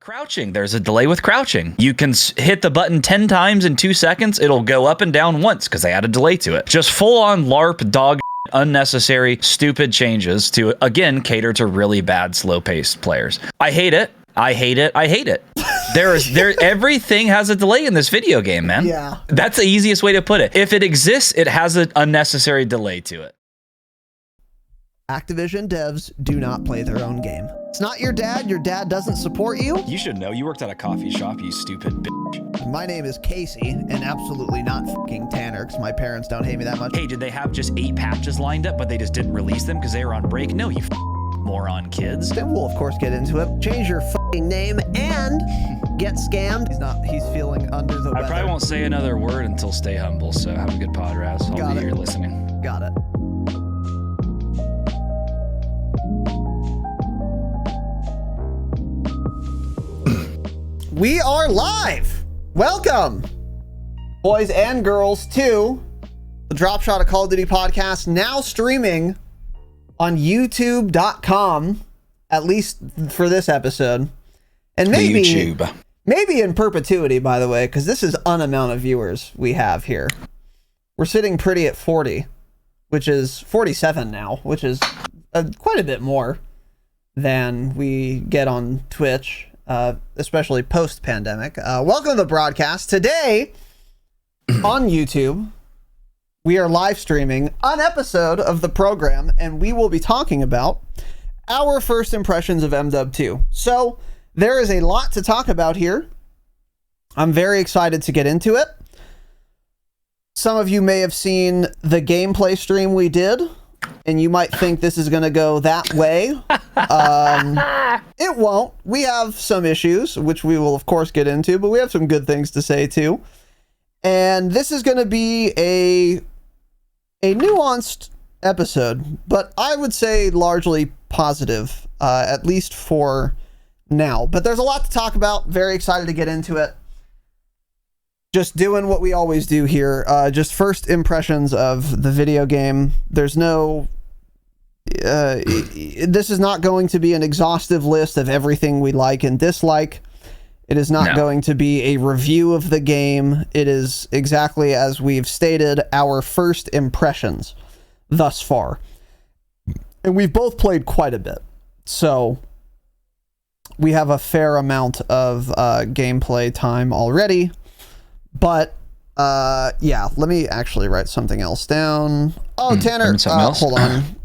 Crouching. There's a delay with crouching. You can hit the button 10 times in 2 seconds. It'll go up and down once because they add a delay to it. Just full on LARP dog unnecessary stupid changes to, again, cater to really bad slow paced players. I hate it. I hate it. I hate it. Everything has a delay in this video game, man. Yeah. That's the easiest way to put it. If it exists, it has an unnecessary delay to it. Activision devs do not play their own game. It's not your dad. Your dad doesn't support you. You should know. You worked at a coffee shop, you stupid bitch. My name is Casey, and absolutely not fucking Tanner, because my parents don't hate me that much. Hey, did they have just 8 patches lined up, but they just didn't release them because they were on break? No, you moron kids. Then we'll, of course, get into it. Change your fucking name and get scammed. He's feeling under the weather. I probably won't say another word until Stay Humble, so have a good pod, Raz. I'll be here listening. Got it. We are live. Welcome, boys and girls, to the Dropshot, a Call of Duty podcast, now streaming on youtube.com, at least for this episode. And maybe in perpetuity, by the way, because this is an amount of viewers we have here. We're sitting pretty at 40, which is 47 now, which is quite a bit more than we get on Twitch. Especially post-pandemic. Welcome to the broadcast. Today, on YouTube, we are live streaming an episode of the program, and we will be talking about our first impressions of MW2. So, there is a lot to talk about here. I'm very excited to get into it. Some of you may have seen the gameplay stream we did, and you might think this is going to go that way. It won't. We have some issues, which we will, of course, get into, but we have some good things to say, too. And this is going to be a nuanced episode, but I would say largely positive, at least for now. But there's a lot to talk about. Very excited to get into it. Just doing what we always do here. Just first impressions of the video game. There's no... this is not going to be an exhaustive list of everything we like and dislike. It is not going to be a review of the game. It is exactly as we've stated, our first impressions thus far. And we've both played quite a bit. So we have a fair amount of gameplay time already. But yeah, let me actually write something else down. Oh, Tanner, hold on.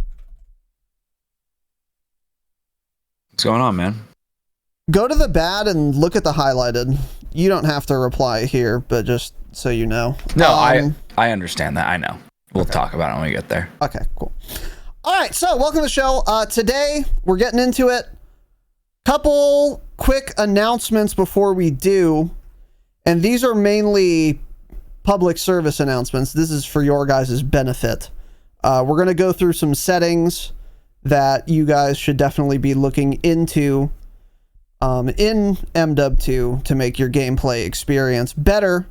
What's going on, man? Go to the bad and look at the highlighted. You don't have to reply here, but just so you know. No, I understand that. I know. We'll talk about it when we get there. Okay, cool. All right, so welcome to the show. Today, we're getting into it. Couple quick announcements before we do. And these are mainly public service announcements. This is for your guys' benefit. We're going to go through some settings that you guys should definitely be looking into in MW2 to make your gameplay experience better.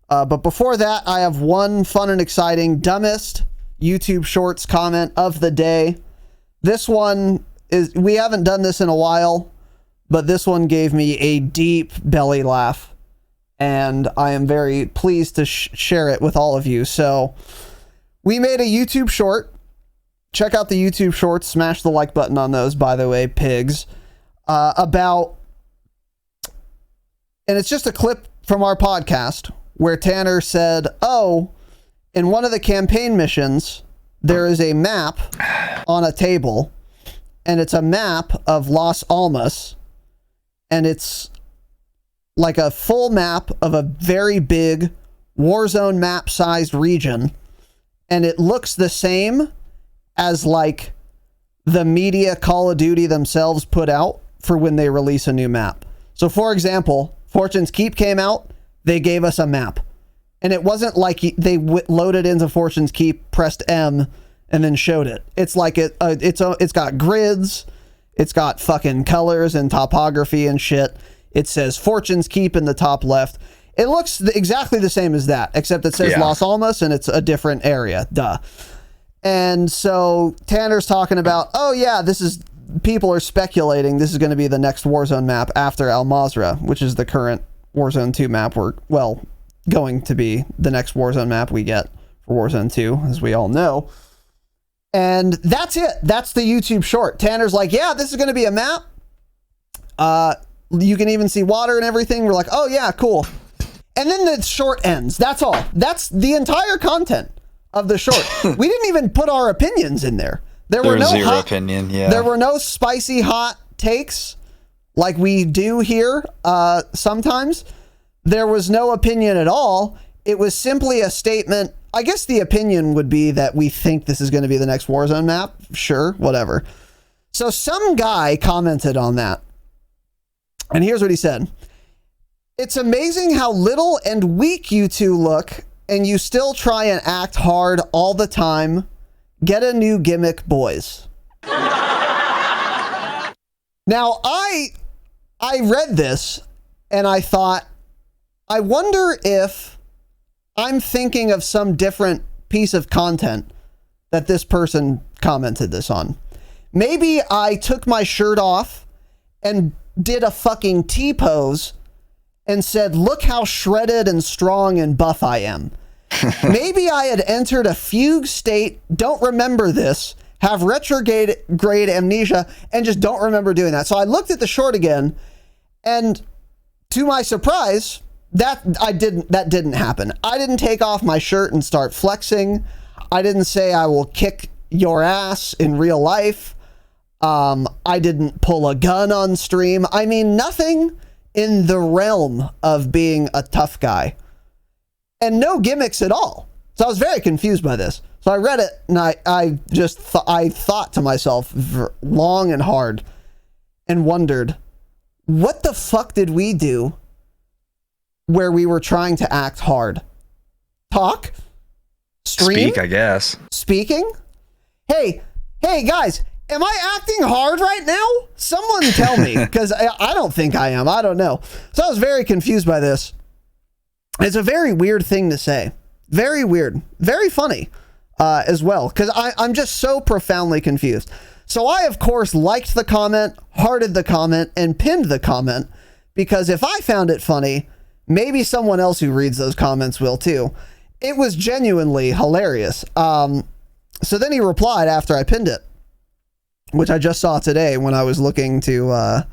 But before that, I have one fun and exciting dumbest YouTube Shorts comment of the day. This one is, we haven't done this in a while, but this one gave me a deep belly laugh. And I am very pleased to share it with all of you. So we made a YouTube short. Check out the YouTube shorts. Smash the like button on those, by the way, pigs. And it's just a clip from our podcast where Tanner said, oh, in one of the campaign missions, there is a map on a table. And it's a map of Las Almas. And it's like a full map of a very big Warzone map-sized region, and it looks the same as like the media Call of Duty themselves put out for when they release a new map. So, for example, Fortune's Keep came out, they gave us a map, and it wasn't like they loaded into Fortune's Keep, pressed M, and then showed it. It's like it's got grids, it's got fucking colors and topography and shit. It says Fortune's Keep in the top left. It looks exactly the same as that, except it says Las Almas and it's a different area. Duh. And so Tanner's talking about, oh yeah, this is people are speculating this is going to be the next Warzone map after Al Mazrah, which is the current Warzone 2 map. Going to be the next Warzone map we get for Warzone 2, as we all know. And that's it. That's the YouTube short. Tanner's like, yeah, this is going to be a map. You can even see water and everything. We're like, oh yeah, cool. And then the short ends. That's all. That's the entire content of the short. We didn't even put our opinions in there. There were no zero opinion. Yeah. There were no spicy hot takes like we do here sometimes. There was no opinion at all. It was simply a statement. I guess the opinion would be that we think this is going to be the next Warzone map. Sure, whatever. So some guy commented on that. And here's what he said. It's amazing how little and weak you two look, and you still try and act hard all the time. Get a new gimmick, boys. Now, I read this, and I thought, I wonder if I'm thinking of some different piece of content that this person commented this on. Maybe I took my shirt off and did a fucking T-pose and said, look how shredded and strong and buff I am. Maybe I had entered a fugue state, don't remember this, have retrograde amnesia, and just don't remember doing that. So I looked at the short again, and to my surprise, that didn't happen. I didn't take off my shirt and start flexing. I didn't say I will kick your ass in real life. I didn't pull a gun on stream. I mean, nothing in the realm of being a tough guy. And no gimmicks at all. So I was very confused by this. So I read it, and I thought to myself long and hard and wondered, what the fuck did we do where we were trying to act hard? Talk? Stream? Speak, I guess. Speaking? Hey guys, am I acting hard right now? Someone tell me, because I don't think I am. I don't know. So I was very confused by this. It's a very weird thing to say. Very weird. Very funny as well, because I'm just so profoundly confused. So I, of course, liked the comment, hearted the comment, and pinned the comment, because if I found it funny, maybe someone else who reads those comments will too. It was genuinely hilarious. So then he replied after I pinned it, which I just saw today when I was looking to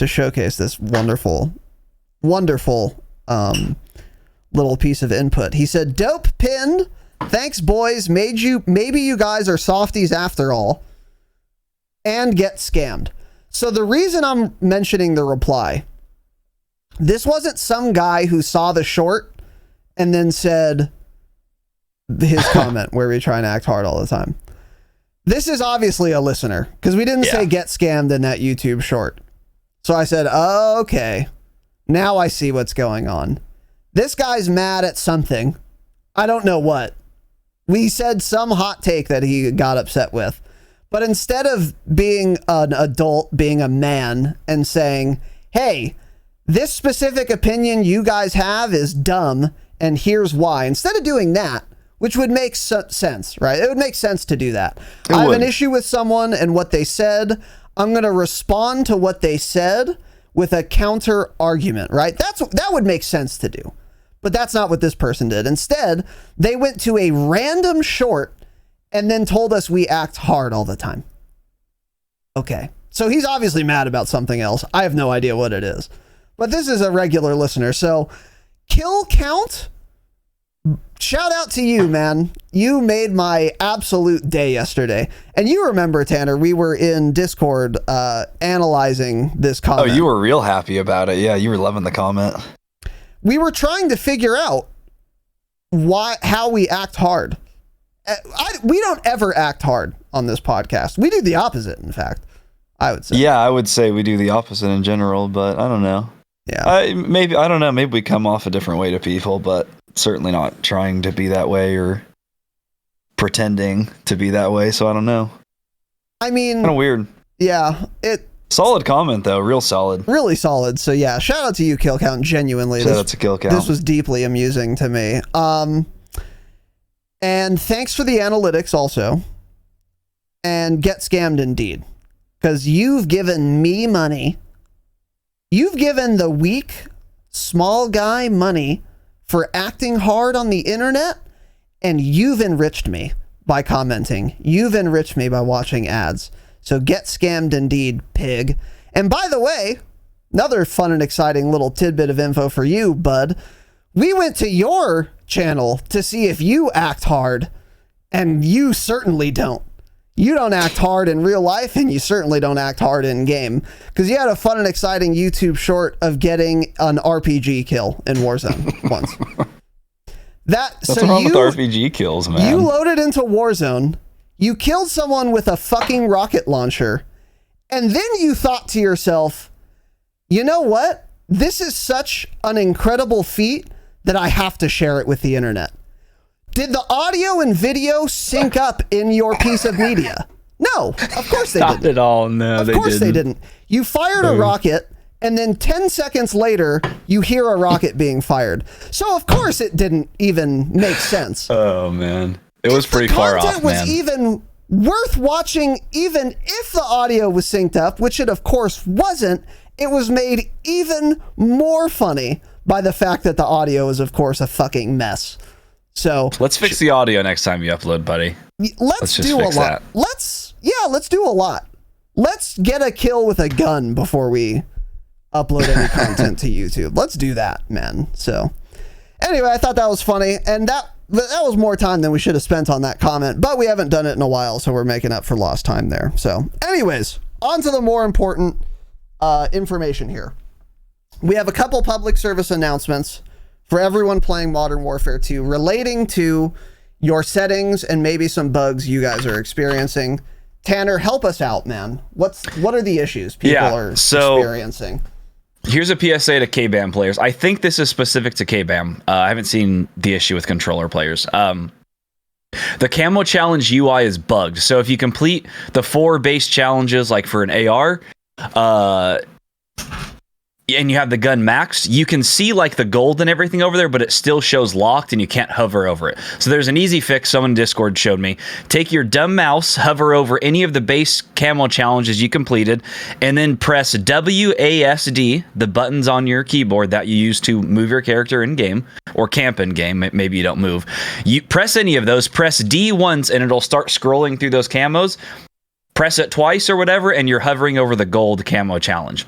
showcase this wonderful little piece of input. He said, dope pinned. Thanks, boys. Maybe you guys are softies after all. And get scammed. So the reason I'm mentioning the reply, this wasn't some guy who saw the short and then said his comment where we try and act hard all the time. This is obviously a listener, because we didn't say get scammed in that YouTube short. So I said, oh, okay, now I see what's going on. This guy's mad at something. I don't know what. We said some hot take that he got upset with. But instead of being an adult, being a man, and saying, hey, this specific opinion you guys have is dumb, and here's why. Instead of doing that, which would make sense, right? It would make sense to do that. I have an issue with someone and what they said. I'm going to respond to what they said with a counter argument, right? That would make sense to do. But that's not what this person did. Instead, they went to a random short and then told us we act hard all the time. Okay. So he's obviously mad about something else. I have no idea what it is. But this is a regular listener. So kill count, shout out to you, man. You made my absolute day yesterday. And you remember, Tanner, we were in Discord analyzing this comment. Oh, you were real happy about it. Yeah, you were loving the comment. We were trying to figure out how we act hard. We don't ever act hard on this podcast. We do the opposite, in fact, I would say. Yeah, I would say we do the opposite in general, but I don't know. Yeah. I don't know. Maybe we come off a different way to people, but certainly not trying to be that way or pretending to be that way. So I don't know. I mean, kind of weird. Yeah. Solid comment though. Real solid. Really solid. So yeah, shout out to you, Kill Count. Genuinely. Shout out to Kill Count. This was deeply amusing to me. And thanks for the analytics also. And get scammed indeed. because you've given me money. You've given the weak, small guy money for acting hard on the internet, and you've enriched me by commenting. You've enriched me by watching ads. So get scammed indeed, pig. And by the way, another fun and exciting little tidbit of info for you, bud. We went to your channel to see if you act hard, and you certainly don't. You don't act hard in real life, and you certainly don't act hard in game, because you had a fun and exciting YouTube short of getting an RPG kill in Warzone once. What's wrong with RPG kills, man? You loaded into Warzone, you killed someone with a fucking rocket launcher, and then you thought to yourself, you know what? This is such an incredible feat that I have to share it with the internet. Did the audio and video sync up in your piece of media? No, of course they didn't. Not at all, no, of course they didn't. You fired a rocket, and then 10 seconds later, you hear a rocket being fired. So of course it didn't even make sense. Oh, man. It was pretty far off, man. The content was even worth watching, even if the audio was synced up, which it of course wasn't. It was made even more funny by the fact that the audio is of course a fucking mess. So let's fix the audio next time you upload, buddy. Let's do a lot. That. Let's do a lot. Let's get a kill with a gun before we upload any content to YouTube. Let's do that, man. So anyway, I thought that was funny, and that was more time than we should have spent on that comment, but we haven't done it in a while, so we're making up for lost time there. So anyways, on to the more important information here. We have a couple public service announcements for everyone playing Modern Warfare 2 relating to your settings and maybe some bugs you guys are experiencing. Tanner, help us out, man. What are the issues people are experiencing? Here's a PSA to K-BAM players. I think this is specific to K-BAM. I haven't seen the issue with controller players. The camo challenge UI is bugged. So if you complete the 4 base challenges, like for an AR, and you have the gun maxed, you can see like the gold and everything over there, but it still shows locked and you can't hover over it. So there's an easy fix someone in Discord showed me. Take your dumb mouse, hover over any of the base camo challenges you completed, and then press WASD, the buttons on your keyboard that you use to move your character in game or camp in game. Maybe you don't move. You press any of those, press D once, and it'll start scrolling through those camos. Press it twice or whatever, and you're hovering over the gold camo challenge.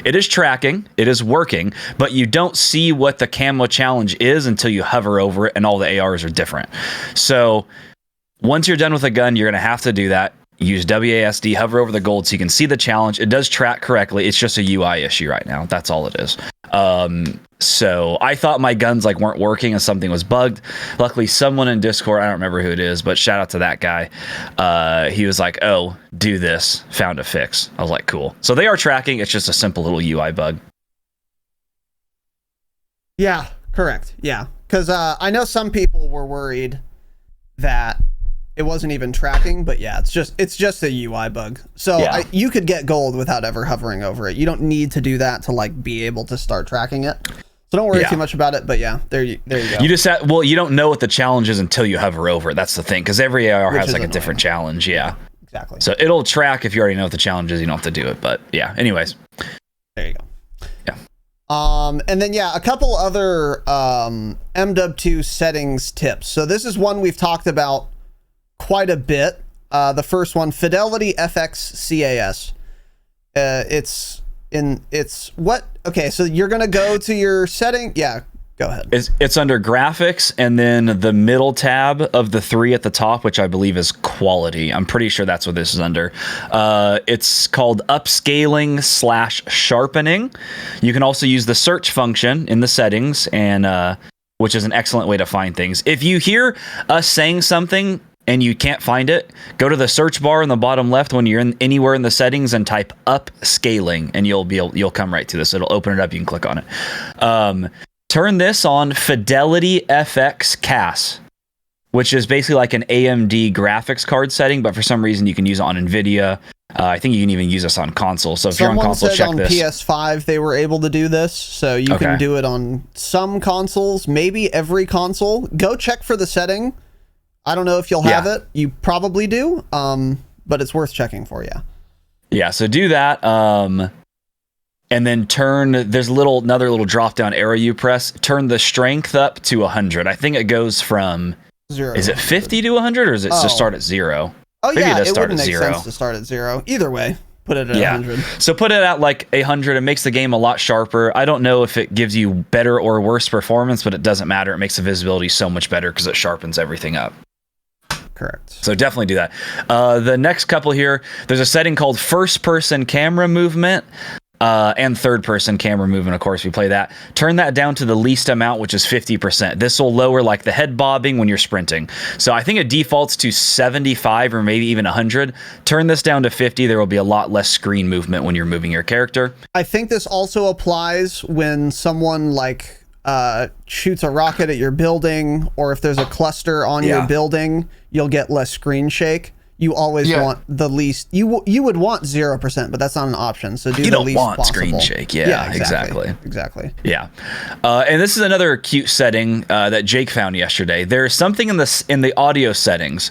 It is tracking, it is working, but you don't see what the camo challenge is until you hover over it, and all the ARs are different. So once you're done with a gun, you're going to have to do that. Use WASD, hover over the gold so you can see the challenge. It does track correctly. It's just a UI issue right now. That's all it is. So I thought my guns like weren't working and something was bugged. Luckily, someone in Discord, I don't remember who it is, but shout out to that guy. He was like, oh, do this. Found a fix. I was like, cool. So they are tracking. It's just a simple little UI bug. Yeah, correct. Yeah. Because I know some people were worried that it wasn't even tracking, but yeah, it's just a UI bug. So yeah. You could get gold without ever hovering over it. You don't need to do that to like be able to start tracking it. So don't worry too much about it. But yeah, there you go. You just you don't know what the challenge is until you hover over it. That's the thing, because every AR has like a different challenge. Yeah, exactly. So it'll track if you already know what the challenge is. You don't have to do it. But yeah, anyways. There you go. Yeah. And then a couple other MW2 settings tips. So this is one we've talked about quite a bit. The first one, Fidelity FX CAS. Okay, so you're gonna go to your setting. Yeah, go ahead. It's under graphics, and then the middle tab of the 3 at the top, which I believe is quality. I'm pretty sure that's what this is under. It's called upscaling/sharpening. You can also use the search function in the settings, and which is an excellent way to find things. If you hear us saying something and you can't find it, go to the search bar in the bottom left when you're anywhere in the settings and type upscaling, and you'll come right to this. It'll open it up. You can click on it. Turn this on Fidelity FX CAS, which is basically like an AMD graphics card setting, but for some reason you can use it on NVIDIA. I think you can even use this on console. So if you're on console, check this. Someone said on PS5 they were able to do this, so you can do it on some consoles, maybe every console. Go check for the setting. I don't know if you'll have it. You probably do, but it's worth checking for you. Yeah, so do that. And then there's another little drop down arrow you press. Turn the strength up to 100. I think it goes from 0. Is it 50 to 100 or is it just start at 0? Oh, Maybe yeah, it does start wouldn't at make 0. sense to start at 0. Either way, put it at 100. So put it at like 100. It makes the game a lot sharper. I don't know if it gives you better or worse performance, but it doesn't matter. It makes the visibility so much better because it sharpens everything up. Correct. So definitely do that. The next couple here, there's a setting called first-person camera movement. And third-person camera movement, of course, we play that. Turn that down to the least amount, which is 50%. This will lower like the head bobbing when you're sprinting. So I think it defaults to 75 or maybe even 100. Turn this down to 50. There will be a lot less screen movement when you're moving your character. I think this also applies when someone like shoots a rocket at your building, or if there's a cluster on your building, you'll get less screen shake. You always want the least. You would want 0%, but that's not an option. So do the least possible. You don't want screen shake. Yeah, exactly. Yeah, and this is another cute setting that Jake found yesterday. There's something in the audio settings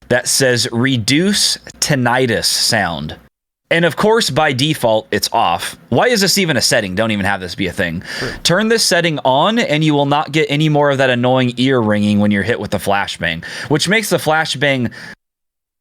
that says reduce tinnitus sound. And of course, by default, it's off. Why is this even a setting? Don't even have this be a thing. True. Turn this setting on, and you will not get any more of that annoying ear ringing when you're hit with the flashbang, which makes the flashbang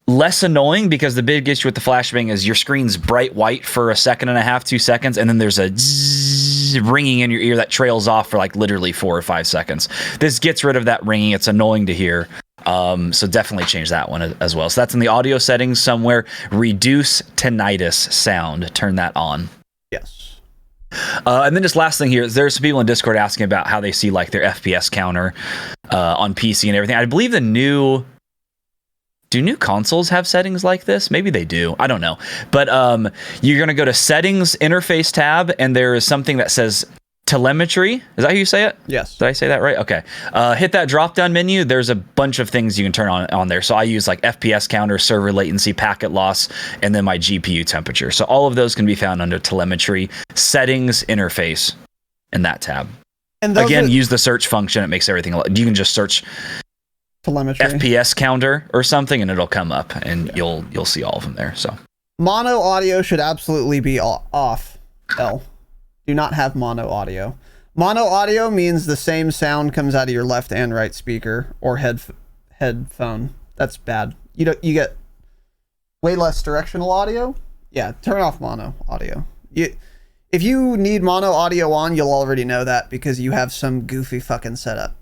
less annoying, because the big issue with the flashbang is your screen's bright white for a second and a half, 2 seconds, and then there's a zzz ringing in your ear that trails off for like literally 4 or 5 seconds. This gets rid of that ringing. It's annoying to hear. So definitely change that one as well. So that's in the audio settings somewhere. Reduce tinnitus sound. Turn that on. Yes. And then just last thing here, there's some people in Discord asking about how they see like their FPS counter on PC and everything. I believe do new consoles have settings like this? Maybe they do. I don't know. But you're going to go to Settings Interface tab, and there is something that says Telemetry. Is that how you say it? Yes. Did I say that right? Okay. Hit that drop-down menu. There's a bunch of things you can turn on there. So I use like FPS counter, server latency, packet loss, and then my GPU temperature. So all of those can be found under Telemetry, Settings Interface in that tab. And again, use the search function. It makes everything. You can just search telemetry FPS counter or something, and it'll come up, and you'll see all of them there. So mono audio should absolutely be off. Do not have mono audio. Mono audio means the same sound comes out of your left and right speaker or headphone. That's bad. You get way less directional audio. Yeah, turn off mono audio. If you need mono audio on, you'll already know that because you have some goofy fucking setup.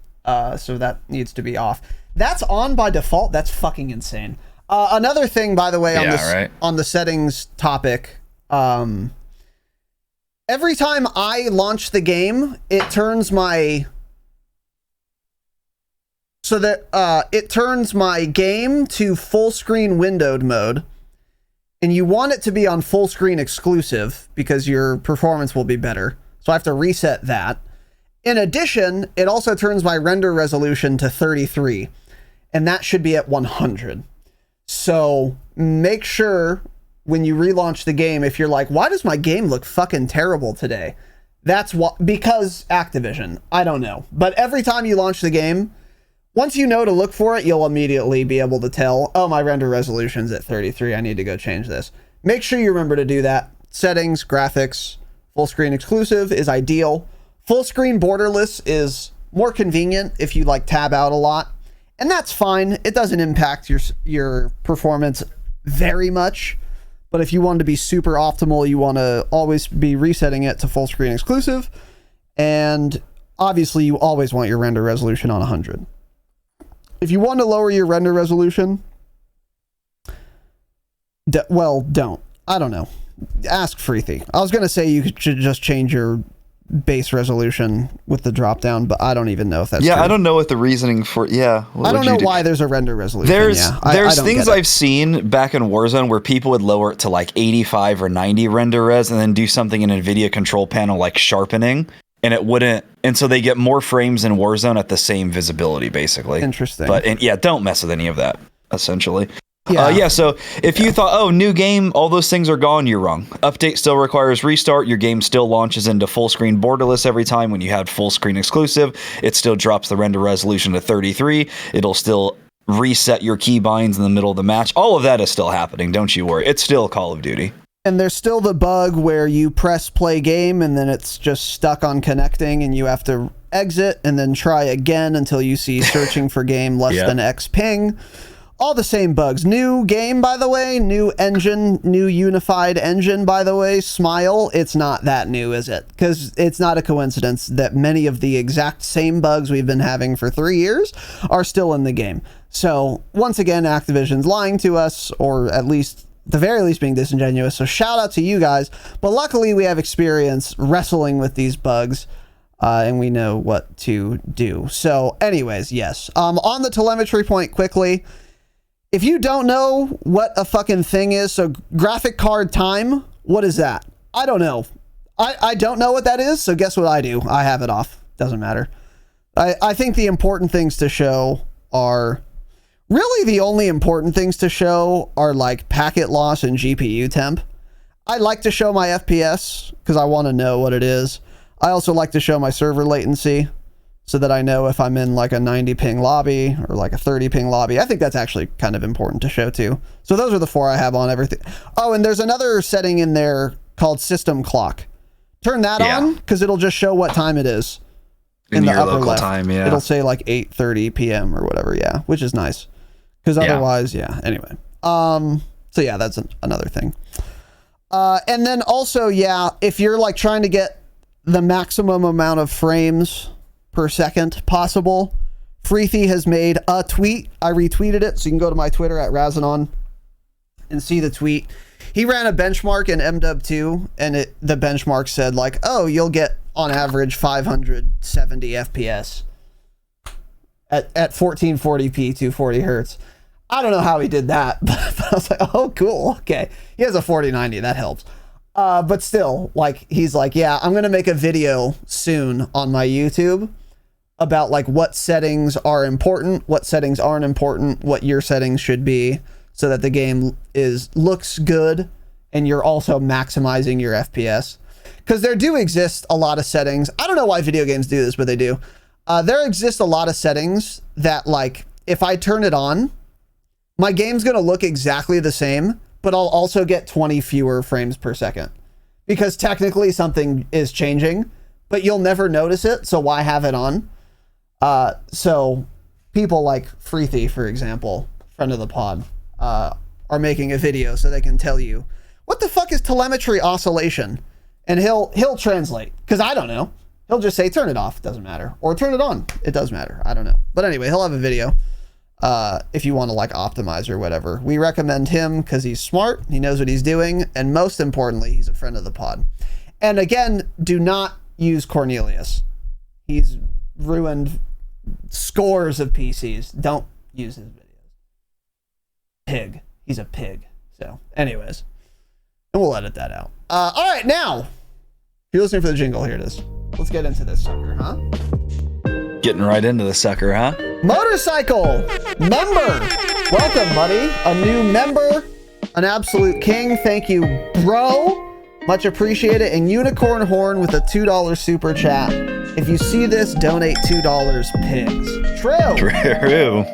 So that needs to be off. That's on by default. That's fucking insane. Another thing, by the way, on the settings topic, every time I launch the game, it turns my game to full screen windowed mode, and you want it to be on full screen exclusive because your performance will be better. So I have to reset that. In addition, it also turns my render resolution to 33, and that should be at 100. So make sure when you relaunch the game, if you're like, why does my game look fucking terrible today? That's because Activision. I don't know. But every time you launch the game, once you know to look for it, you'll immediately be able to tell, oh, my render resolution's at 33. I need to go change this. Make sure you remember to do that. Settings, graphics, full screen exclusive is ideal. Full screen borderless is more convenient if you like tab out a lot. And that's fine. It doesn't impact your performance very much. But if you want to be super optimal, you want to always be resetting it to full screen exclusive. And obviously, you always want your render resolution on 100. If you want to lower your render resolution, don't. I don't know. Ask Freethy. I was going to say you should just change your base resolution with the drop down, but I don't even know if that's true. I don't know what the reasoning for I don't know why there's a render resolution. There's things I've seen back in Warzone where people would lower it to like 85 or 90 render res and then do something in NVIDIA control panel like sharpening, and it wouldn't, and so they get more frames in Warzone at the same visibility basically. Interesting. But don't mess with any of that essentially. Yeah. So if you thought, oh, new game, all those things are gone, you're wrong. Update still requires restart. Your game still launches into full screen borderless every time. When you have full screen exclusive, it still drops the render resolution to 33. It'll still reset your keybinds in the middle of the match. All of that is still happening. Don't you worry. It's still Call of Duty. And there's still the bug where you press play game and then it's just stuck on connecting and you have to exit and then try again until you see searching for game less than X ping. All the same bugs. New game, by the way. New engine. New unified engine, by the way. Smile. It's not that new, is it? Because it's not a coincidence that many of the exact same bugs we've been having for 3 years are still in the game. So, once again, Activision's lying to us, or at least, at the very least, being disingenuous. So, shout out to you guys. But luckily, we have experience wrestling with these bugs. And we know what to do. So, anyways, yes. On the telemetry point, quickly. If you don't know what a fucking thing is, so graphic card time, what is that? I don't know. I don't know what that is, so guess what I do? I have it off. Doesn't matter. I think the important things to show are... Really, the only important things to show are like packet loss and GPU temp. I like to show my FPS because I want to know what it is. I also like to show my server latency, so that I know if I'm in like a 90 ping lobby or like a 30 ping lobby. I think that's actually kind of important to show too. So those are the 4 I have on everything. Oh, and there's another setting in there called system clock. Turn that on because it'll just show what time it is in the your upper local left. time. Yeah, it'll say like 8:30 p.m. or whatever. Yeah, which is nice because otherwise, anyway. So yeah, that's another thing. And then also, if you're like trying to get the maximum amount of frames per second possible, Freethy has made a tweet. I retweeted it, so you can go to my Twitter at Razinon and see the tweet. He ran a benchmark in MW2, and the benchmark said like, oh, you'll get on average 570 FPS at 1440p, 240 hertz. I don't know how he did that, but I was like, oh, cool. Okay. He has a 4090. That helps. But still, like, he's like, yeah, I'm going to make a video soon on my YouTube about like what settings are important, what settings aren't important, what your settings should be so that the game looks good and you're also maximizing your FPS. Because there do exist a lot of settings. I don't know why video games do this, but they do. There exist a lot of settings that, like, if I turn it on, my game's going to look exactly the same, but I'll also get 20 fewer frames per second. Because technically something is changing, but you'll never notice it, so why have it on? So people like Freethy, for example, friend of the pod, are making a video so they can tell you, what the fuck is telemetry oscillation? And he'll translate, because I don't know. He'll just say, turn it off, doesn't matter. Or turn it on, it does matter. I don't know. But anyway, he'll have a video if you want to like optimize or whatever. We recommend him because he's smart, he knows what he's doing, and most importantly, he's a friend of the pod. And again, do not use Cornelius. He's ruined scores of PCs. Don't use his videos. Pig. He's a pig. So, anyways. And we'll edit that out. All right, now, if you're listening for the jingle, here it is. Let's get into this sucker, huh? Getting right into the sucker, huh? Motorcycle member. Welcome, buddy. A new member. An absolute king. Thank you, bro. Much appreciated. And Unicorn Horn with a $2 super chat. If you see this, donate $2, pigs. True.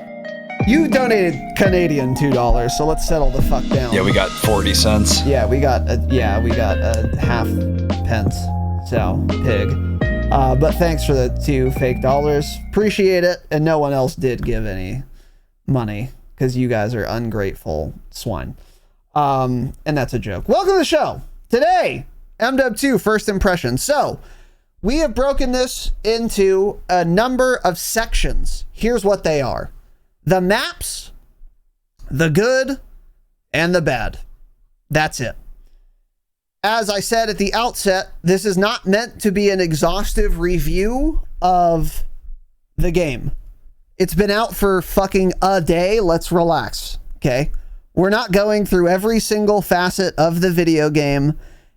You donated Canadian $2, so let's settle the fuck down. Yeah, we got 40 cents. Yeah, we got a half pence. So, pig. But thanks for the 2 fake dollars. Appreciate it. And no one else did give any money because you guys are ungrateful swine. And that's a joke. Welcome to the show. Today, MW2 first impressions. So, we have broken this into a number of sections. Here's what they are. The maps, the good, and the bad. That's it. As I said at the outset, this is not meant to be an exhaustive review of the game. It's been out for fucking a day. Let's relax, okay? We're not going through every single facet of the video game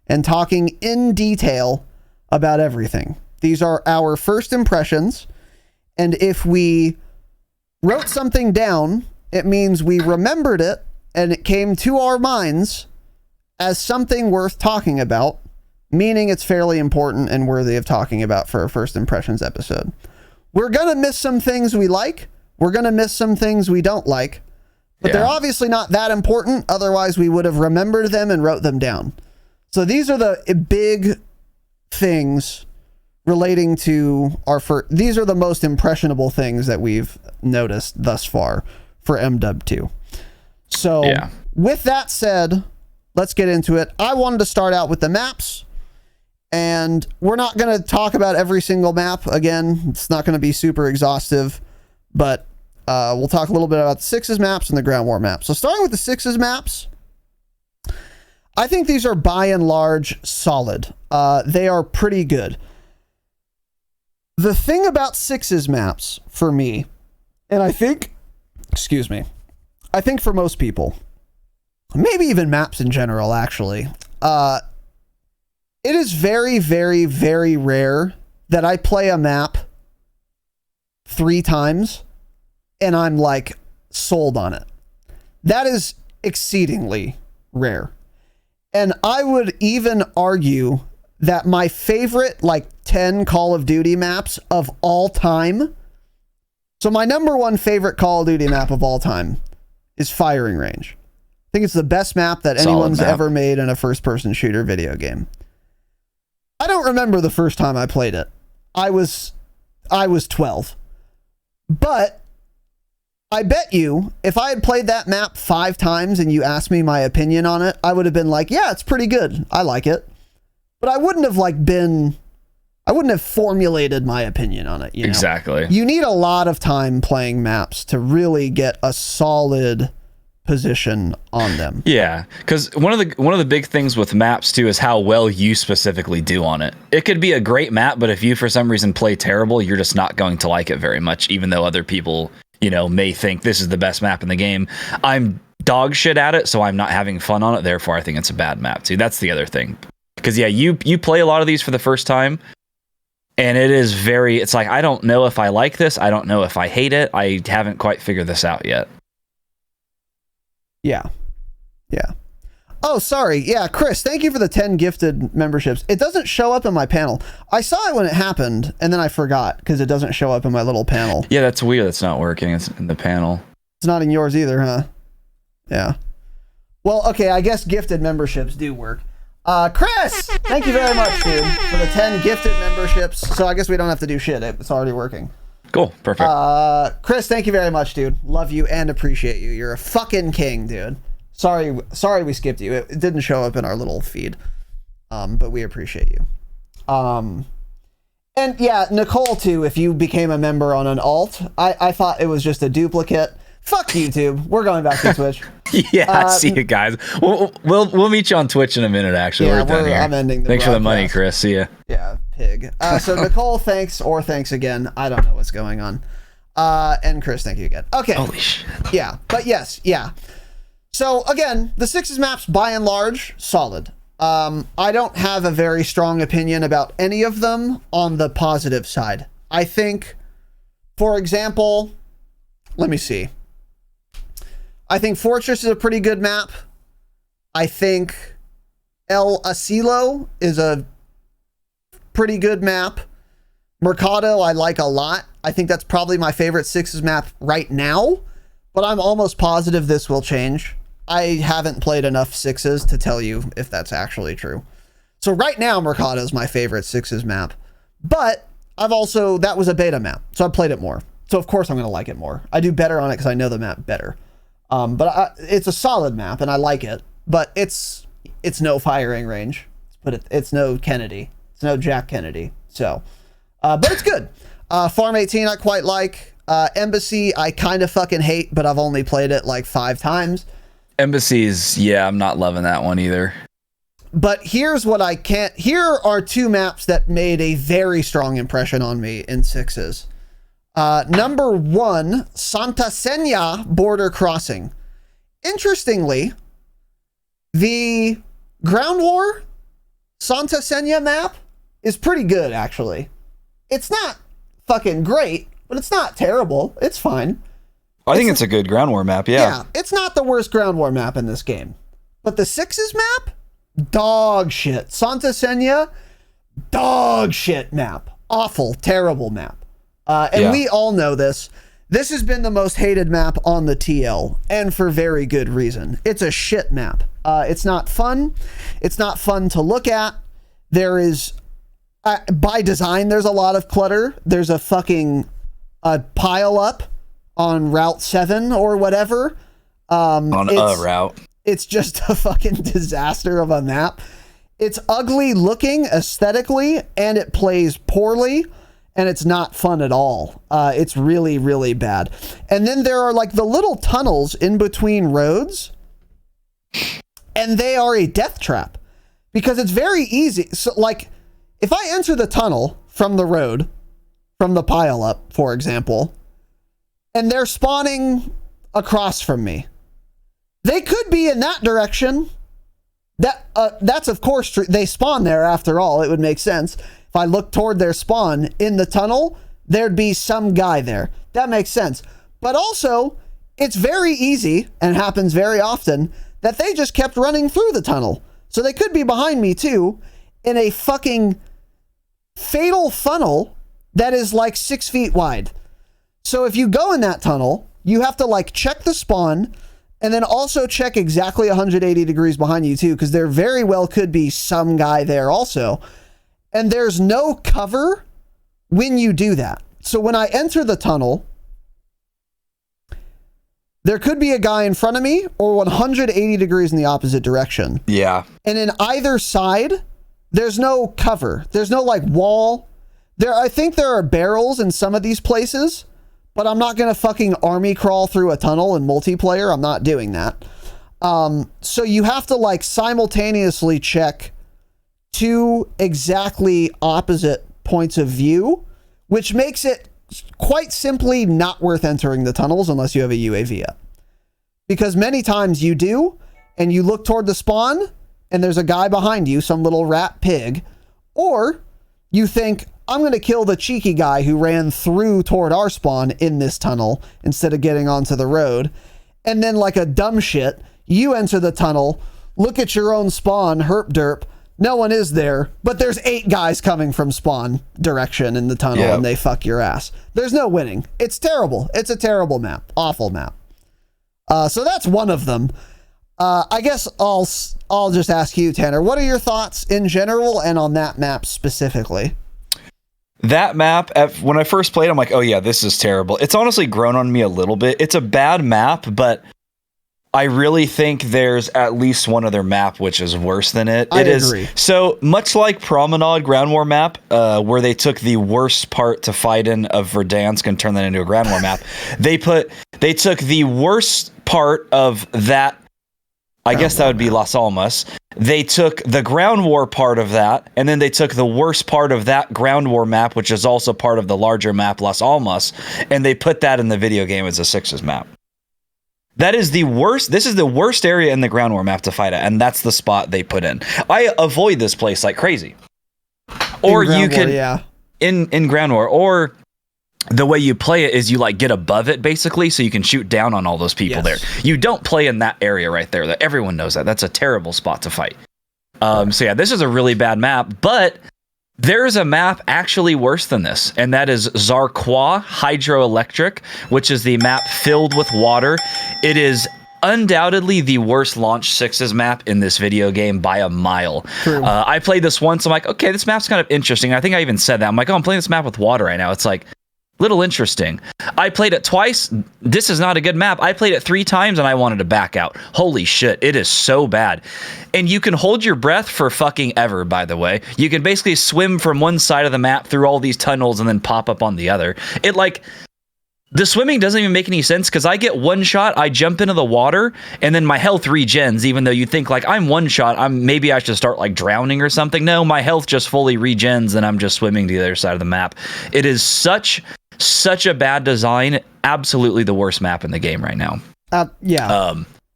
and talking in detail about everything. These are our first impressions, and if we wrote something down, it means we remembered it and it came to our minds as something worth talking about, meaning it's fairly important and worthy of talking about for a first impressions episode. We're going to miss some things we like. We're going to miss some things we don't like. But they're obviously not that important. Otherwise, we would have remembered them and wrote them down. So these are the big things relating to these are the most impressionable things that we've noticed thus far for MW2. So with that said, let's get into it. I wanted to start out with the maps, and we're not going to talk about every single map again. It's not going to be super exhaustive, but we'll talk a little bit about the Sixes maps and the Ground War maps. So starting with the Sixes maps, I think these are by and large solid. They are pretty good. The thing about Sixes maps for me, and I think for most people, maybe even maps in general, actually, it is very, very, very rare that I play a map 3 times and I'm like sold on it. That is exceedingly rare. And I would even argue that my favorite like 10 Call of Duty maps of all time. So my number 1 favorite Call of Duty map of all time is Firing Range. I think it's the best map that anyone's ever made in a first-person shooter video game. I don't remember the first time I played it. I was 12. But I bet you if I had played that map 5 times and you asked me my opinion on it, I would have been like, yeah, it's pretty good. I like it. But I wouldn't have formulated my opinion on it. You know? Exactly. You need a lot of time playing maps to really get a solid position on them. Yeah, because one of the big things with maps too is how well you specifically do on it. It could be a great map, but if you for some reason play terrible, you're just not going to like it very much, even though other people, may think this is the best map in the game. I'm dog shit at it, so I'm not having fun on it, therefore I think it's a bad map too. That's the other thing. Because you play a lot of these for the first time, and it's like, I don't know if I like this, I don't know if I hate it, I haven't quite figured this out yet. Yeah. Oh, sorry. Yeah, Chris, thank you for the 10 gifted memberships. It doesn't show up in my panel. I saw it when it happened, and then I forgot because it doesn't show up in my little panel. Yeah, that's weird. It's not working. It's in the panel. It's not in yours either, huh? Yeah. Well, okay, I guess gifted memberships do work. Chris, thank you very much, dude, for the 10 gifted memberships. So I guess we don't have to do shit. It's already working. Cool. Perfect. Chris, thank you very much, dude. Love you and appreciate you. You're a fucking king, dude. Sorry we skipped you. It didn't show up in our little feed. But we appreciate you. And yeah, Nicole too, if you became a member on an alt, I thought it was just a duplicate. Fuck YouTube. We're going back to Twitch. Yeah, see you guys. We'll meet you on Twitch in a minute, actually. Yeah, we're done here. I'm ending the Thanks broadcast. for the money, Chris. See ya. Yeah, pig. So Nicole, thanks again. I don't know what's going on. And Chris, thank you again. Okay. Holy shit. Yeah, but yes, yeah. So again, the Sixes maps by and large solid. I don't have a very strong opinion about any of them on the positive side. I think, for example, let me see. I think Fortress is a pretty good map. I think El Asilo is a pretty good map. Mercado I like a lot. I think that's probably my favorite Sixes map right now, but I'm almost positive this will change. I haven't played enough Sixes to tell you if that's actually true. So right now, Mercado is my favorite Sixes map, but that was a beta map, so I played it more. So of course I'm going to like it more. I do better on it because I know the map better. But it's a solid map and I like it, but it's no Firing Range, but it's no Kennedy. It's no Jack Kennedy. So, but it's good. Farm 18 I quite like. Embassy I kind of fucking hate, but I've only played it like 5 times. Embassies, yeah, I'm not loving that one either. But here are 2 maps that made a very strong impression on me in Sixes. Number 1, Santa Senya Border Crossing. Interestingly, the Ground War Santa Senya map is pretty good, actually. It's not fucking great, but it's not terrible. It's fine. I think it's a good Ground War map, yeah. Yeah, it's not the worst Ground War map in this game. But the Sixes map? Dog shit. Santa Senya? Dog shit map. Awful, terrible map. And we all know this. This has been the most hated map on the TL, and for very good reason. It's a shit map. It's not fun. It's not fun to look at. There is, by design, there's a lot of clutter. There's a fucking pile up on Route 7 or whatever. On a route. It's just a fucking disaster of a map. It's ugly looking aesthetically, and it plays poorly. And it's not fun at all. It's really, really bad. And then there are like the little tunnels in between roads. And they are a death trap. Because it's very easy. So like, if I enter the tunnel from the road, from the pile up, for example, and they're spawning across from me, they could be in that direction. That's of course true. They spawn there after all. It would make sense. If I look toward their spawn in the tunnel, there'd be some guy there. That makes sense. But also, it's very easy, and happens very often, that they just kept running through the tunnel. So they could be behind me too, in a fucking fatal funnel that is like 6 feet wide. So if you go in that tunnel, you have to like check the spawn, and then also check exactly 180 degrees behind you too, because there very well could be some guy there also. And there's no cover when you do that. So when I enter the tunnel, there could be a guy in front of me or 180 degrees in the opposite direction. Yeah. And in either side, there's no cover. There's no like wall. I think there are barrels in some of these places, but I'm not going to fucking army crawl through a tunnel in multiplayer. I'm not doing that. So you have to like simultaneously check two exactly opposite points of view, which makes it quite simply not worth entering the tunnels unless you have a UAV up. Because many times you do, and you look toward the spawn, and there's a guy behind you, some little rat pig, or you think, I'm going to kill the cheeky guy who ran through toward our spawn in this tunnel instead of getting onto the road. And then like a dumb shit, you enter the tunnel, look at your own spawn, herp derp, no one is there, but there's 8 guys coming from spawn direction in the tunnel, and they fuck your ass. There's no winning. It's terrible. It's a terrible map. Awful map. So that's one of them. I guess I'll just ask you, Tanner, what are your thoughts in general and on that map specifically? That map, when I first played, I'm like, oh yeah, this is terrible. It's honestly grown on me a little bit. It's a bad map, but I really think there's at least one other map which is worse than it. I agree. So much like Promenade Ground War map, where they took the worst part to fight in of Verdansk and turned that into a Ground War map. They took the worst part of that. I guess that would be Las Almas. They took the Ground War part of that, and then they took the worst part of that Ground War map, which is also part of the larger map Las Almas, and they put that in the video game as a Sixes map. That is the worst. This is the worst area in the Ground War map to fight at, and that's the spot they put in. I avoid this place like crazy. Or you can in Ground War, or the way you play it is you like get above it basically, so you can shoot down on all those people there. You don't play in that area right there. That everyone knows that. That's a terrible spot to fight. So yeah, this is a really bad map, but there's a map actually worse than this, and that is Zarqua Hydroelectric, which is the map filled with water. It is undoubtedly the worst launch sixes map in this video game by a mile. I played this once. I'm like, okay, this map's kind of interesting. I think I even said that. I'm like, oh, I'm playing this map with water right now. It's like little interesting. I played it twice. This is not a good map. I played it 3 times and I wanted to back out. Holy shit, it is so bad. And you can hold your breath for fucking ever, by the way. You can basically swim from one side of the map through all these tunnels and then pop up on the other. It like, the swimming doesn't even make any sense because I get one shot, I jump into the water, and then my health regens, even though you think like I'm one shot, maybe I should start like drowning or something. No, my health just fully regens and I'm just swimming to the other side of the map. It is such a bad design. Absolutely the worst map in the game right now.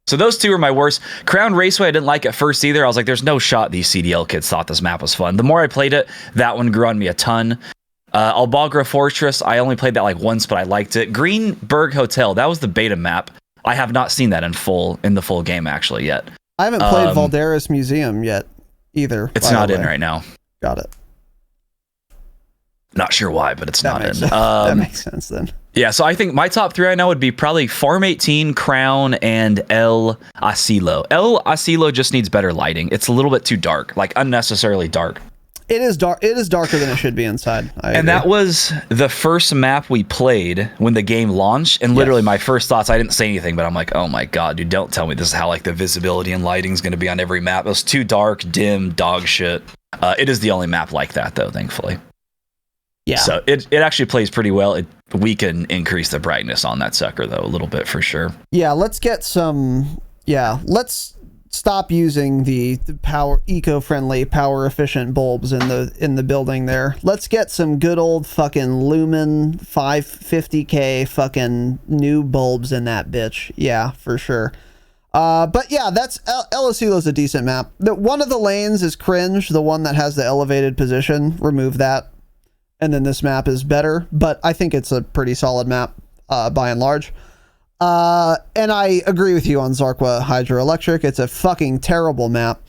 So those two are my worst. Crown Raceway I didn't like at first either. I was like, there's no shot these CDL kids thought this map was fun. The more I played it, that one grew on me a ton. Albagra Fortress, I only played that like once, but I liked it. Greenberg Hotel, that was the beta map. I have not seen that in the full game actually yet. I haven't played Valderas Museum yet either. It's not in right now. Got it. Not sure why, but it's not in. That makes sense then. Yeah, so I think my top 3 right now would be probably Farm 18, Crown, and El Asilo. El Asilo just needs better lighting. It's a little bit too dark, like unnecessarily dark. It is dark. It is darker than it should be inside. I agree. That was the first map we played when the game launched. And literally my first thoughts, I didn't say anything, but I'm like, oh my God, dude, don't tell me this is how like the visibility and lighting is going to be on every map. It was too dark, dim, dog shit. It is the only map like that though, thankfully. Yeah. So it actually plays pretty well. We can increase the brightness on that sucker though a little bit for sure. Yeah, let's get some. Yeah, let's stop using the power eco-friendly, power efficient bulbs in the building there. Let's get some good old fucking Lumen 550K fucking new bulbs in that bitch. Yeah, for sure. But yeah, that's El Asilo's a decent map. One of the lanes is cringe, the one that has the elevated position. Remove that. And then this map is better, but I think it's a pretty solid map by and large. And I agree with you on Zarqwa Hydroelectric. It's a fucking terrible map.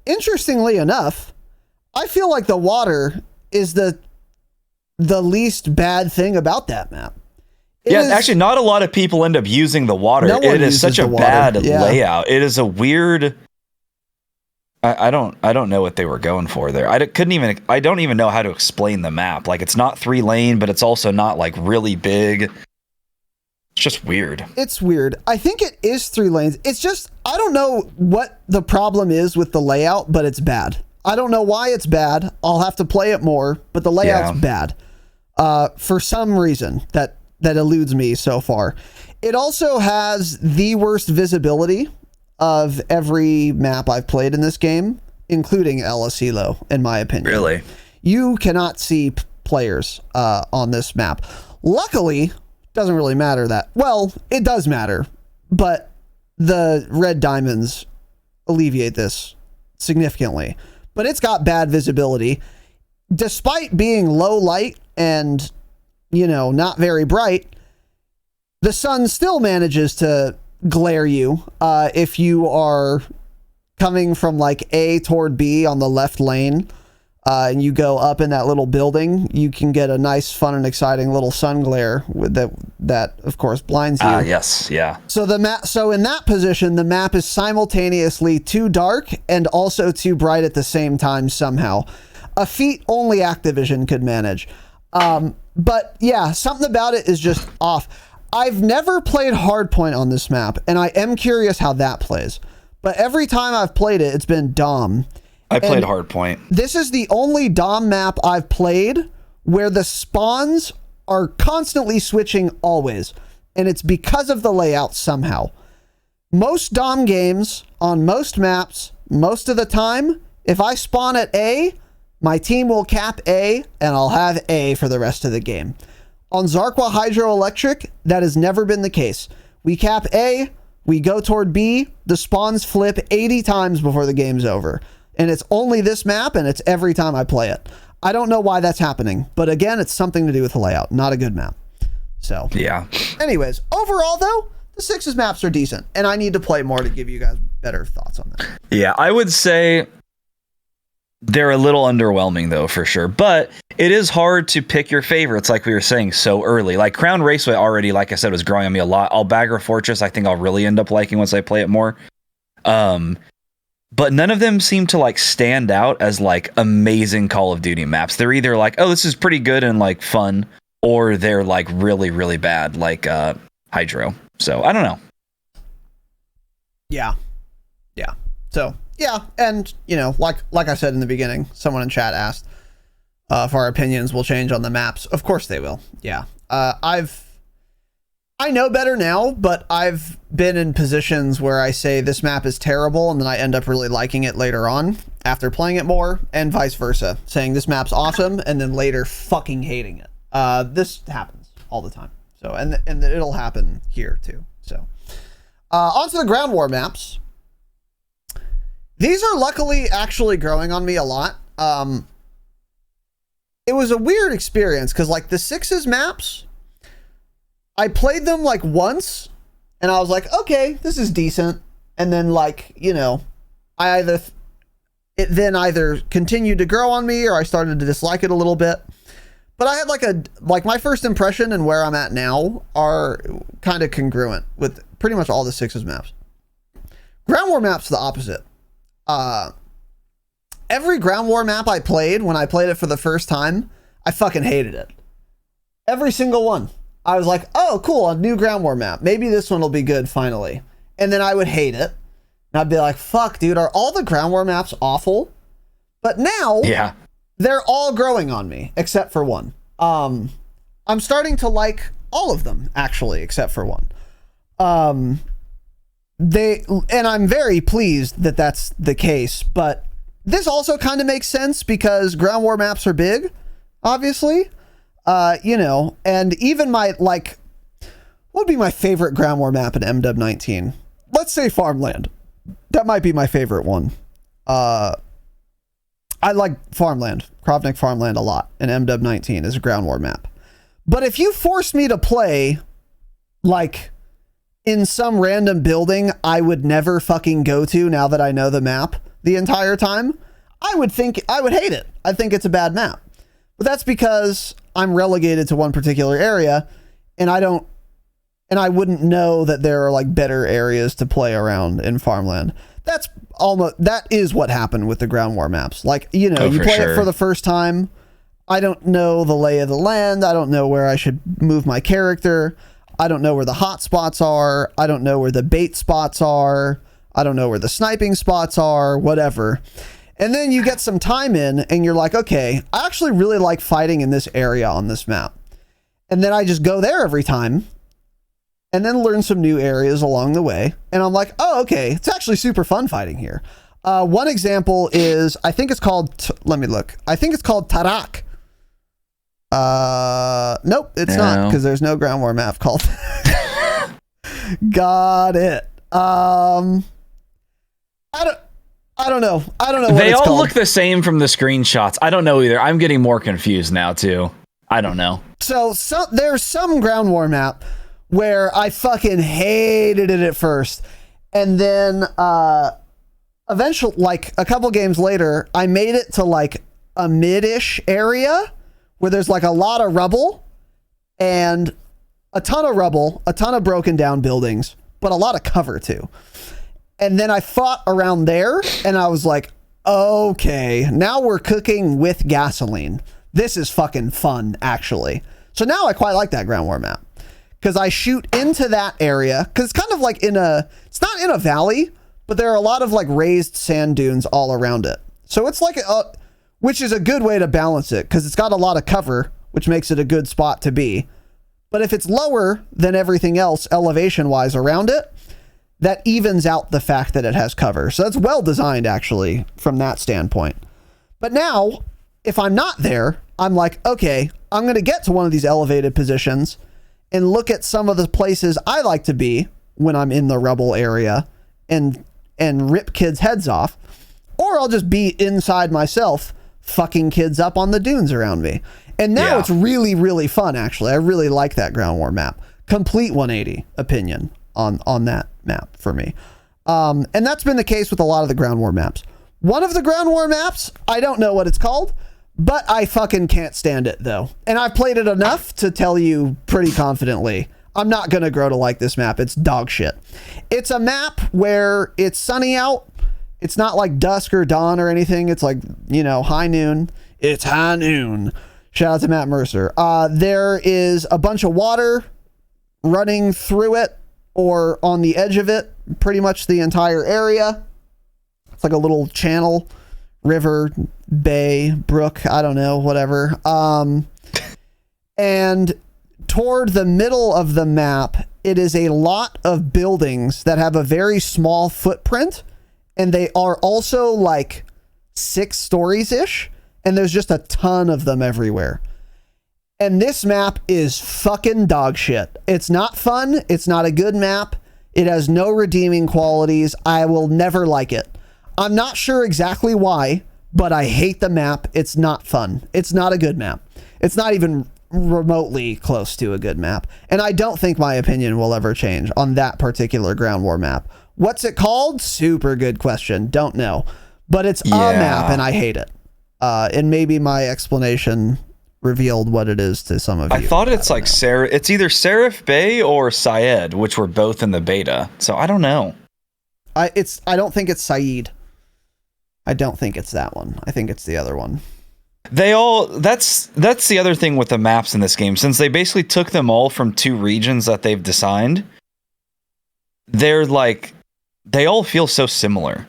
Interestingly enough, I feel like the water is the least bad thing about that map. Actually, not a lot of people end up using the water. It is such a bad layout. It is a weird. I don't know what they were going for there. I don't even know how to explain the map. Like, it's not 3-lane, but it's also not like really big. It's just weird. It's weird. I think it is 3 lanes. It's just, I don't know what the problem is with the layout, but it's bad. I don't know why it's bad. I'll have to play it more, but the layout's bad. For some reason that eludes me so far. It also has the worst visibility of every map I've played in this game, including El Asilo, in my opinion. Really? You cannot see players on this map. Luckily, doesn't really matter that. Well, it does matter, but the red diamonds alleviate this significantly. But it's got bad visibility. Despite being low light and, not very bright, the sun still manages to glare you if you are coming from like A toward B on the left lane and you go up in that little building. You can get a nice, fun, and exciting little sun glare with that of course blinds you. Yes, yeah. So in that position, the map is simultaneously too dark and also too bright at the same time somehow. A feat only Activision could manage. But yeah, something about it is just off. I've never played Hardpoint on this map, and I am curious how that plays. But every time I've played it, it's been Dom. I played Hardpoint. This is the only Dom map I've played where the spawns are constantly switching always, and it's because of the layout somehow. Most Dom games, on most maps, most of the time, if I spawn at A, my team will cap A, and I'll have A for the rest of the game. On Zarqwa Hydroelectric, that has never been the case. We cap A, we go toward B, the spawns flip 80 times before the game's over. And it's only this map, and it's every time I play it. I don't know why that's happening, but again, it's something to do with the layout, not a good map. So, yeah. Anyways, overall though, the 6's maps are decent, and I need to play more to give you guys better thoughts on that. Yeah, I would say they're a little underwhelming though, for sure. But it is hard to pick your favorites, like we were saying so early. Like Crown Raceway already, like I said, was growing on me a lot. Albagger Fortress, I think I'll really end up liking once I play it more. But none of them seem to like stand out as like amazing Call of Duty maps. They're either like, oh, this is pretty good and like fun, or they're like really, really bad, like Hydro. So I don't know. Yeah. So yeah, and like I said in the beginning, someone in chat asked if our opinions will change on the maps. Of course they will. Yeah. I know better now, but I've been in positions where I say this map is terrible, and then I end up really liking it later on after playing it more, and vice versa, saying this map's awesome and then later fucking hating it. This happens all the time. So and it'll happen here too. So onto the ground war maps. These are luckily actually growing on me a lot. It was a weird experience because like the 6's maps, I played them like once and I was like, okay, this is decent. And then like, I either continued to grow on me or I started to dislike it a little bit. But I had like my first impression and where I'm at now are kind of congruent with pretty much all the Sixes maps. Ground War map's the opposite. Every Ground War map I played, when I played it for the first time, I fucking hated it. Every single one. I was like, oh, cool, a new Ground War map. Maybe this one will be good finally. And then I would hate it. And I'd be like, fuck, dude, are all the Ground War maps awful? But now, Yeah. they're all growing on me, except for one. I'm starting to like all of them, actually, except for one. And I'm very pleased that that's the case, but this also kind of makes sense because Ground War maps are big, obviously. You know, and even my, like, what would be my favorite Ground War map in MW19? Let's say Farmland. That might be my favorite one. I like Farmland, Krovnik Farmland a lot, and MW19 is a Ground War map. But if you force me to play, like, in some random building I would never fucking go to now that I know the map the entire time, I would hate it. I think it's a bad map. But that's because I'm relegated to one particular area, and I wouldn't know that there are like better areas to play around in Farmland. That is what happened with the Ground War maps. Like, you know, you play it for the first time. I don't know the lay of the land. I don't know where I should move my character. I don't know where the hot spots are. I don't know where the bait spots are. I don't know where the sniping spots are, whatever. And then you get some time in and you're like, okay, I actually really like fighting in this area on this map. And then I just go there every time and then learn some new areas along the way. And I'm like, oh, okay, it's actually super fun fighting here. One example is, I think it's called, let me look. I think it's called Tarak. Nope, it's not, because there's no Ground War map called. Got it. I don't know. What they it's all called. look the same from the screenshots. I don't know either. I'm getting more confused now too. I don't know. So there's some Ground War map where I fucking hated it at first, and then eventually, like a couple games later, I made it to like a mid-ish area where there's like a lot of rubble and a ton of broken down buildings, but a lot of cover too. And then I fought around there and I was like, okay, now we're cooking with gasoline. This is fucking fun, actually. So now I quite like that Ground War map because I shoot into that area because it's kind of like it's not in a valley, but there are a lot of like raised sand dunes all around it. So it's like, which is a good way to balance it because it's got a lot of cover, which makes it a good spot to be. But if it's lower than everything else elevation wise around it, that evens out the fact that it has cover. So that's well designed, actually, from that standpoint. But now, if I'm not there, I'm like, okay, I'm going to get to one of these elevated positions and look at some of the places I like to be when I'm in the rubble area and rip kids' heads off. Or I'll just be inside myself, fucking kids up on the dunes around me. And now it's really, really fun, actually. I really like that Ground War map. Complete 180 opinion on that map for me. And that's been the case with a lot of the Ground War maps. One of the Ground War maps, I don't know what it's called, but I fucking can't stand it though. And I've played it enough to tell you pretty confidently, I'm not going to grow to like this map. It's dog shit. It's a map where it's sunny out. It's not like dusk or dawn or anything. It's like, you know, high noon. It's high noon. Shout out to Matt Mercer. There is a bunch of water running through it or on the edge of it, pretty much the entire area. It's like a little channel, river, bay, brook, I don't know, whatever. And toward the middle of the map, it is a lot of buildings that have a very small footprint, and they are also like 6 stories-ish, and there's just a ton of them everywhere. And this map is fucking dog shit. It's not fun. It's not a good map. It has no redeeming qualities. I will never like it. I'm not sure exactly why, but I hate the map. It's not fun. It's not a good map. It's not even remotely close to a good map. And I don't think my opinion will ever change on that particular Ground War map. What's it called? Super good question. Don't know. But it's a map and I hate it. And maybe my explanation revealed what it is to some of you. I thought it's like it's either Seraph Bay or Syed, which were both in the beta. So I don't know. I don't think it's Saeed. I don't think it's that one. I think it's the other one. That's the other thing with the maps in this game. Since they basically took them all from 2 regions that they've designed, they're like, they all feel so similar.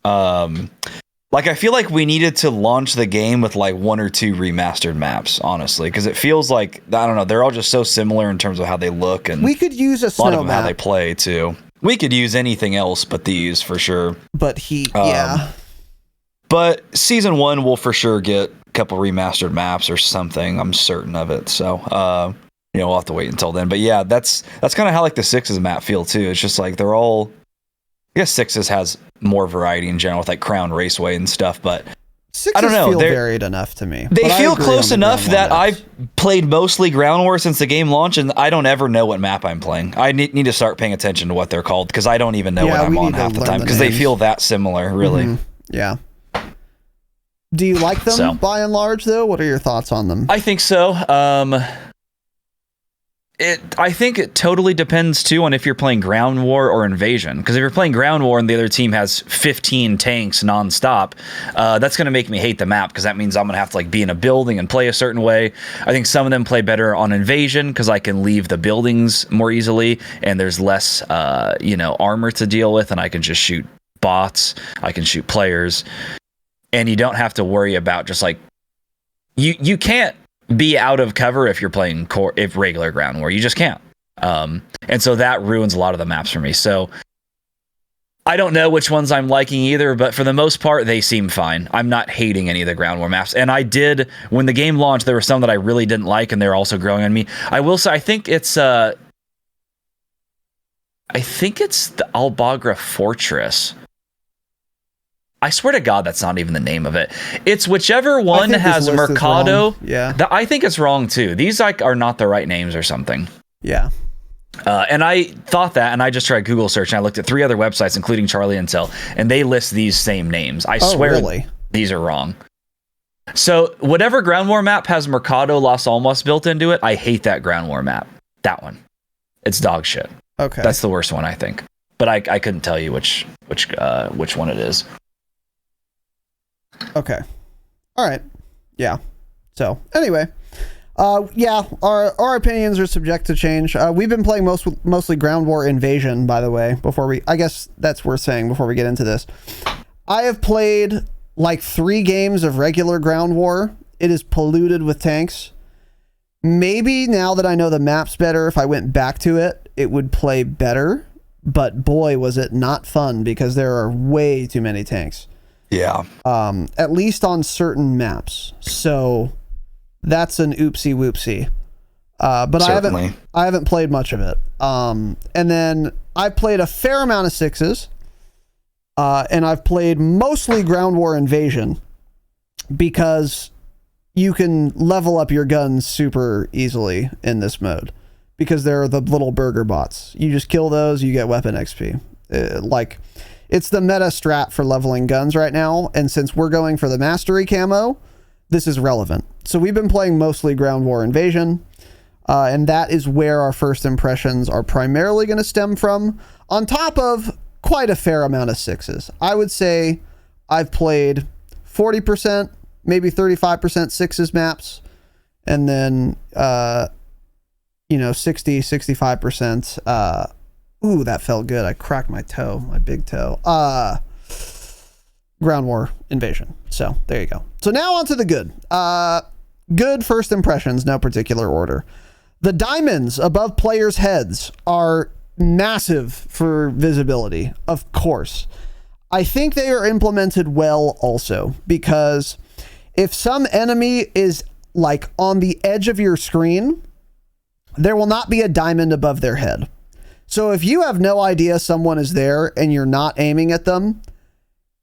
Like, I feel like we needed to launch the game with like 1 or 2 remastered maps, honestly, because it feels like, I don't know, they're all just so similar in terms of how they look, and we could use a lot of snow them map. how they play too. We could use anything else but these for sure. But yeah. But season 1 will for sure get a couple remastered maps or something. I'm certain of it. So, we'll have to wait until then. But yeah, that's kind of how like the 6's map feel too. It's just like they're all, I guess 6's has more variety in general with like Crown Raceway and stuff, but 6's I don't know. Feel They're varied enough to me. They but feel close enough that I've played mostly Ground War since the game launched, and I don't ever know what map I'm playing. I need to start paying attention to what they're called, because I don't even know what I'm on half the time, because they feel that similar, really. Mm-hmm. Yeah. Do you like them by and large, though? What are your thoughts on them? I think so. I think it totally depends too on if you're playing Ground War or Invasion. Because if you're playing Ground War and the other team has 15 tanks nonstop, that's going to make me hate the map, because that means I'm going to have to like be in a building and play a certain way. I think some of them play better on Invasion because I can leave the buildings more easily and there's less, armor to deal with, and I can just shoot bots. I can shoot players, and you don't have to worry about just like you can't be out of cover if you're playing regular Ground War. You just can't. And so that ruins a lot of the maps for me. So I don't know which ones I'm liking either, but for the most part, they seem fine. I'm not hating any of the Ground War maps. And I did, when the game launched, there were some that I really didn't like, and they're also growing on me. I will say, I think it's the Al-Bagra Fortress. I swear to God, that's not even the name of it. It's whichever one has Mercado. Yeah. I think it's wrong too. These are not the right names or something. Yeah. And I thought that, and I just tried Google search, and I looked at 3 other websites, including Charlie Intel, and they list these same names. I swear these are wrong. So whatever Ground War map has Mercado Las Almas built into it, I hate that Ground War map. That one. It's dog shit. Okay. That's the worst one, I think. But I couldn't tell you which one it is. Okay. All right. Yeah. So anyway, our opinions are subject to change. We've been playing mostly Ground War Invasion, by the way, I guess that's worth saying before we get into this. I have played like 3 games of regular Ground War. It is polluted with tanks. Maybe now that I know the maps better, if I went back to it, it would play better. But boy, was it not fun, because there are way too many tanks. Yeah. At least on certain maps. So that's an oopsie whoopsie. But certainly. I haven't played much of it. And then I played a fair amount of 6's. And I've played mostly Ground War Invasion, because you can level up your guns super easily in this mode, because they're the little burger bots. You just kill those, you get weapon XP. It's the meta strat for leveling guns right now, and since we're going for the mastery camo, this is relevant. So we've been playing mostly Ground War Invasion, and that is where our first impressions are primarily going to stem from, on top of quite a fair amount of 6's. I would say I've played 40%, maybe 35% 6's maps, and then 65%. Ooh, that felt good. I cracked my big toe. Ground War Invasion. So there you go. So now on to the good. Good first impressions, no particular order. The diamonds above players' heads are massive for visibility, of course. I think they are implemented well also, because if some enemy is like on the edge of your screen, there will not be a diamond above their head. So if you have no idea someone is there and you're not aiming at them,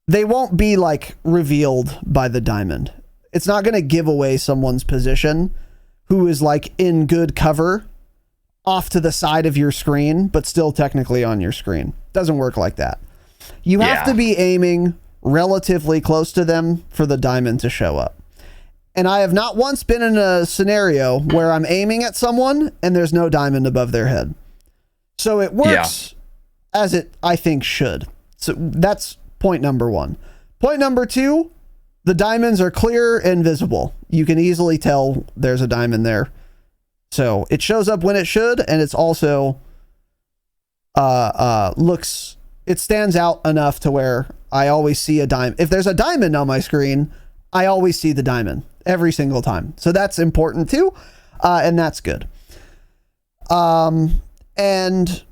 they won't be like revealed by the diamond. It's not going to give away someone's position who is like in good cover off to the side of your screen, but still technically on your screen. Doesn't work like that. You have to be aiming relatively close to them for the diamond to show up. And I have not once been in a scenario where I'm aiming at someone and there's no diamond above their head. So it works as it, I think, should. So that's point number one. Point number two, the diamonds are clear and visible. You can easily tell there's a diamond there. So it shows up when it should, and it's also it stands out enough to where I always see a diamond. If there's a diamond on my screen, I always see the diamond every single time. So that's important too, and that's good. And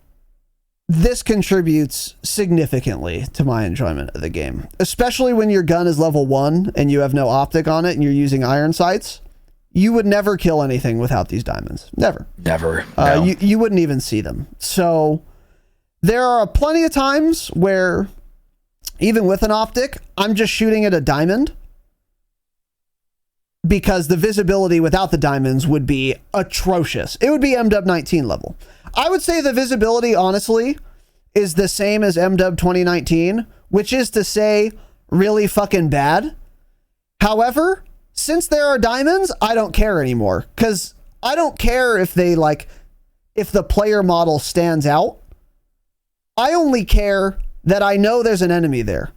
this contributes significantly to my enjoyment of the game, especially when your gun is level 1 and you have no optic on it and you're using iron sights. You would never kill anything without these diamonds. Never. No. You wouldn't even see them. So there are plenty of times where, even with an optic, I'm just shooting at a diamond because the visibility without the diamonds would be atrocious. It would be MW 19 level. I would say the visibility, honestly, is the same as MW 2019, which is to say really fucking bad. However, since there are diamonds, I don't care anymore, because I don't care if they if the player model stands out. I only care that I know there's an enemy there.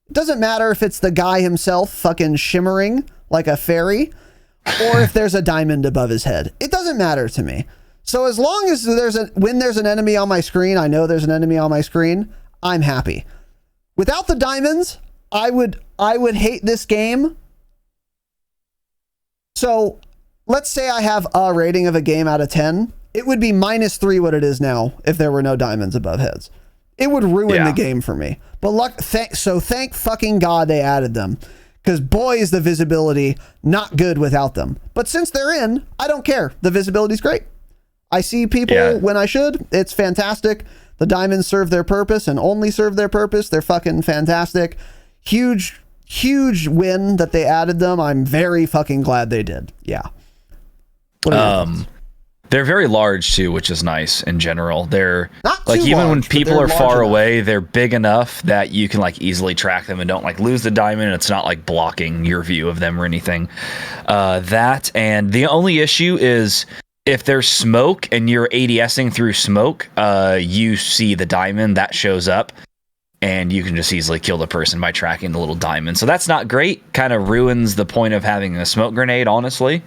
It doesn't matter if it's the guy himself fucking shimmering like a fairy or if there's a diamond above his head. It doesn't matter to me. So as long as when there's an enemy on my screen, I know there's an enemy on my screen, I'm happy. Without the diamonds, I would hate this game. So let's say I have a rating of a game out of 10. It would be -3 what it is now if there were no diamonds above heads. It would ruin the game for me. But thank fucking God they added them. Because boy, is the visibility not good without them. But since they're in, I don't care. The visibility's great. I see people when I should. It's fantastic. The diamonds serve their purpose and only serve their purpose. They're fucking fantastic. Huge win that they added them. I'm very fucking glad they did. Yeah. They're very large too, which is nice in general. They're not like, even large, when people are far enough away, they're big enough that you can easily track them and don't lose the diamond. And it's not blocking your view of them or anything. That, and the only issue is if there's smoke and you're ADSing through smoke, you see the diamond that shows up and you can just easily kill the person by tracking the little diamond. So that's not great. Kind of ruins the point of having a smoke grenade, honestly.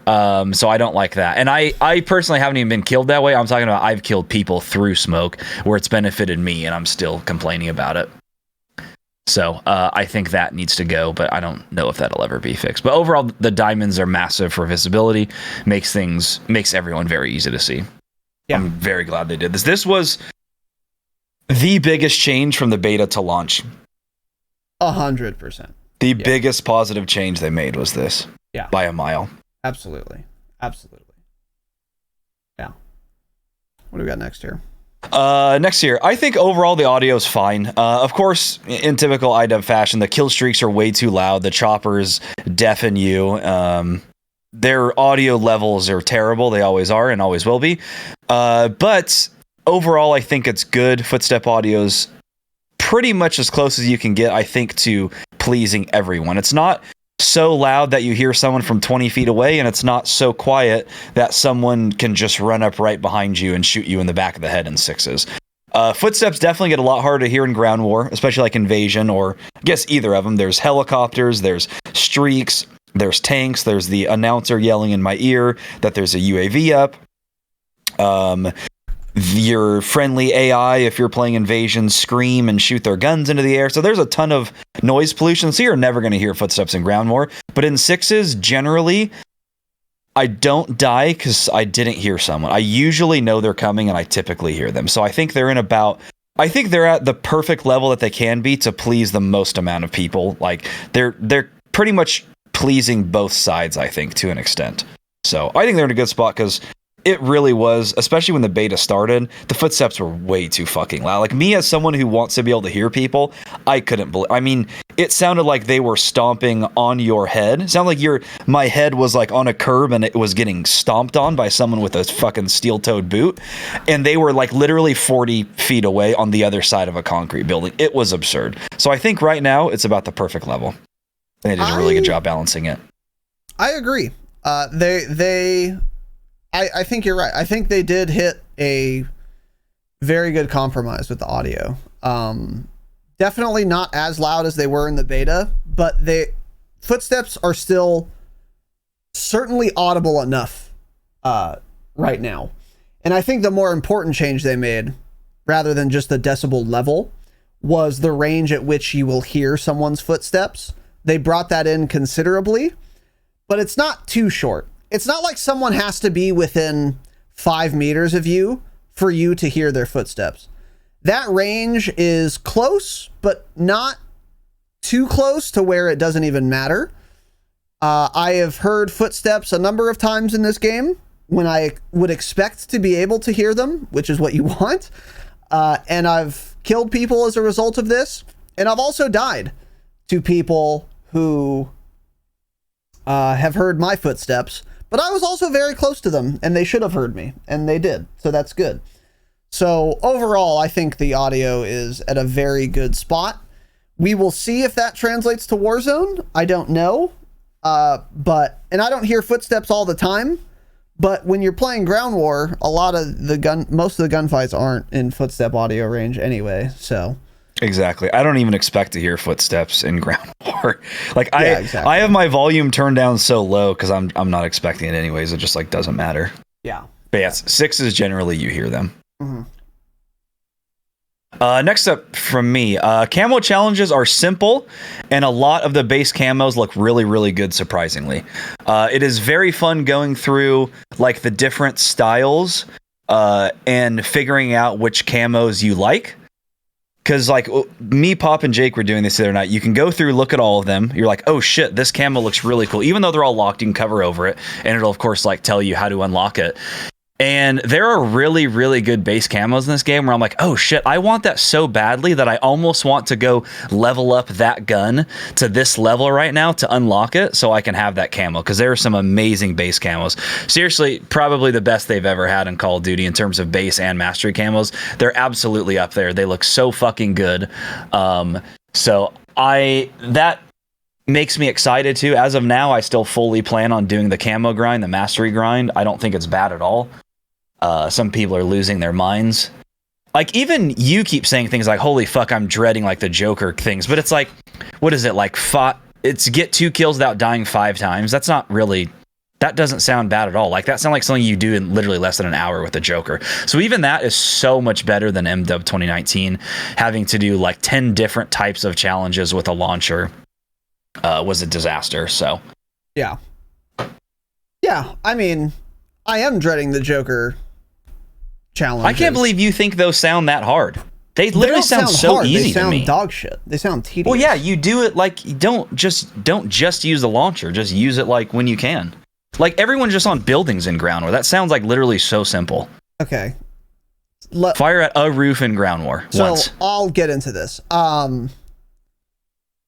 So I don't like that. And I personally haven't even been killed that way. I'm talking about I've killed people through smoke where it's benefited me and I'm still complaining about it. So I think that needs to go, but I don't know if that'll ever be fixed. But overall, the diamonds are massive for visibility. Makes everyone very easy to see. Yeah. I'm very glad they did this. This was the biggest change from the beta to launch. 100%. The biggest positive change they made was this. Yeah. By a mile. Absolutely. Yeah. What do we got next here? Next year, I think overall the audio is fine. Of course, in typical iDub fashion, the kill streaks are way too loud. The choppers deafen you. Their audio levels are terrible. They always are and always will be. But overall, I think it's good. Footstep audio's pretty much as close as you can get, I think, to pleasing everyone. It's not so loud that you hear someone from 20 feet away, and it's not so quiet that someone can just run up right behind you and shoot you in the back of the head in 6s. Footsteps definitely get a lot harder to hear in Ground War, especially like Invasion, or I guess either of them. There's helicopters, there's streaks, there's tanks, there's the announcer yelling in my ear that there's a UAV up. Your friendly AI, if you're playing Invasion, scream and shoot their guns into the air. So there's a ton of noise pollution. So you're never going to hear footsteps in Ground War. But in 6s, generally, I don't die because I didn't hear someone. I usually know they're coming and I typically hear them. So I think they're at the perfect level that they can be to please the most amount of people. Like they're pretty much pleasing both sides, I think, to an extent. So I think they're in a good spot because it really was, especially when the beta started, the footsteps were way too fucking loud. Like, me as someone who wants to be able to hear people, I couldn't believe. I mean, it sounded like they were stomping on your head. It sounded like my head was on a curb and it was getting stomped on by someone with a fucking steel-toed boot. And they were literally 40 feet away on the other side of a concrete building. It was absurd. So I think right now it's about the perfect level. They did a really good job balancing it. I agree. I think you're right. I think they did hit a very good compromise with the audio. Definitely not as loud as they were in the beta, but footsteps are still certainly audible enough right now. And I think the more important change they made, rather than just the decibel level, was the range at which you will hear someone's footsteps. They brought that in considerably, but it's not too short. It's not like someone has to be within 5 meters of you for you to hear their footsteps. That range is close, but not too close to where it doesn't even matter. I have heard footsteps a number of times in this game when I would expect to be able to hear them, which is what you want. And I've killed people as a result of this. And I've also died to people who have heard my footsteps, but I was also very close to them and they should have heard me, and they did. So that's good. So overall, I think the audio is at a very good spot. We will see if that translates to Warzone. I don't know. And I don't hear footsteps all the time, but when you're playing Ground War, most of the gunfights aren't in footstep audio range anyway. So exactly. I don't even expect to hear footsteps in Ground War. Like exactly. I have my volume turned down so low because I'm not expecting it anyways. It just like doesn't matter. Yeah. But yes, 6s generally you hear them. Mm-hmm. Next up from me, camo challenges are simple, and a lot of the base camos look really, really good, surprisingly. It is very fun going through like the different styles and figuring out which camos you like. Because like me, Pop, and Jake were doing this the other night. You can go through, look at all of them. You're like, oh shit, this camo looks really cool. Even though they're all locked, you can cover over it, and it'll of course like tell you how to unlock it. And there are really, really good base camos in this game where I'm like, oh shit, I want that so badly that I almost want to go level up that gun to this level right now to unlock it so I can have that camo, because there are some amazing base camos. Seriously, probably the best they've ever had in Call of Duty in terms of base and mastery camos. They're absolutely up there. They look so fucking good. That makes me excited too. As of now, I still fully plan on doing the camo grind, the mastery grind. I don't think it's bad at all. Some people are losing their minds. Like, even you keep saying things like, holy fuck, I'm dreading like the Joker things. But it's like, what is it? Like, it's get 2 kills without dying 5 times. That's not really, that doesn't sound bad at all. Like, that sounds like something you do in literally less than an hour with the Joker. So even that is so much better than MW 2019. Having to do like 10 different types of challenges with a launcher was a disaster. So yeah, I mean, I am dreading the Joker challenges. I can't believe you think those sound that hard. They literally sound so hard. easy to me. They sound dog shit. They sound tedious. Well, yeah, you do it like, you don't just use the launcher. Just use it like when you can. Like, everyone's just on buildings in Ground War. That sounds like literally so simple. Okay. Fire at a roof in Ground War once. So I'll get into this.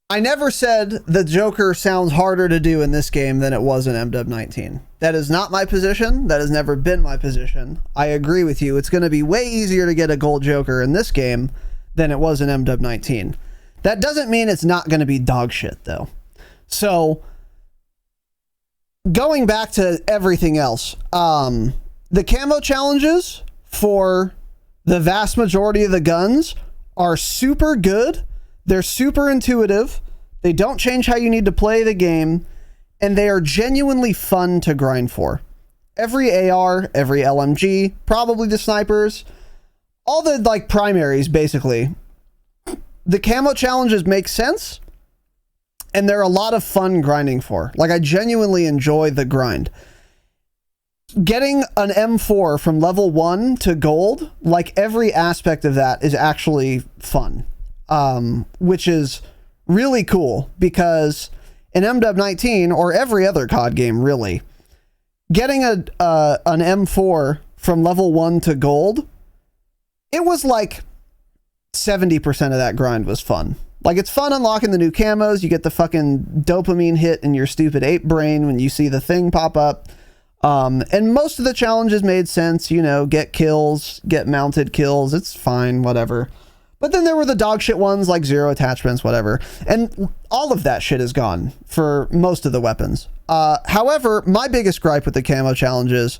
I never said the Joker sounds harder to do in this game than it was in MW19. That is not my position. That has never been my position. I agree with you. It's going to be way easier to get a gold Joker in this game than it was in MW19. That doesn't mean it's not going to be dog shit, though. So, going back to everything else, the camo challenges for the vast majority of the guns are super good. They're super intuitive. They don't change how you need to play the game, and they are genuinely fun to grind for. Every AR, every LMG, probably the snipers, all the like primaries basically. The camo challenges make sense, and they're a lot of fun grinding for. Like, I genuinely enjoy the grind. Getting an M4 from level 1 to gold, like, every aspect of that is actually fun. Which is really cool, because in MW19, or every other COD game really, getting an M4 from level 1 to gold, it was like 70% of that grind was fun. Like, it's fun unlocking the new camos. You get the fucking dopamine hit in your stupid ape brain when you see the thing pop up. And most of the challenges made sense, you know, get kills, get mounted kills. It's fine, whatever. But then there were the dog shit ones like zero attachments, whatever. And all of that shit is gone for most of the weapons. However, my biggest gripe with the camo challenges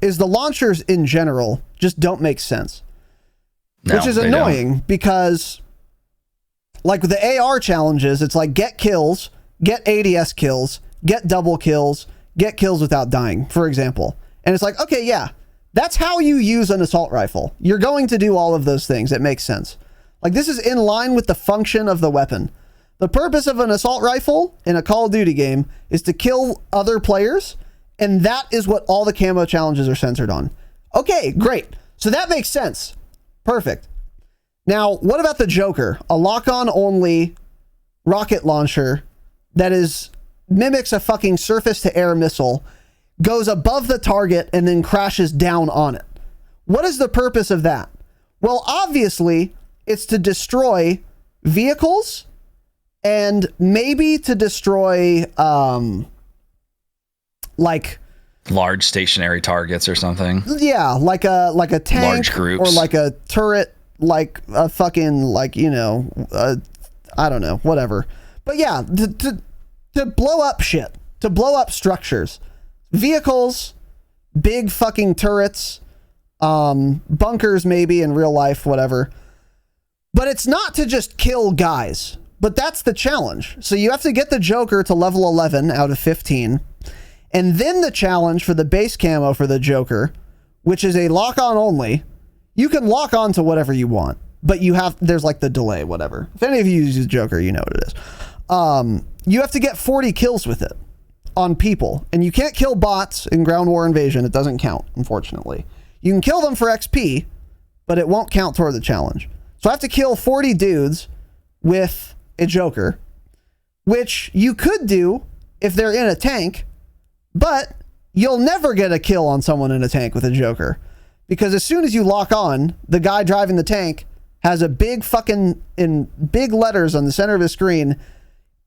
is the launchers in general just don't make sense. No, which is they annoying because like with the AR challenges, it's like get kills, get ADS kills, get double kills, get kills without dying, for example. And it's like, okay, yeah, that's how you use an assault rifle. You're going to do all of those things. It makes sense. Like this is in line with the function of the weapon. The purpose of an assault rifle in a Call of Duty game is to kill other players. And that is what all the camo challenges are centered on. Okay, great. So that makes sense. Perfect. Now, what about the Joker? A lock-on only rocket launcher that mimics a fucking surface-to-air missile, goes above the target and then crashes down on it. What is the purpose of that? Well, obviously, it's to destroy vehicles and maybe to destroy, like large stationary targets or something. Yeah, like a tank, large groups, or like a turret, like a fucking, like, you know, I don't know, whatever. But yeah, to blow up shit, to blow up structures, vehicles, big fucking turrets, bunkers maybe in real life, whatever. But it's not to just kill guys. But that's the challenge. So you have to get the Joker to level 11 out of 15. And then the challenge for the base camo for the Joker, which is a lock-on only. You can lock on to whatever you want, but there's like the delay, whatever. If any of you use the Joker, you know what it is. You have to get 40 kills with it on people. And you can't kill bots in Ground War Invasion. It doesn't count, unfortunately. You can kill them for XP, but it won't count toward the challenge. So I have to kill 40 dudes with a Joker, which you could do if they're in a tank, but you'll never get a kill on someone in a tank with a Joker, because as soon as you lock on, the guy driving the tank has a big fucking, in big letters on the center of his screen,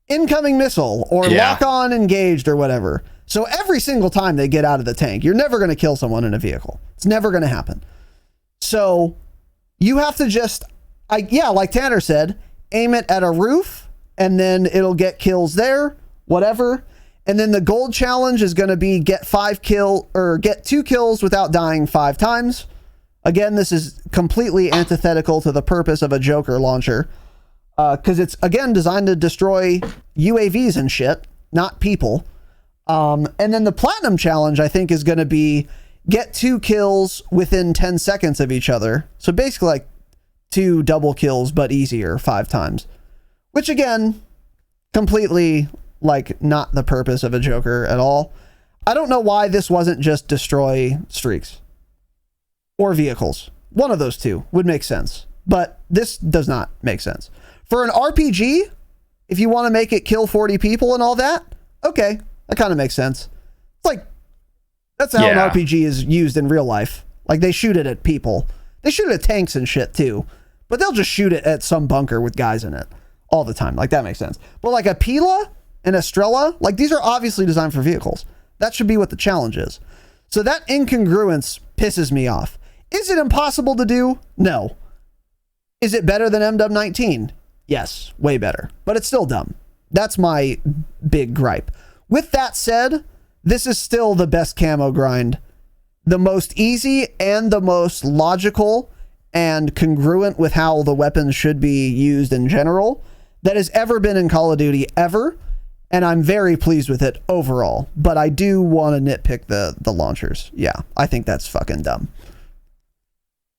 incoming missile, or lock on engaged, or whatever. So every single time they get out of the tank, you're never going to kill someone in a vehicle. It's never going to happen. So you have to just, like Tanner said, aim it at a roof, and then it'll get kills there, whatever. And then the gold challenge is going to be get 2 kills without dying 5 times. Again, this is completely antithetical to the purpose of a Joker launcher, because it's, again, designed to destroy UAVs and shit, not people. And then the platinum challenge, I think, is going to be get 2 kills within 10 seconds of each other. So basically like 2 double kills, but easier 5 times, which again, completely like not the purpose of a Joker at all. I don't know why this wasn't just destroy streaks or vehicles. One of those two would make sense, but this does not make sense. For an RPG, if you want to make it kill 40 people and all that, okay, that kind of makes sense. It's like, that's how an RPG is used in real life. Like they shoot it at people. They shoot it at tanks and shit too, but they'll just shoot it at some bunker with guys in it all the time. Like that makes sense. But like a Pila and Estrella, like these are obviously designed for vehicles. That should be what the challenge is. So that incongruence pisses me off. Is it impossible to do? No. Is it better than MW19? Yes, way better, but it's still dumb. That's my big gripe. With that said, this is still the best camo grind. The most easy and the most logical and congruent with how the weapons should be used in general that has ever been in Call of Duty ever. And I'm very pleased with it overall, but I do want to nitpick the launchers. Yeah, I think that's fucking dumb.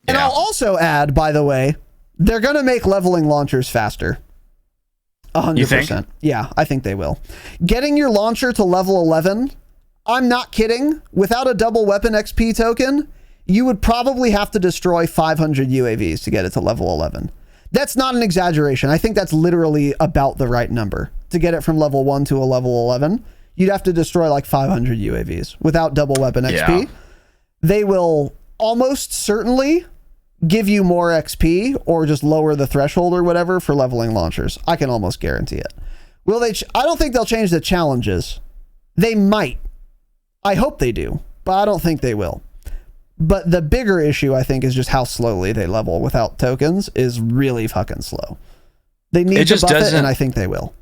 And I'll also add, by the way, they're going to make leveling launchers faster. 100%. You think? Yeah, I think they will. Getting your launcher to level 11, I'm not kidding. Without a double weapon XP token, you would probably have to destroy 500 UAVs to get it to level 11. That's not an exaggeration. I think that's literally about the right number. To get it from level 1 to a level 11, you'd have to destroy like 500 UAVs without double weapon XP. Yeah. They will almost certainly give you more XP or just lower the threshold or whatever for leveling launchers. I can almost guarantee it. Will they? I don't think they'll change the challenges. They might. I hope they do, but I don't think they will. But the bigger issue, I think, is just how slowly they level without tokens is really fucking slow. They need to buff it, and I think they will.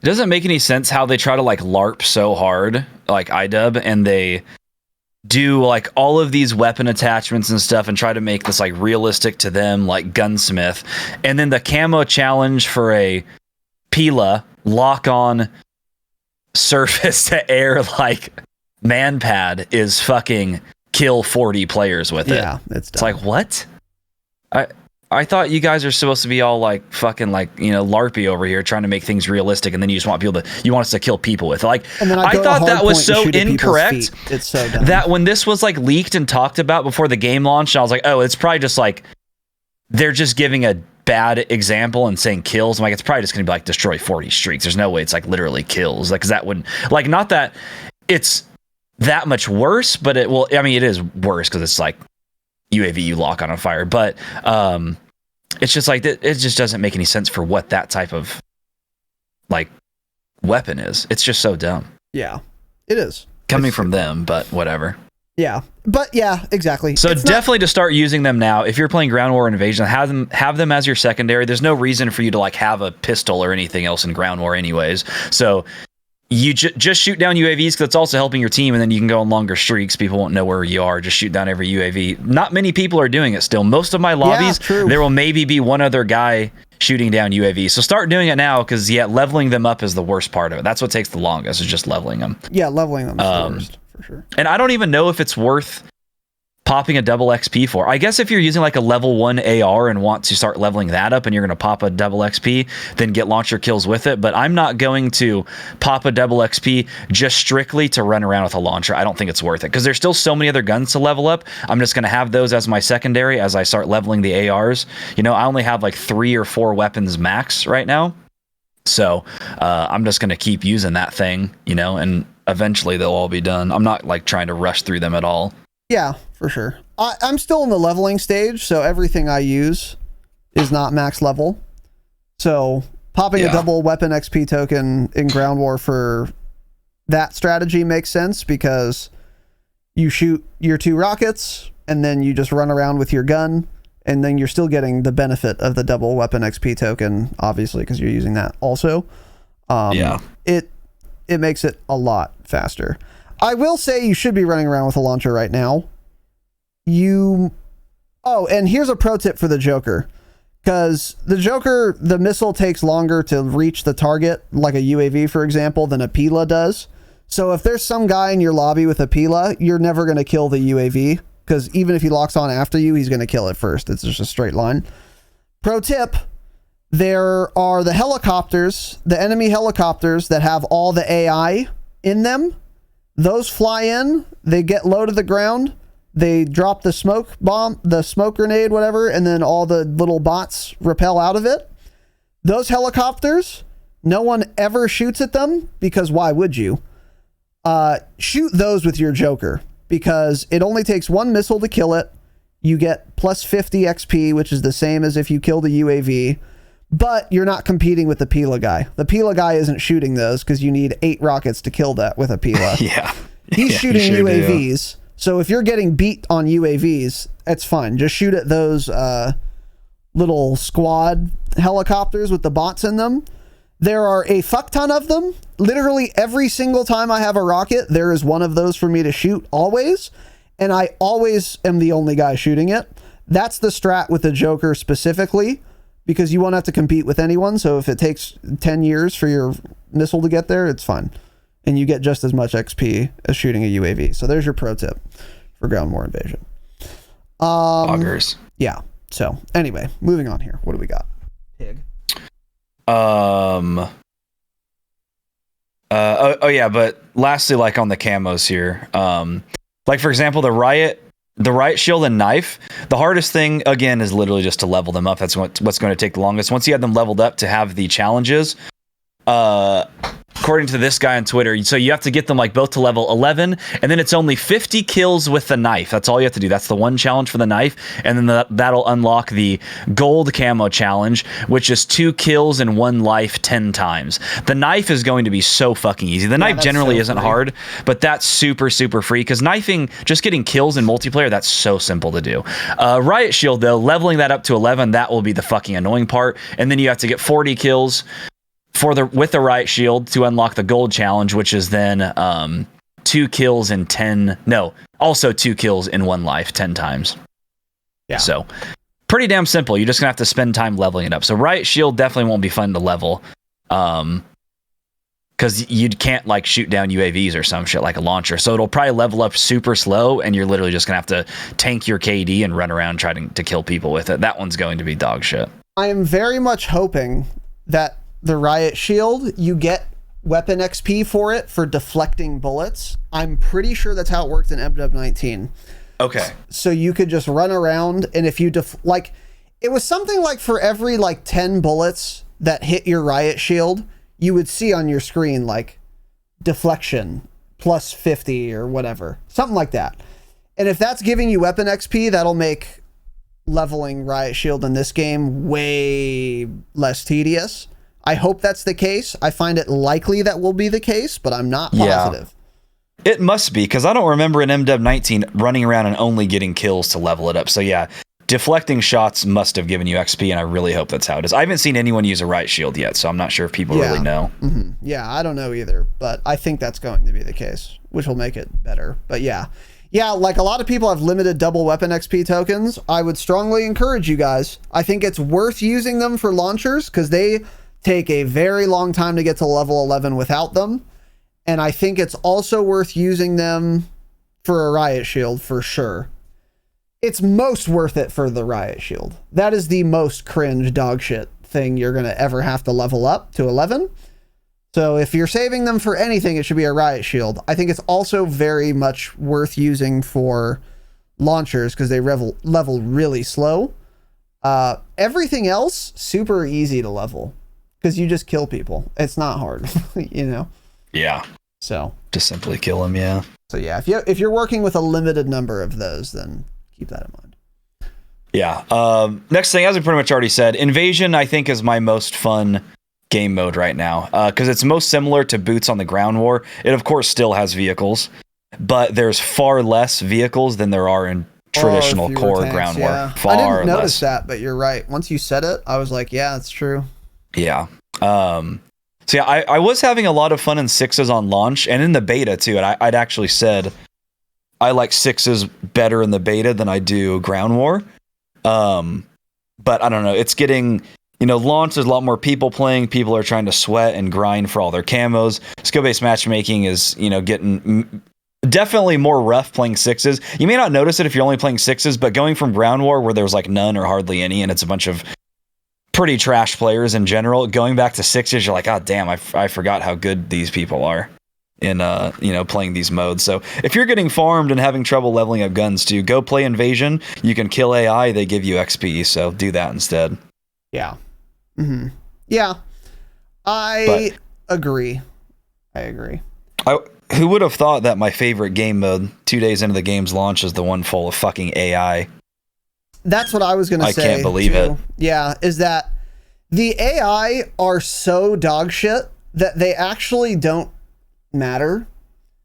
It doesn't make any sense how they try to like LARP so hard, like iDub, and they do like all of these weapon attachments and stuff and try to make this like realistic to them, like Gunsmith. And then the camo challenge for a Pila lock on surface to air like man pad is fucking kill 40 players with it. Yeah, it's like, what? I thought you guys are supposed to be all like fucking like, you know, LARPy over here trying to make things realistic, and then you just want you want us to kill people with like. I thought that was so incorrect. It's so dumb. That when this was like leaked and talked about before the game launched, I was like, oh, it's probably just like they're just giving a bad example and saying kills. I'm like, it's probably just gonna be like destroy 40 streaks. There's no way it's like literally kills, like, because that wouldn't, like, not that it's that much worse, but it will. I mean, it is worse because it's like UAV you lock on fire, but it's just like it just doesn't make any sense for what that type of like weapon is. It's just so dumb. Yeah, it is coming from them, but whatever. Yeah, but yeah, exactly. So definitely to start using them now. If you're playing Ground War Invasion, have them as your secondary. There's no reason for you to like have a pistol or anything else in Ground War anyways. So you just shoot down UAVs because it's also helping your team, and then you can go on longer streaks. People won't know where you are. Just shoot down every UAV. Not many people are doing it still. Most of my lobbies, there will maybe be one other guy shooting down UAVs. So start doing it now, because leveling them up is the worst part of it. That's what takes the longest, is just leveling them. Yeah, leveling them is the worst, for sure. And I don't even know if it's worth popping a double XP for. I guess if you're using like a level 1 AR and want to start leveling that up and you're going to pop a double XP, then get launcher kills with it. But I'm not going to pop a double XP just strictly to run around with a launcher. I don't think it's worth it, because there's still so many other guns to level up. I'm just going to have those as my secondary as I start leveling the ARs. You know, I only have like 3 or 4 weapons max right now. So I'm just going to keep using that thing, you know, and eventually they'll all be done. I'm not like trying to rush through them at all. Yeah, for sure. I'm still in the leveling stage, so everything I use is not max level. So popping a double weapon XP token in Ground War for that strategy makes sense, because you shoot your 2 rockets and then you just run around with your gun, and then you're still getting the benefit of the double weapon XP token, obviously, because you're using that also. It makes it a lot faster. I will say you should be running around with a launcher right now. And here's a pro tip for the Joker. Because the Joker, the missile takes longer to reach the target, like a UAV, for example, than a Pila does. So if there's some guy in your lobby with a Pila, you're never going to kill the UAV, because even if he locks on after you, he's going to kill it first. It's just a straight line. Pro tip, there are the helicopters, the enemy helicopters that have all the AI in them. Those fly in, they get low to the ground, they drop the smoke bomb, the smoke grenade, whatever, and then all the little bots repel out of it. Those helicopters, no one ever shoots at them, because why would you? Shoot those with your Joker, because it only takes 1 missile to kill it. You get plus 50 XP, which is the same as if you killed a UAV. But you're not competing with the Pila guy. The Pila guy isn't shooting those, because you need 8 rockets to kill that with a Pila. He's shooting UAVs. Do. So if you're getting beat on UAVs, it's fine. Just shoot at those little squad helicopters with the bots in them. There are a fuck ton of them. Literally every single time I have a rocket, there is one of those for me to shoot, always. And I always am the only guy shooting it. That's the strat with the Joker specifically, because you won't have to compete with anyone. So if it takes 10 years for your missile to get there, it's fine. And you get just as much XP as shooting a UAV. So there's your pro tip for Ground War Invasion. Augers. Yeah. So anyway, moving on here. What do we got? Pig. But lastly, like on the camos here, like for example, the riot shield and knife, the hardest thing again is literally just to level them up. That's what's going to take the longest. Once you have them leveled up to have the challenges, according to this guy on Twitter, so you have to get them like both to level 11, and then it's only 50 kills with the knife. That's all you have to do. That's the one challenge for the knife, and then that'll unlock the gold camo challenge, which is 2 kills and 1 life 10 times. The knife is going to be so fucking easy. The knife generally isn't hard, but that's super, super free, because knifing, just getting kills in multiplayer, that's so simple to do. Riot shield, though, leveling that up to 11, that will be the fucking annoying part, and then you have to get 40 kills, with the riot shield to unlock the gold challenge, which is then 2 kills in 10. No, also 2 kills in 1 life 10 times. Yeah. So pretty damn simple. You're just gonna have to spend time leveling it up. So riot shield definitely won't be fun to level. Because you can't like shoot down UAVs or some shit like a launcher. So it'll probably level up super slow, and you're literally just gonna have to tank your KD and run around trying to kill people with it. That one's going to be dog shit. I am very much hoping that the riot shield, you get weapon XP for it for deflecting bullets. I'm pretty sure that's how it worked in MW19. Okay. So you could just run around, and if you like, it was something like for every like 10 bullets that hit your riot shield, you would see on your screen like deflection plus 50 or whatever, something like that. And if that's giving you weapon XP, that'll make leveling riot shield in this game way less tedious. I hope that's the case. I find it likely that will be the case, but I'm not positive. Yeah. It must be, because I don't remember in MW19 running around and only getting kills to level it up. So yeah, deflecting shots must have given you XP, and I really hope that's how it is. I haven't seen anyone use a riot shield yet, so I'm not sure if people really know. Mm-hmm. Yeah, I don't know either, but I think that's going to be the case, which will make it better. But yeah, like a lot of people have limited double weapon XP tokens. I would strongly encourage you guys. I think it's worth using them for launchers because they take a very long time to get to level 11 without them. And I think it's also worth using them for a riot shield for sure. It's most worth it for the riot shield. That is the most cringe dog shit thing you're going to ever have to level up to 11. So if you're saving them for anything, it should be a riot shield. I think it's also very much worth using for launchers because they level really slow. Everything else, super easy to level because you just kill people. It's not hard, you know? Yeah. So just simply kill them. Yeah. So yeah, if you're working with a limited number of those, then keep that in mind. Yeah. Next thing, as we pretty much already said, Invasion, I think, is my most fun game mode right now because it's most similar to Boots on the Ground War. It, of course, still has vehicles, but there's far less vehicles than there are in traditional core tanks, Ground War. Far I didn't notice that, but you're right. Once you said it, I was like, yeah, that's true. Yeah. So yeah, I was having a lot of fun in 6s on launch and in the beta too. And I'd actually said I like 6s better in the beta than I do Ground War. But I don't know. It's getting, launch, there's a lot more people playing. People are trying to sweat and grind for all their camos. Skill-based matchmaking is, getting definitely more rough playing 6s. You may not notice it if you're only playing 6s, but going from Ground War where there was like none or hardly any, and it's a bunch of pretty trash players in general, going back to 6s, you're like, oh damn, I forgot how good these people are in playing these modes. So if you're getting farmed and having trouble leveling up guns too, go play Invasion. You can kill AI, they give you XP, so do that instead. Yeah. Mm-hmm. Yeah. I agree. Who would have thought that my favorite game mode 2 days into the game's launch is the one full of fucking AI? That's what I was going to say. I can't believe it. Yeah, is that the AI are so dog shit that they actually don't matter.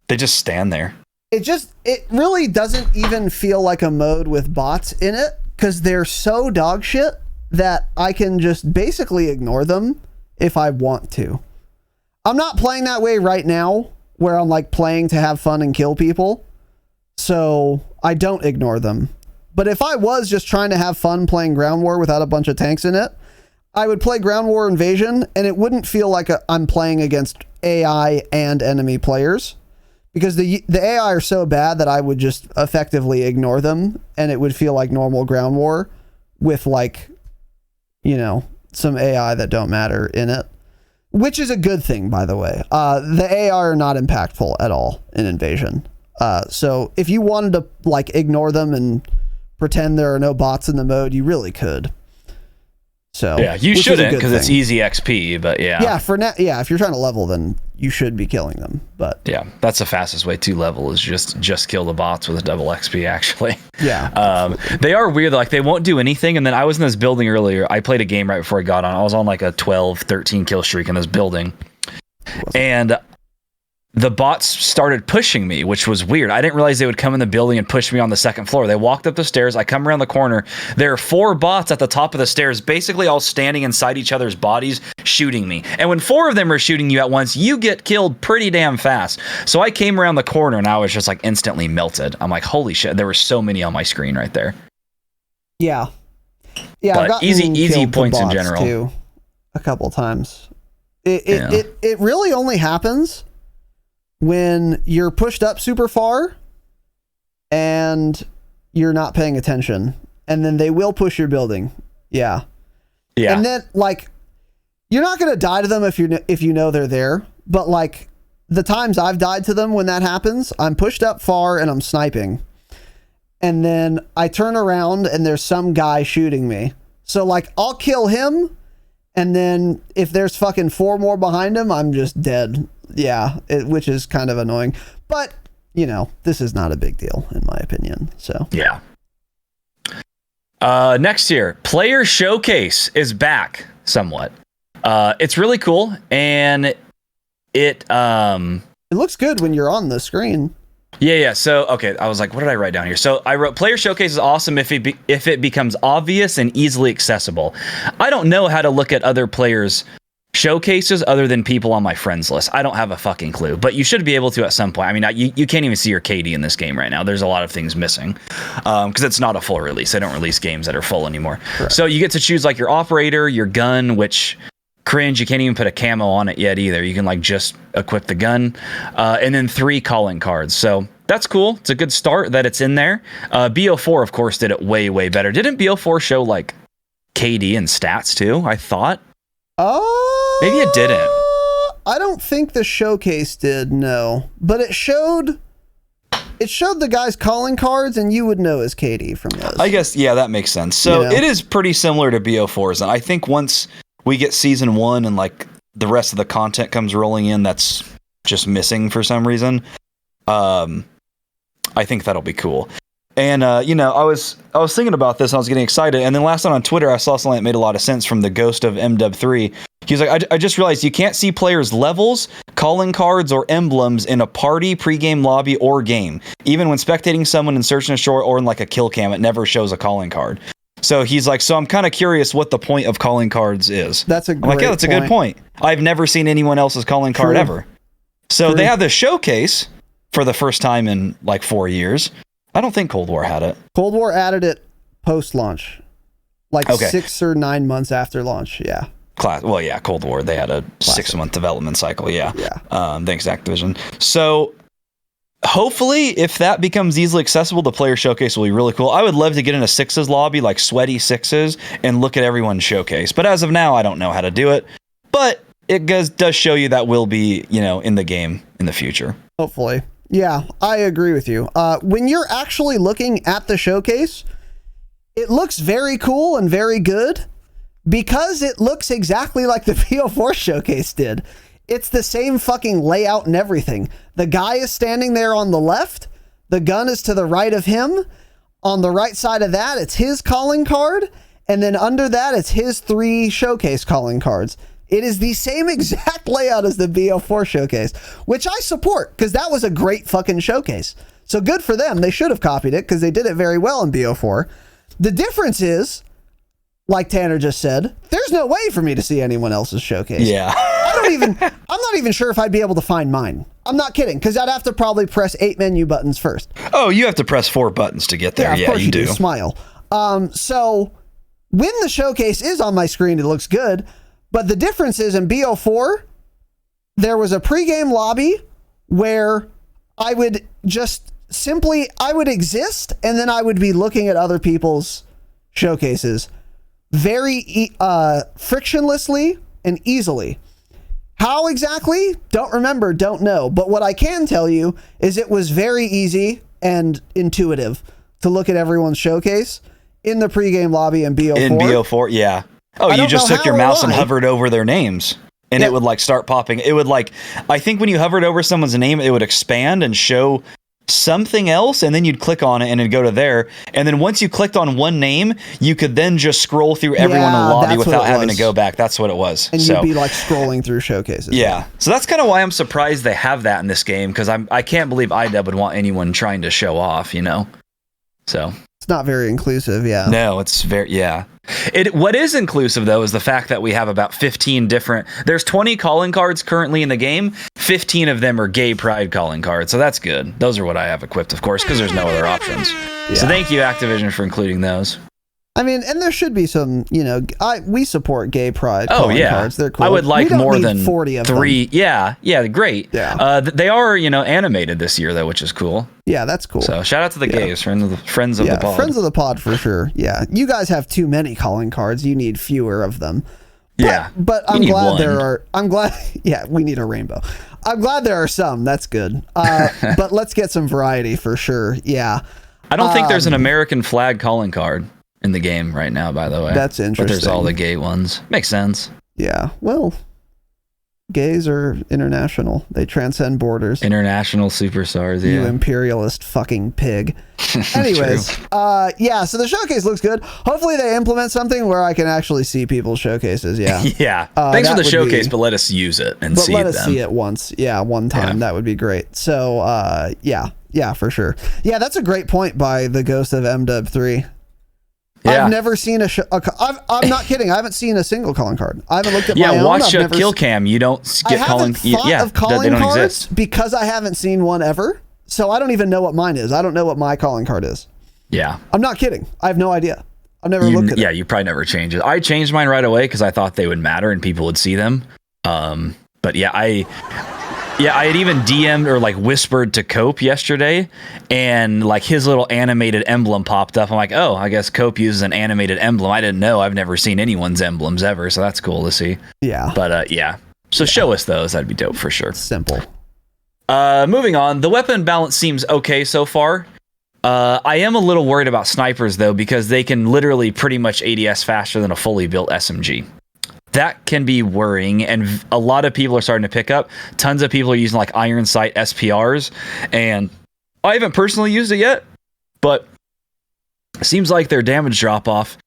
They just stand there. It really doesn't even feel like a mode with bots in it because they're so dog shit that I can just basically ignore them if I want to. I'm not playing that way right now where I'm like playing to have fun and kill people. So I don't ignore them. But if I was just trying to have fun playing Ground War without a bunch of tanks in it, I would play Ground War Invasion, and it wouldn't feel like I'm playing against AI and enemy players, because the AI are so bad that I would just effectively ignore them, and it would feel like normal Ground War with like, some AI that don't matter in it, which is a good thing, by the way. The AI are not impactful at all in Invasion. So if you wanted to like ignore them and pretend there are no bots in the mode, you really could. So yeah, you shouldn't because it's easy XP, but yeah. For now, if you're trying to level, then you should be killing them. But yeah, that's the fastest way to level is just kill the bots with a double XP. Actually, yeah. They are weird. Like they won't do anything. And then I was in this building earlier. I played a game right before I got on. I was on like a 12, 13 kill streak in this building, and the bots started pushing me, which was weird. I didn't realize they would come in the building and push me on the second floor. They walked up the stairs. I come around the corner. There are 4 bots at the top of the stairs, basically all standing inside each other's bodies, shooting me. And when 4 of them are shooting you at once, you get killed pretty damn fast. So I came around the corner and I was just like instantly melted. I'm like, holy shit, there were so many on my screen right there. Yeah. Yeah, but I've gotten easy killed points to in bots, general. too, a couple times. It really only happens when you're pushed up super far and you're not paying attention, and then they will push your building. Yeah. And then like you're not going to die to them if you know they're there, but like the times I've died to them when that happens, I'm pushed up far and I'm sniping. And then I turn around and there's some guy shooting me. So like I'll kill him, and then if there's fucking 4 more behind him, I'm just dead. Yeah, which is kind of annoying. But, you know, this is not a big deal in my opinion. So yeah. Next year, Player Showcase is back somewhat. It's really cool, and it looks good when you're on the screen. Yeah. So, okay, I was like, what did I write down here? So I wrote, Player Showcase is awesome if it becomes obvious and easily accessible. I don't know how to look at other players' showcases other than people on my friends list. I don't have a fucking clue, but you should be able to at some point. I mean, you can't even see your KD in this game right now. There's a lot of things missing because it's not a full release. They don't release games that are full anymore. Correct. So you get to choose like your operator, your gun, which cringe, you can't even put a camo on it yet either. You can like just equip the gun, and then 3 calling cards. So that's cool. It's a good start that it's in there. BO4 of course did it way better. Didn't BO4 show like KD and stats too? I thought. Maybe it didn't. I don't think the showcase did, no. But it showed the guy's calling cards, and you would know as KD from those. I guess, yeah, that makes sense. So it is pretty similar to BO4's, and I think once we get season 1 and like the rest of the content comes rolling in that's just missing for some reason, I think that'll be cool. And you know, I was thinking about this and I was getting excited, and then last night on Twitter I saw something that made a lot of sense from the Ghost of MW3. He was like, I just realized you can't see players' levels, calling cards, or emblems in a party, pregame lobby, or game. Even when spectating someone in Search and Destroy or in like a kill cam, it never shows a calling card. So he's like, so I'm kind of curious what the point of calling cards is. That's a great that's a good point. I've never seen anyone else's calling card ever. So they have the showcase for the first time in like 4 years. I don't think Cold War had it. Cold War added it post-launch. Like 6 or 9 months after launch, yeah. Well, yeah, Cold War, they had a 6-month development cycle, yeah. Thanks, Activision. So hopefully, if that becomes easily accessible, the Player Showcase will be really cool. I would love to get in a 6s lobby, like sweaty 6s, and look at everyone's showcase. But as of now, I don't know how to do it. But it does show you that will be, you know, in the game in the future. Hopefully. Yeah, I agree with you. When you're actually looking at the showcase, it looks very cool and very good because it looks exactly like the BO4 showcase did. It's the same fucking layout and everything. The guy is standing there on the left. The gun is to the right of him. On the right side of that, it's his calling card. And then under that, it's his 3 showcase calling cards. It is the same exact layout as the BO4 showcase, which I support because that was a great fucking showcase. So good for them. They should have copied it because they did it very well in BO4. The difference is, like Tanner just said, there's no way for me to see anyone else's showcase. Yeah. I'm not even sure if I'd be able to find mine. I'm not kidding, because I'd have to probably press 8 menu buttons first. Oh, you have to press 4 buttons to get there. Yeah, of course you do. Smile. So when the showcase is on my screen, it looks good. But the difference is in BO4, there was a pregame lobby where I would just I would exist, and then I would be looking at other people's showcases very frictionlessly and easily. How exactly? Don't remember, don't know. But what I can tell you is it was very easy and intuitive to look at everyone's showcase in the pregame lobby in BO4. In BO4, yeah. Oh, you just took your mouse and hovered over their names, and it would like start popping. It would like, I think when you hovered over someone's name, it would expand and show something else, and then you'd click on it and it'd go to there. And then once you clicked on one name, you could then just scroll through everyone in the lobby without having to go back. That's what it was. And you'd be like scrolling through showcases. Yeah. So that's kind of why I'm surprised they have that in this game, because I can't believe iDub would want anyone trying to show off, you know? So it's not very inclusive. Yeah. No, it's very, yeah. What is inclusive, though, is the fact that we have about 15 different, there's 20 calling cards currently in the game. 15 of them are gay pride calling cards. So that's good. Those are what I have equipped, of course, because there's no other options. Yeah. So thank you, Activision, for including those. I mean, and there should be some, you know, we support gay pride calling cards. They're cool. I would like more than 40 of 3. them. Yeah, great. Yeah. They are, you know, animated this year, though, which is cool. Yeah, that's cool. So shout out to the gays, friends of the pod. Friends of the pod for sure. Yeah. You guys have too many calling cards. You need fewer of them. But I'm glad yeah, we need a rainbow. I'm glad there are some. That's good. But let's get some variety for sure. Yeah. I don't think there's an American flag calling card in the game right now, by the way. That's interesting. But there's all the gay ones. Makes sense. Yeah. Well, gays are international. They transcend borders. International superstars, yeah. You imperialist fucking pig. Anyways, so the showcase looks good. Hopefully they implement something where I can actually see people's showcases, yeah. Yeah. Thanks for the showcase, but let us use it and see it. Let us see it once. Yeah, one time. Yeah. That would be great. So, yeah, for sure. Yeah, that's a great point by the Ghost of MW3. Yeah. I've never seen I'm not kidding. I haven't seen a single calling card. I haven't looked at my own. Watch a kill cam. You don't get calling. Of calling cards exist because I haven't seen one ever. So I don't even know what mine is. I don't know what my calling card is. Yeah. I'm not kidding. I have no idea. I've never looked at it. Yeah, you probably never change it. I changed mine right away because I thought they would matter and people would see them. But yeah, I had even DM'd or like whispered to Cope yesterday, and like his little animated emblem popped up. I'm like, oh, I guess Cope uses an animated emblem. I didn't know. I've never seen anyone's emblems ever, so that's cool to see. Yeah. But so show us those. That'd be dope for sure. Simple. Moving on. The weapon balance seems okay so far. I am a little worried about snipers though, because they can literally pretty much ADS faster than a fully built SMG. That can be worrying, and a lot of people are starting to pick up. Tons of people are using like iron sight SPRs, and I haven't personally used it yet, but it seems like their damage drop off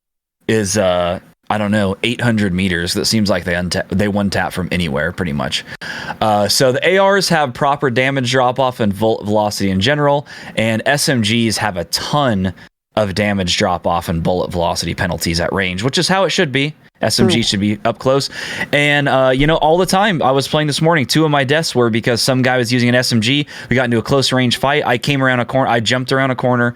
is 800 meters. That seems like they one tap from anywhere pretty much. So the ARs have proper damage drop off and volt velocity in general, and SMGs have a ton of damage drop off and bullet velocity penalties at range, which is how it should be. SMG should be up close. And, all the time I was playing this morning, 2 of my deaths were because some guy was using an SMG. We got into a close range fight. I came around a corner. I jumped around a corner,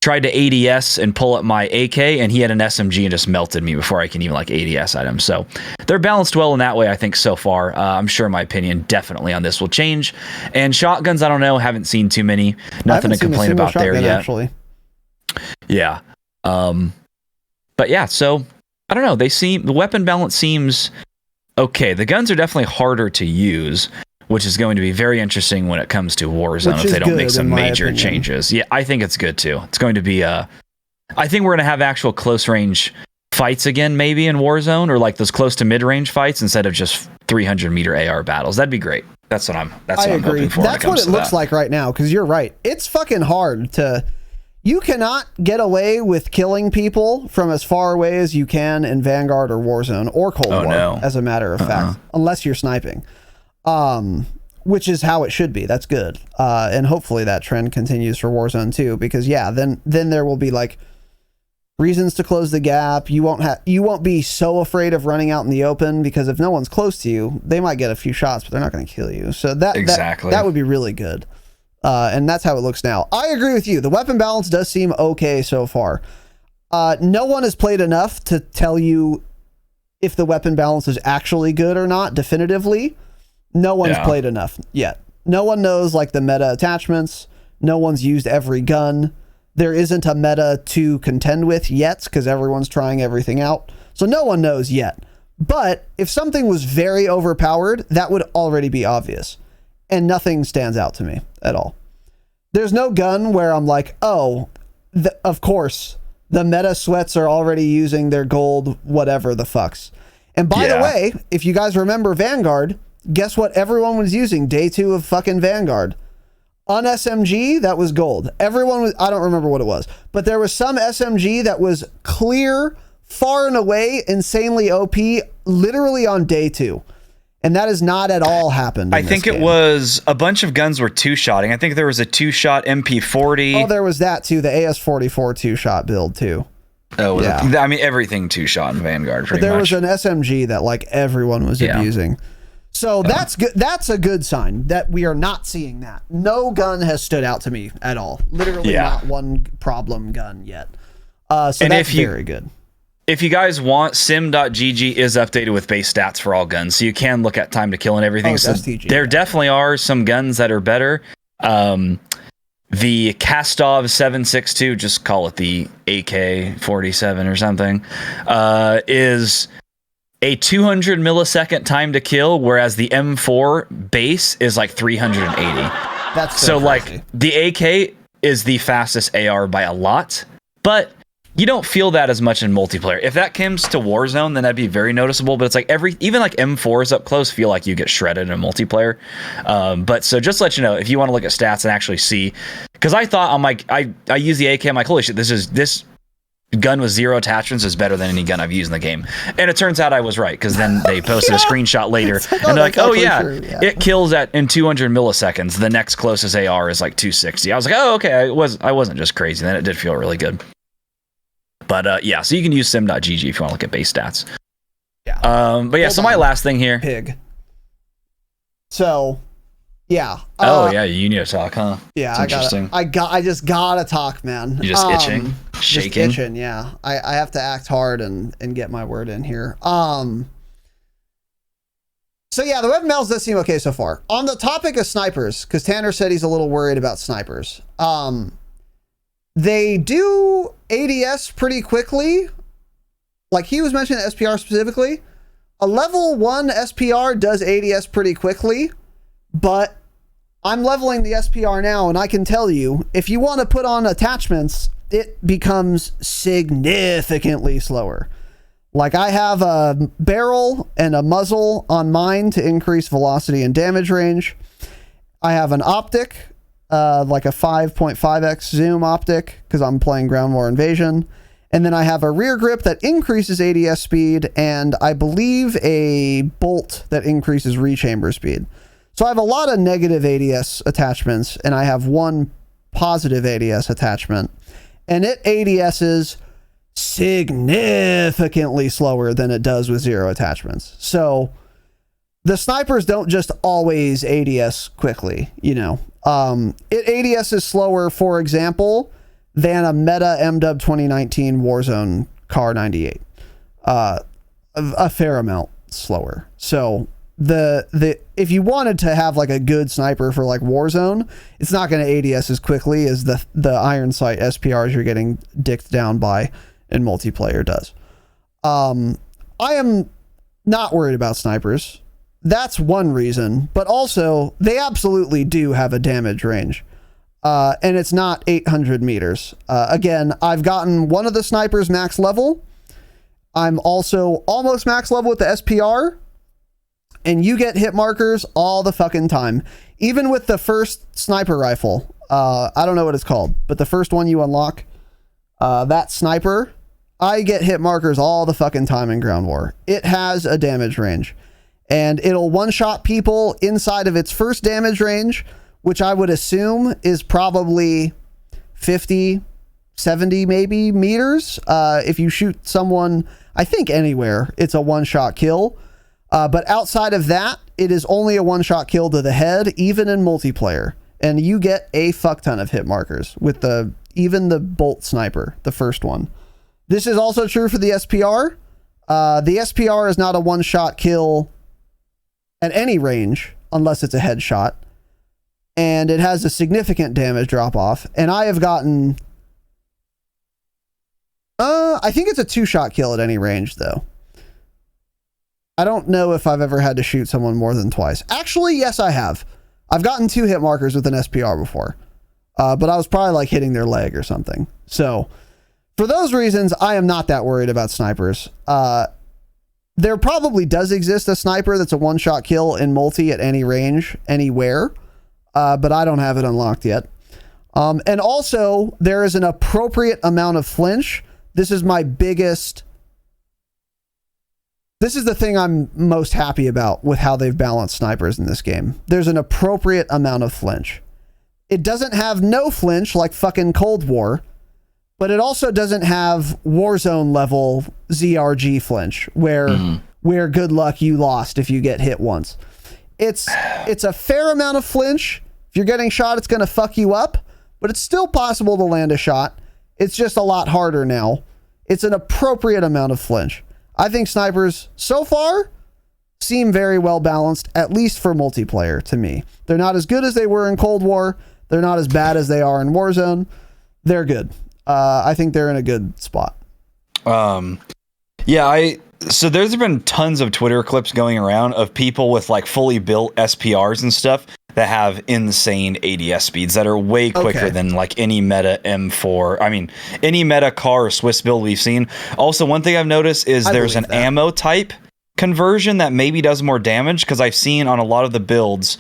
tried to ADS and pull up my AK, and he had an SMG and just melted me before I can even ADS at him. So they're balanced well in that way, I think, so far. I'm sure my opinion definitely on this will change. And shotguns, I don't know. Haven't seen too many. Nothing to complain about there yet. Actually. Yeah. But yeah, so I don't know. The weapon balance seems okay. The guns are definitely harder to use, which is going to be very interesting when it comes to Warzone if they don't make some major changes. Yeah, I think it's good too. It's going to be I think we're going to have actual close range fights again, maybe in Warzone, or like those close to mid range fights instead of just 300 meter AR battles. That'd be great. That's what I'm hoping for. That's what it looks like right now, because you're right. It's fucking hard to. You cannot get away with killing people from as far away as you can in Vanguard or Warzone or Cold War, as a matter of fact, unless you're sniping, which is how it should be. That's good. And hopefully that trend continues for Warzone too, because then there will be like reasons to close the gap. You won't be so afraid of running out in the open, because if no one's close to you, they might get a few shots, but they're not going to kill you. So that would be really good. And that's how it looks now. I agree with you. The weapon balance does seem okay so far. No one has played enough to tell you if the weapon balance is actually good or not definitively. No one's played enough yet. No one knows like the meta attachments. No one's used every gun. There isn't a meta to contend with yet, because everyone's trying everything out. So no one knows yet. But if something was very overpowered, that would already be obvious. And nothing stands out to me at all. There's no gun where I'm like, oh, of course, the meta sweats are already using their gold, whatever the fucks. And by the way, if you guys remember Vanguard, guess what everyone was using day 2 of fucking Vanguard? On SMG, that was gold. Everyone was, I don't remember what it was, but there was some SMG that was clear, far and away, insanely OP, literally on day 2. And that has not at all happened. I think it was a bunch of guns were 2-shotting. I think there was a 2-shot MP40. Oh, there was that too. The AS44 2-shot build too. Oh, yeah. I mean, everything 2-shot in Vanguard. But there was an SMG that like everyone was abusing. So that's good. That's a good sign that we are not seeing that. No gun has stood out to me at all. Literally not one problem gun yet. So and that's very good. If you guys want, sim.gg is updated with base stats for all guns, so you can look at time to kill and everything. So there definitely are some guns that are better. The Kastov 7.62, just call it the AK-47 or something, is a 200 millisecond time to kill, whereas the M4 base is like 380. That's so like the AK is the fastest AR by a lot, but you don't feel that as much in multiplayer. If that comes to Warzone, then that'd be very noticeable. But it's like even like M4s up close feel like you get shredded in multiplayer. But so just to let you know, if you want to look at stats and actually see, because I thought I'm like I use the AK, I'm like, holy shit, this gun with 0 attachments is better than any gun I've used in the game. And it turns out I was right, because then they posted a screenshot later and they're like, oh yeah, it kills in 200 milliseconds. The next closest AR is like 260. I was like, oh okay, I wasn't just crazy. Then it did feel really good. But yeah, so you can use sim.gg if you want to look at base stats. Yeah. But yeah, so my last thing here. Pig. So, yeah. Oh yeah, you need to talk, huh? Yeah, I just gotta talk, man. You just itching, shaking. Just itching, yeah. I have to act hard and get my word in here. So yeah, the web mails does seem okay so far. On the topic of snipers, because Tanner said he's a little worried about snipers. They do ADS pretty quickly. Like he was mentioning SPR specifically. A level 1 SPR does ADS pretty quickly, but I'm leveling the SPR now, and I can tell you, if you want to put on attachments, it becomes significantly slower. Like I have a barrel and a muzzle on mine to increase velocity and damage range. I have an optic, like a 5.5x zoom optic, because I'm playing Ground War Invasion. And then I have a rear grip that increases ADS speed, and I believe a bolt that increases rechamber speed. So I have a lot of negative ADS attachments, and I have one positive ADS attachment. And it ADSs significantly slower than it does with 0 attachments. So the snipers don't just always ADS quickly, you know. It ADS is slower, for example, than a meta MW 2019 Warzone Car 98. A fair amount slower. So the if you wanted to have like a good sniper for like Warzone, it's not going to ADS as quickly as the iron sight SPRs you're getting dicked down by in multiplayer does. I am not worried about snipers. That's one reason, but also they absolutely do have a damage range. And it's not 800 meters. Again, I've gotten one of the snipers max level. I'm also almost max level with the SPR. And you get hit markers all the fucking time. Even with the first sniper rifle. I don't know what it's called, but the first one you unlock, that sniper, I get hit markers all the fucking time in Ground War. It has a damage range. And it'll one-shot people inside of its first damage range, which I would assume is probably 50, 70 maybe meters. If you shoot someone, I think anywhere, it's a one-shot kill. But outside of that, it is only a one-shot kill to the head, even in multiplayer. And you get a fuck ton of hit markers with even the bolt sniper, the first one. This is also true for the SPR. The SPR is not a one-shot kill at any range, unless it's a headshot. And it has a significant damage drop-off. And I have gotten... I think it's a 2-shot kill at any range, though. I don't know if I've ever had to shoot someone more than twice. Actually, yes, I have. I've gotten 2 hit markers with an SPR before. But I was probably like hitting their leg or something. So, for those reasons, I am not that worried about snipers. There probably does exist a sniper that's a one-shot kill in multi at any range, anywhere. but I don't have it unlocked yet. And also, there is an appropriate amount of flinch. This is my biggest... This is the thing I'm most happy about with how they've balanced snipers in this game. There's an appropriate amount of flinch. It doesn't have no flinch like fucking Cold War, but it also doesn't have Warzone level ZRG flinch where good luck you lost if you get hit once. It's a fair amount of flinch. If you're getting shot, it's going to fuck you up, but it's still possible to land a shot. It's just a lot harder now. It's an appropriate amount of flinch. I think snipers so far seem very well balanced, at least for multiplayer to me. They're not as good as they were in Cold War. They're not as bad as they are in Warzone. They're good. I think they're in a good spot. So there's been tons of Twitter clips going around of people with like fully built SPRs and stuff that have insane ADS speeds that are way quicker than like any meta M4. I mean, any meta car or Swiss build we've seen. Also, one thing I've noticed is there's an ammo type conversion that maybe does more damage, because I've seen on a lot of the builds,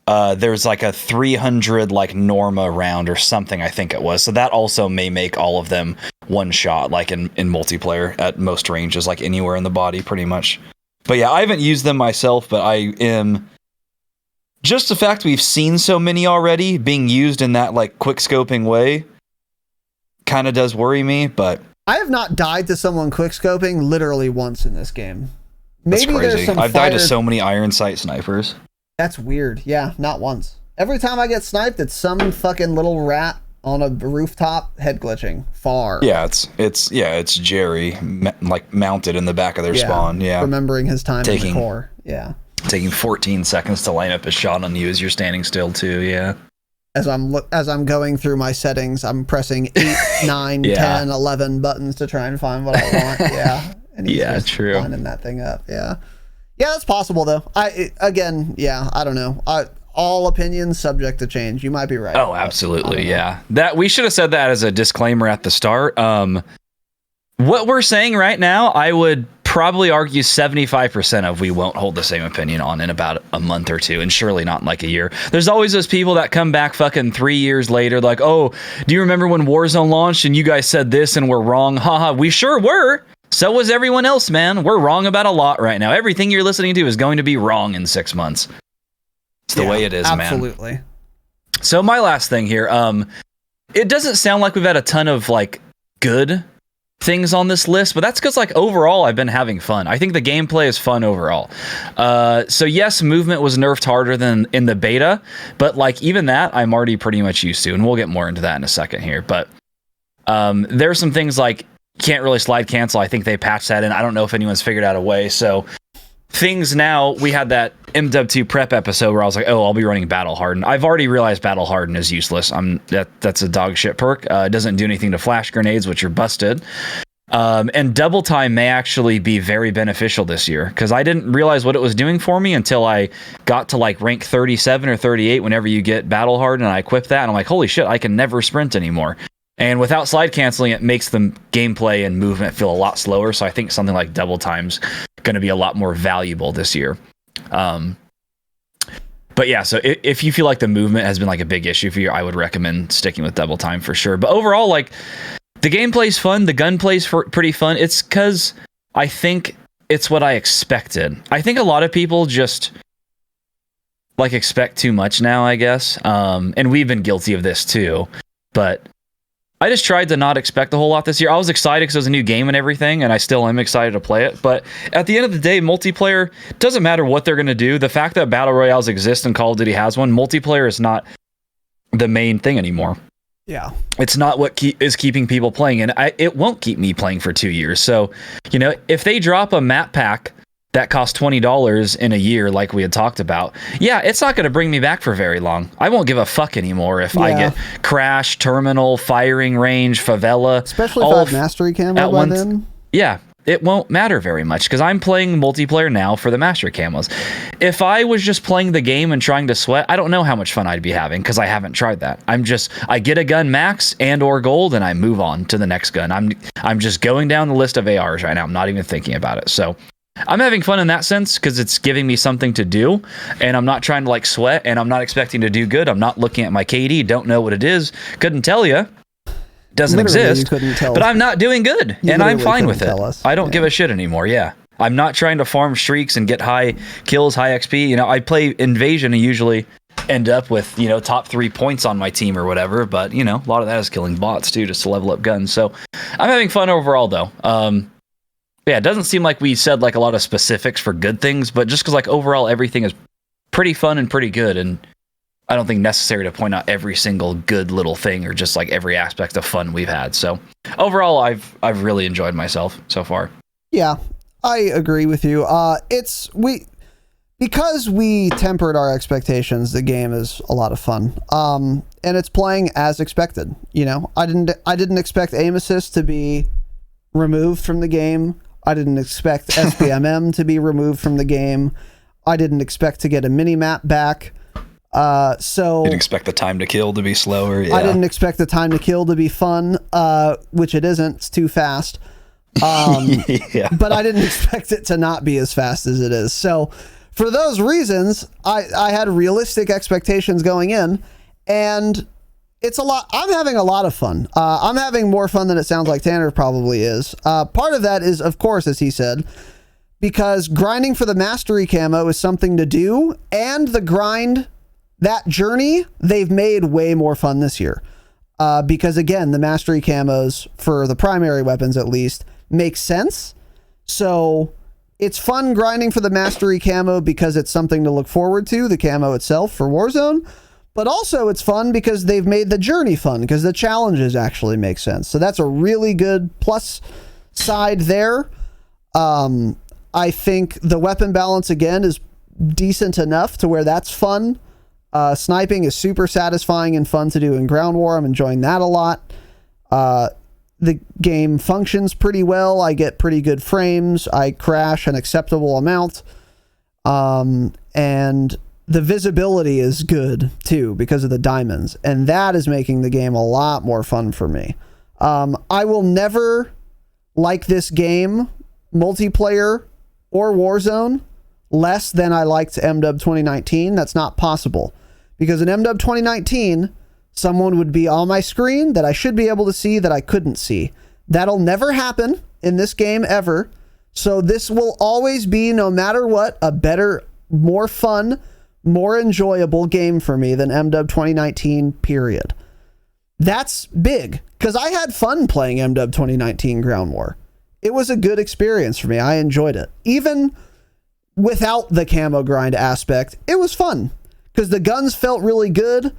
there's like a 300 like Norma round or something, I think it was. So that also may make all of them one shot, like in multiplayer at most ranges, like anywhere in the body pretty much. But yeah, I haven't used them myself, but I am... Just the fact we've seen so many already being used in that like quick scoping way kind of does worry me, but... I have not died to someone quick scoping literally once in this game. Maybe that's crazy. There's some I've died to so many iron sight snipers. That's weird. Yeah, not once. Every time I get sniped, it's some fucking little rat on a rooftop head glitching far. Yeah, it's Jerry like mounted in the back of their spawn. Yeah, remembering his time in the core. Yeah, taking 14 seconds to line up a shot on you as you're standing still too. Yeah. As I'm going through my settings, I'm pressing 8, 9, 10, 11 buttons to try and find what I want. Yeah. And he's just true. Lining that thing up. Yeah. Yeah, that's possible though. I don't know. All opinions subject to change. You might be right. Oh, absolutely. Yeah. That we should have said that as a disclaimer at the start. What we're saying right now, I would probably argue 75% of we won't hold the same opinion on in about a month or two, and surely not in like a year. There's always those people that come back fucking 3 years later like, oh, do you remember when Warzone launched and you guys said this and we're wrong? Haha, we sure were. So was everyone else, man. We're wrong about a lot right now. Everything you're listening to is going to be wrong in 6 months. It's the way it is, absolutely. man. Absolutely. So my last thing here, it doesn't sound like we've had a ton of like good things on this list, but that's because like overall I've been having fun. I think the gameplay is fun overall. So yes, movement was nerfed harder than in the beta, but like even that I'm already pretty much used to, and we'll get more into that in a second here. But there's some things like can't really slide cancel. I think they patched that in. I don't know if anyone's figured out a way. So things now, we had that MW2 prep episode where I was like, oh, I'll be running Battle Harden. I've already realized Battle Harden is useless. That's a dog shit perk. It doesn't do anything to flash grenades, which are busted. And double time may actually be very beneficial this year, because I didn't realize what it was doing for me until I got to like rank 37 or 38 whenever you get Battle Harden, and I equipped that and I'm like, holy shit, I can never sprint anymore. And without slide canceling, it makes the gameplay and movement feel a lot slower. So I think something like double time's going to be a lot more valuable this year. But yeah, so if you feel like the movement has been like a big issue for you, I would recommend sticking with double time for sure. But overall, like the gameplay's fun, the gunplay's pretty fun. It's because I think it's what I expected. I think a lot of people just like expect too much now, I guess. And we've been guilty of this too. But I just tried to not expect a whole lot this year. I was excited because it was a new game and everything, and I still am excited to play it. But at the end of the day, multiplayer, doesn't matter what they're going to do. The fact that Battle Royales exist and Call of Duty has one, multiplayer is not the main thing anymore. Yeah. It's not what is keeping people playing, and it won't keep me playing for 2 years. So, you know, if they drop a map pack that costs $20 in a year, like we had talked about, yeah, it's not going to bring me back for very long. I won't give a fuck anymore if I get Crash, Terminal, Firing Range, Favela. Especially if I have Mastery Camo by then. Yeah, it won't matter very much, because I'm playing multiplayer now for the Mastery Camos. If I was just playing the game and trying to sweat, I don't know how much fun I'd be having, because I haven't tried that. I get a gun max and or gold, and I move on to the next gun. I'm just going down the list of ARs right now. I'm not even thinking about it. So I'm having fun in that sense because it's giving me something to do, and I'm not trying to like sweat, and I'm not expecting to do good. I'm not looking at my KD, don't know what it is, couldn't tell you. Doesn't Literally, exist, you couldn't tell but us. I'm not doing good, You and I'm literally fine with it. couldn't tell us. I don't give a shit anymore. Yeah, I'm not trying to farm streaks and get high kills, high XP. You know, I play Invasion and usually end up with, you know, top 3 points on my team or whatever. But you know, a lot of that is killing bots too, just to level up guns. So I'm having fun overall, though. Yeah, it doesn't seem like we said like a lot of specifics for good things, but just because like overall everything is pretty fun and pretty good, and I don't think necessary to point out every single good little thing or just like every aspect of fun we've had. So overall, I've really enjoyed myself so far. Yeah, I agree with you. Because we tempered our expectations, the game is a lot of fun. And it's playing as expected. You know, I didn't expect aim assist to be removed from the game. I didn't expect SPMM to be removed from the game. I didn't expect to get a mini map back. So Didn't expect the time to kill to be slower. Yeah. I didn't expect the time to kill to be fun, which it isn't. It's too fast. Yeah. But I didn't expect it to not be as fast as it is. So for those reasons, I had realistic expectations going in, and it's a lot. I'm having a lot of fun. I'm having more fun than it sounds like Tanner probably is. Part of that is, of course, as he said, because grinding for the mastery camo is something to do, and the grind, that journey, they've made way more fun this year. Because again, the mastery camos for the primary weapons at least make sense. So it's fun grinding for the mastery camo because it's something to look forward to, the camo itself for Warzone. But also it's fun because they've made the journey fun because the challenges actually make sense. So that's a really good plus side there. I think the weapon balance again is decent enough to where that's fun. Sniping is super satisfying and fun to do in Ground War. I'm enjoying that a lot. The game functions pretty well. I get pretty good frames. I crash an acceptable amount. And the visibility is good too because of the diamonds. And that is making the game a lot more fun for me. I will never like this game, multiplayer or Warzone, less than I liked MW 2019. That's not possible. Because in MW 2019, someone would be on my screen that I should be able to see that I couldn't see. That'll never happen in this game ever. So this will always be, no matter what, a better, more fun, more enjoyable game for me than MW 2019, period. That's big, because I had fun playing MW 2019 Ground War. It was a good experience for me. I enjoyed it. Even without the camo grind aspect, it was fun, because the guns felt really good.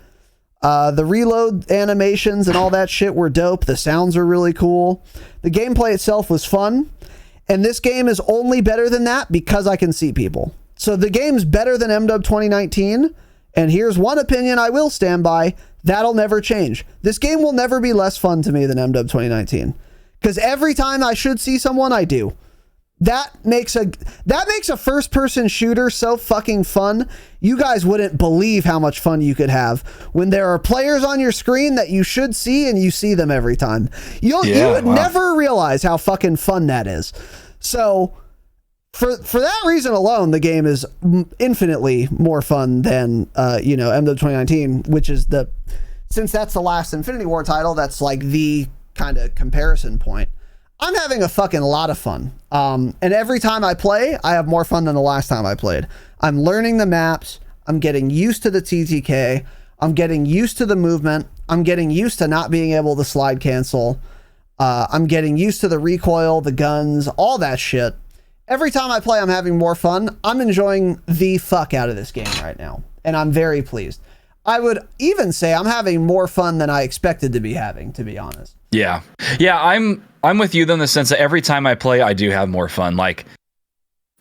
The reload animations and all that shit were dope. The sounds are really cool. The gameplay itself was fun. And this game is only better than that because I can see people. So the game's better than MW 2019. And here's one opinion I will stand by. That'll never change. This game will never be less fun to me than MW 2019. Because every time I should see someone, I do. That makes a first-person shooter so fucking fun. You guys wouldn't believe how much fun you could have when there are players on your screen that you should see and you see them every time. You would never realize how fucking fun that is. So for that reason alone, the game is infinitely more fun than MW 2019, which is since that's the last Infinity War title, that's like the kind of comparison point. I'm having a fucking lot of fun. And every time I play, I have more fun than the last time I played. I'm learning the maps. I'm getting used to the TTK. I'm getting used to the movement. I'm getting used to not being able to slide cancel. I'm getting used to the recoil, the guns, all that shit. Every time I play, I'm having more fun. I'm enjoying the fuck out of this game right now. And I'm very pleased. I would even say I'm having more fun than I expected to be having, to be honest. Yeah. Yeah, I'm with you though in the sense that every time I play, I do have more fun. Like,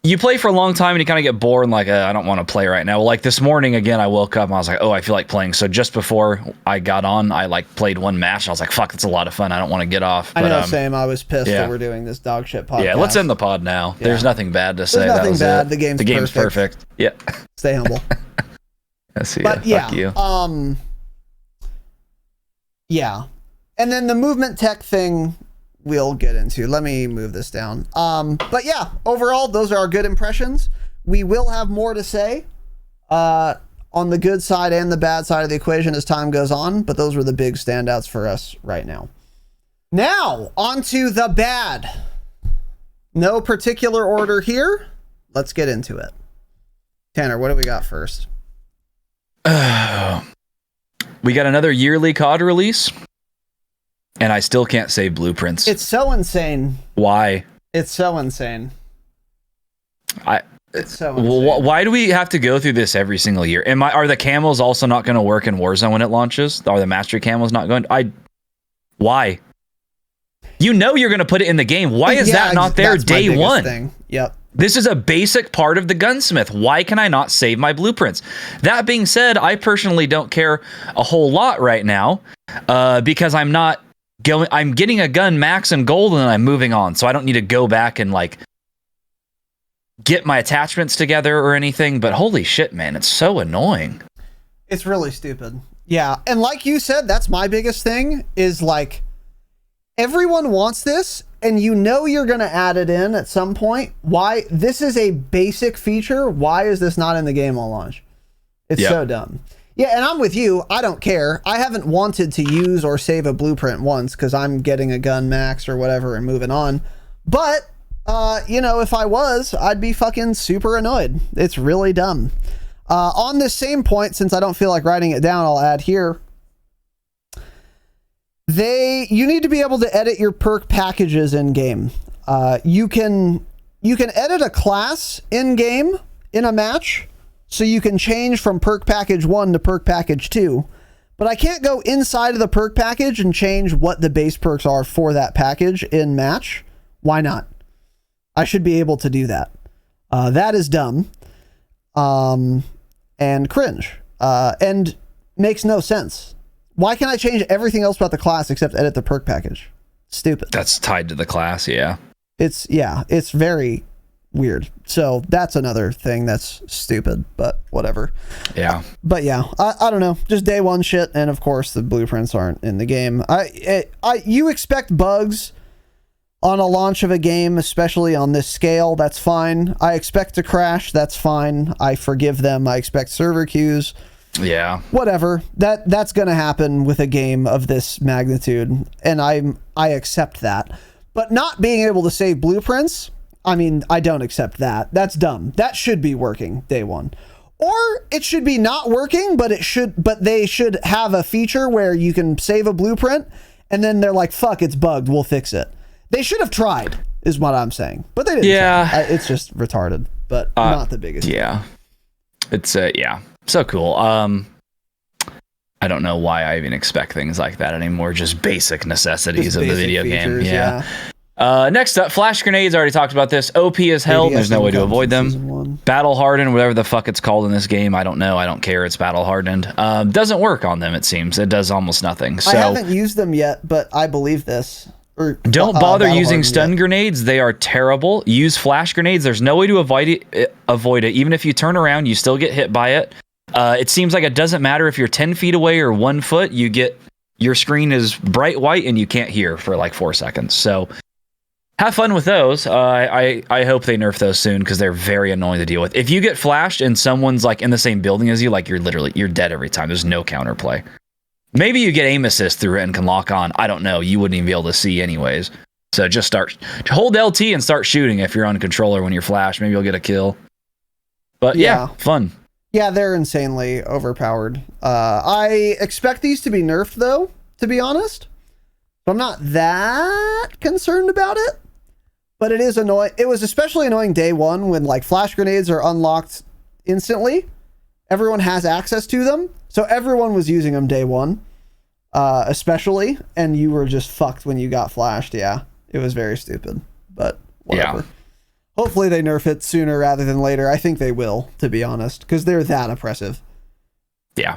you play for a long time and you kind of get bored and like, I don't want to play right now. Well, like this morning, again, I woke up and I was like, oh, I feel like playing. So just before I got on, I like played one match. And I was like, fuck, that's a lot of fun. I don't want to get off. I know, same. I was pissed that we're doing this dog shit podcast. Yeah, let's end the pod now. Yeah. There's nothing bad to say. There's nothing bad. The game's perfect. Yeah. Stay humble. See but ya. yeah, Fuck you. yeah. And then the movement tech thing we'll get into. Let me move this down. But yeah, overall, those are our good impressions. We will have more to say on the good side and the bad side of the equation as time goes on, but those were the big standouts for us right now. Now, on to the bad. No particular order here. Let's get into it. Tanner, what do we got first? We got another yearly COD release, and I still can't save blueprints. It's so insane. Why? It's so insane. It's so insane. Well, why do we have to go through this every single year? Are the camos also not going to work in Warzone when it launches? Are the mastery camos not going? Why? You know you're going to put it in the game. Why is that not there day one? Thing. Yep. This is a basic part of the gunsmith. Why can I not save my blueprints? That being said, I personally don't care a whole lot right now because I'm getting a gun max and gold and then I'm moving on. So I don't need to go back and like get my attachments together or anything. But holy shit, man, it's so annoying. It's really stupid. Yeah. And like you said, that's my biggest thing is like everyone wants this. And you know you're going to add it in at some point. Why? This is a basic feature. Why is this not in the game on launch? It's so dumb. Yeah, and I'm with you. I don't care. I haven't wanted to use or save a blueprint once because I'm getting a gun max or whatever and moving on. But, you know, if I was, I'd be fucking super annoyed. It's really dumb. On this same point, since I don't feel like writing it down, I'll add here. You need to be able to edit your perk packages in game. You can edit a class in game in a match, so you can change from perk package 1 to perk package 2. But I can't go inside of the perk package and change what the base perks are for that package in match. Why not? I should be able to do that. That is dumb, and cringe, and makes no sense. Why can't I change everything else about the class except edit the perk package? Stupid. That's tied to the class, yeah. It's very weird. So that's another thing that's stupid, but whatever. Yeah. But yeah, I don't know. Just day one shit, and of course the blueprints aren't in the game. You expect bugs on a launch of a game, especially on this scale. That's fine. I expect to crash. That's fine. I forgive them. I expect server queues. Yeah. Whatever. That's going to happen with a game of this magnitude, and I accept that. But not being able to save blueprints, I mean, I don't accept that. That's dumb. That should be working day one. Or it should be not working, but they should have a feature where you can save a blueprint and then they're like, fuck, it's bugged, we'll fix it. They should have tried, is what I'm saying. But they didn't. Yeah. It's just retarded, but not the biggest. Yeah. It's yeah. So cool. I don't know why I even expect things like that anymore. Just basic necessities of the video game. Yeah. Next up, flash grenades. I already talked about this. OP as hell. There's no way to avoid them. Battle hardened, whatever the fuck it's called in this game. I don't know. I don't care. It's battle hardened. Doesn't work on them, it seems. It does almost nothing. So I haven't used them yet, but I believe this. Don't bother using stun grenades. They are terrible. Use flash grenades. There's no way to avoid it. Even if you turn around, you still get hit by it. It seems like it doesn't matter if you're 10 feet away or 1 foot. Your screen is bright white and you can't hear for like 4 seconds. So have fun with those. I hope they nerf those soon because they're very annoying to deal with. If you get flashed and someone's like in the same building as you, like you're dead every time. There's no counterplay. Maybe you get aim assist through it and can lock on. I don't know. You wouldn't even be able to see anyways. So just hold LT and start shooting if you're on controller when you're flashed. Maybe you'll get a kill. But yeah, fun. Yeah, they're insanely overpowered. I expect these to be nerfed though, to be honest. I'm not that concerned about it. But it is annoying. It was especially annoying day one when like flash grenades are unlocked instantly. Everyone has access to them. So everyone was using them day one, especially, and you were just fucked when you got flashed. Yeah, it was very stupid, but whatever. Yeah. Hopefully they nerf it sooner rather than later. I think they will, to be honest, because they're that oppressive. Yeah.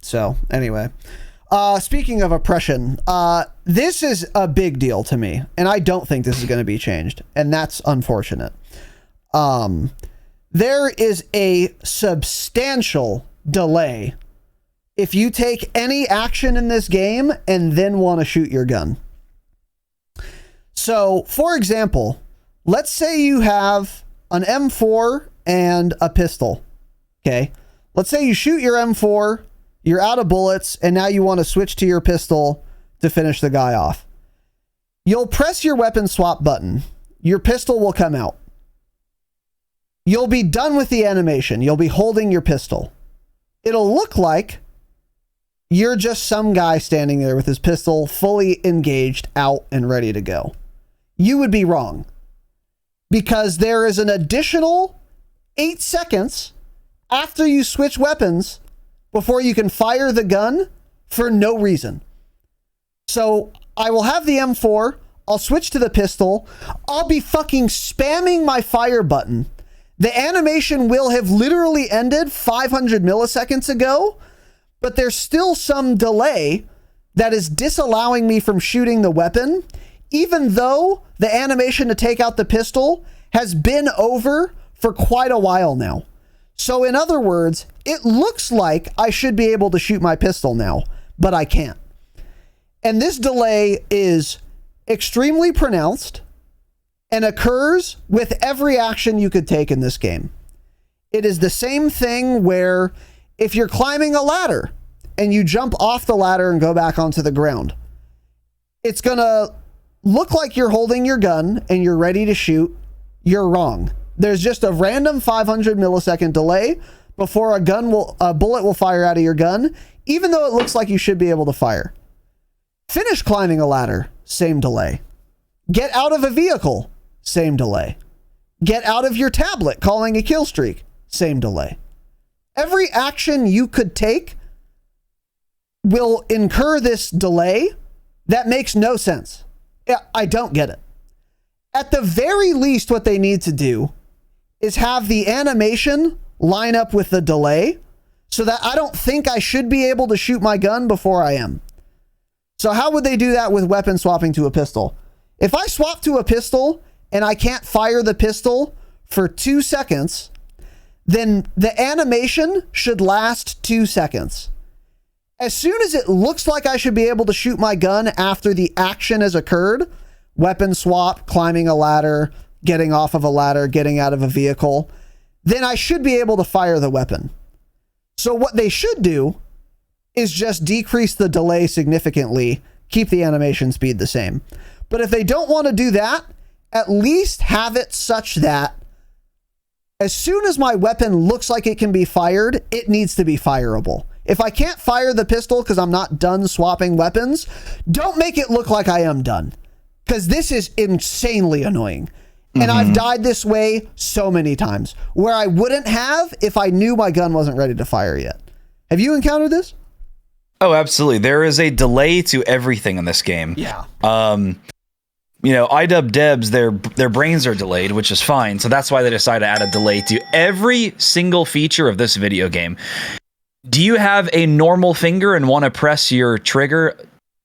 So anyway, speaking of oppression, this is a big deal to me, and I don't think this is going to be changed, and that's unfortunate. There is a substantial delay if you take any action in this game and then want to shoot your gun. So, for example, let's say you have an M4 and a pistol. Okay. Let's say you shoot your M4, you're out of bullets, and now you want to switch to your pistol to finish the guy off. You'll press your weapon swap button. Your pistol will come out. You'll be done with the animation. You'll be holding your pistol. It'll look like you're just some guy standing there with his pistol fully engaged, out, and ready to go. You would be wrong, because there is an additional 8 seconds after you switch weapons before you can fire the gun for no reason. So I will have the M4, I'll switch to the pistol, I'll be fucking spamming my fire button. The animation will have literally ended 500 milliseconds ago, but there's still some delay that is disallowing me from shooting the weapon, even though the animation to take out the pistol has been over for quite a while now. So in other words, it looks like I should be able to shoot my pistol now, but I can't. And this delay is extremely pronounced and occurs with every action you could take in this game. It is the same thing where if you're climbing a ladder and you jump off the ladder and go back onto the ground, it's going to look like you're holding your gun and you're ready to shoot. You're wrong. There's just a random 500 millisecond delay before a bullet will fire out of your gun, even though it looks like you should be able to fire. Finish climbing a ladder, same delay. Get out of a vehicle, same delay. Get out of your tablet calling a kill streak, same delay. Every action you could take will incur this delay that makes no sense. I don't get it. At the very least, what they need to do is have the animation line up with the delay so that I don't think I should be able to shoot my gun before I am. So how would they do that with weapon swapping to a pistol? If I swap to a pistol and I can't fire the pistol for 2 seconds, then the animation should last 2 seconds. As soon as it looks like I should be able to shoot my gun after the action has occurred, weapon swap, climbing a ladder, getting off of a ladder, getting out of a vehicle, then I should be able to fire the weapon. So what they should do is just decrease the delay significantly, keep the animation speed the same. But if they don't want to do that, at least have it such that as soon as my weapon looks like it can be fired, it needs to be fireable. If I can't fire the pistol because I'm not done swapping weapons, don't make it look like I am done, because this is insanely annoying. And I've died this way so many times where I wouldn't have if I knew my gun wasn't ready to fire yet. Have you encountered this? Oh, absolutely. There is a delay to everything in this game. Yeah. You know, iDub Debs, their brains are delayed, which is fine. So that's why they decided to add a delay to every single feature of this video game. Do you have a normal finger and want to press your trigger,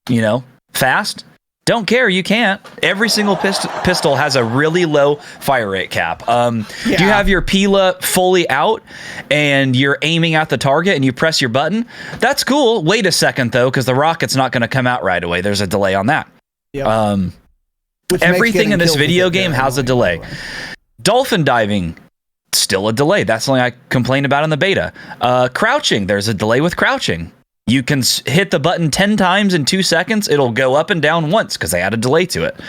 you know, fast? Don't care, you can't. Every single pistol has a really low fire rate cap. Do you have your Pila fully out and you're aiming at the target and you press your button? That's cool. Wait a second, though, because the rocket's not going to come out right away. There's a delay on that. Yep. Everything in this video game has a delay. Dolphin diving, still a delay. That's something I complained about in the beta. Crouching, there's a delay with crouching. You can hit the button 10 times in 2 seconds. It'll go up and down once because they add a delay to it.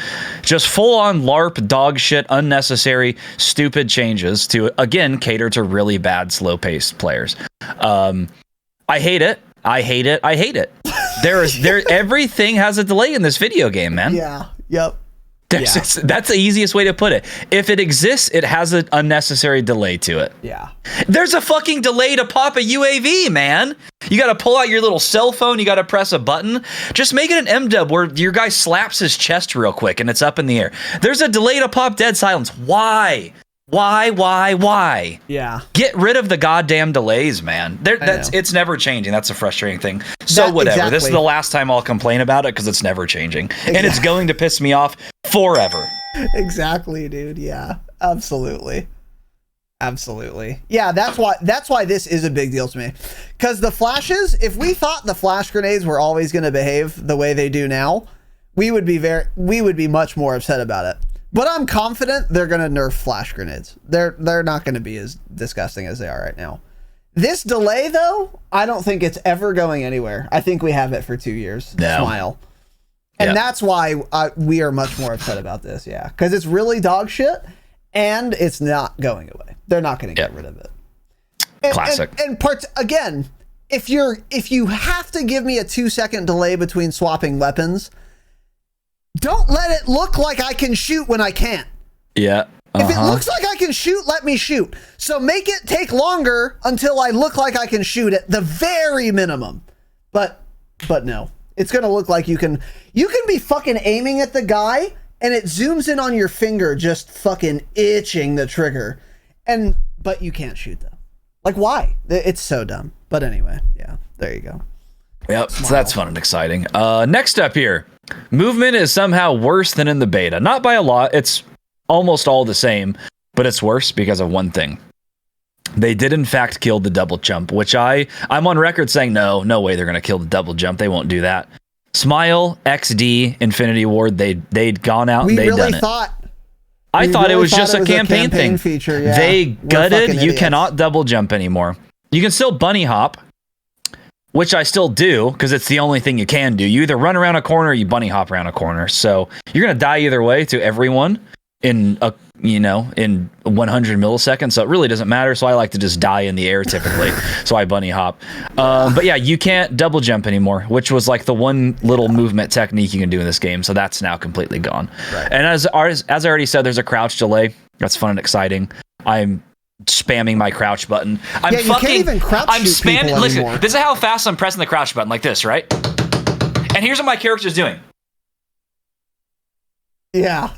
Just full-on LARP, dog shit, unnecessary, stupid changes to, again, cater to really bad, slow-paced players. I hate it. I hate it. I hate it. Everything has a delay in this video game, man. Yeah. Yep. That's the easiest way to put it. If it exists, it has an unnecessary delay to it. Yeah. There's a fucking delay to pop a UAV, man. You got to pull out your little cell phone. You got to press a button. Just make it an MDub where your guy slaps his chest real quick and it's up in the air. There's a delay to pop dead silence. Why? Why? Yeah. Get rid of the goddamn delays, man. It's never changing. That's a frustrating thing. So whatever. Exactly. This is the last time I'll complain about it because it's never changing. Exactly. And it's going to piss me off forever. Exactly, dude. Yeah. Absolutely. Yeah, that's why this is a big deal to me. Because the flashes, if we thought the flash grenades were always going to behave the way they do now, we would be much more upset about it. But I'm confident they're going to nerf flash grenades. They're not going to be as disgusting as they are right now. This delay, though, I don't think it's ever going anywhere. I think we have it for 2 years. No. Smile. And that's why we are much more upset about this, yeah. Because it's really dog shit, and it's not going away. They're not going to get rid of it. Classic. And parts, again, if you have to give me a 2-second delay between swapping weapons, don't let it look like I can shoot when I can't. Yeah. If it looks like I can shoot, let me shoot. So make it take longer until I look like I can shoot at the very minimum. But no. It's going to look like you can be fucking aiming at the guy and it zooms in on your finger just fucking itching the trigger. But you can't shoot though. Like why? It's so dumb. But anyway, yeah, there you go. Yep, so that's fun and exciting. Next up here, movement is somehow worse than in the beta. Not by a lot. It's almost all the same, but it's worse because of one thing. They did in fact kill the double jump, which I'm on record saying no way they're gonna kill the double jump. They won't do that. Smile, XD, Infinity Ward, they'd gone out and they'd done it. I thought it was just a campaign thing. Feature, yeah. They gutted. You idiots. cannot double jump anymore. You can still bunny hop, which I still do because it's the only thing you can do. You either run around a corner or you bunny hop around a corner. So you're gonna die either way to everyone in 100 milliseconds. So it really doesn't matter. So I like to just die in the air typically. So I bunny hop. But yeah, you can't double jump anymore, which was like the one little movement technique you can do in this game. So that's now completely gone. Right. And as I already said, there's a crouch delay. That's fun and exciting. I'm spamming my crouch button. You can't even crouch shoot people listen, anymore. this is how fast I'm pressing the crouch button, like this, right? And here's what my character's doing. Yeah.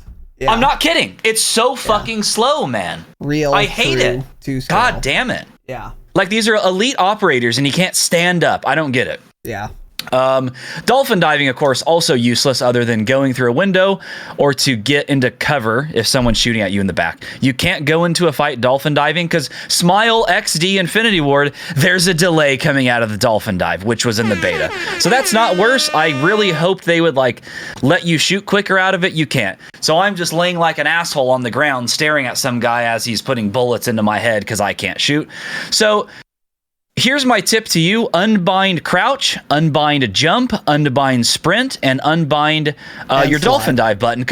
I'm not kidding. It's so fucking slow, man. I hate it. God damn it. Yeah. Like, these are elite operators and he can't stand up. I don't get it. Yeah. Dolphin diving, of course, also useless other than going through a window or to get into cover if someone's shooting at you in the back. You can't go into a fight dolphin diving because Smile, XD, Infinity Ward, there's a delay coming out of the dolphin dive, which was in the beta. So that's not worse. I really hoped they would let you shoot quicker out of it. You can't. So I'm just laying like an asshole on the ground staring at some guy as he's putting bullets into my head because I can't shoot. So here's my tip to you. Unbind crouch, unbind jump, unbind sprint, and unbind your dolphin dive button.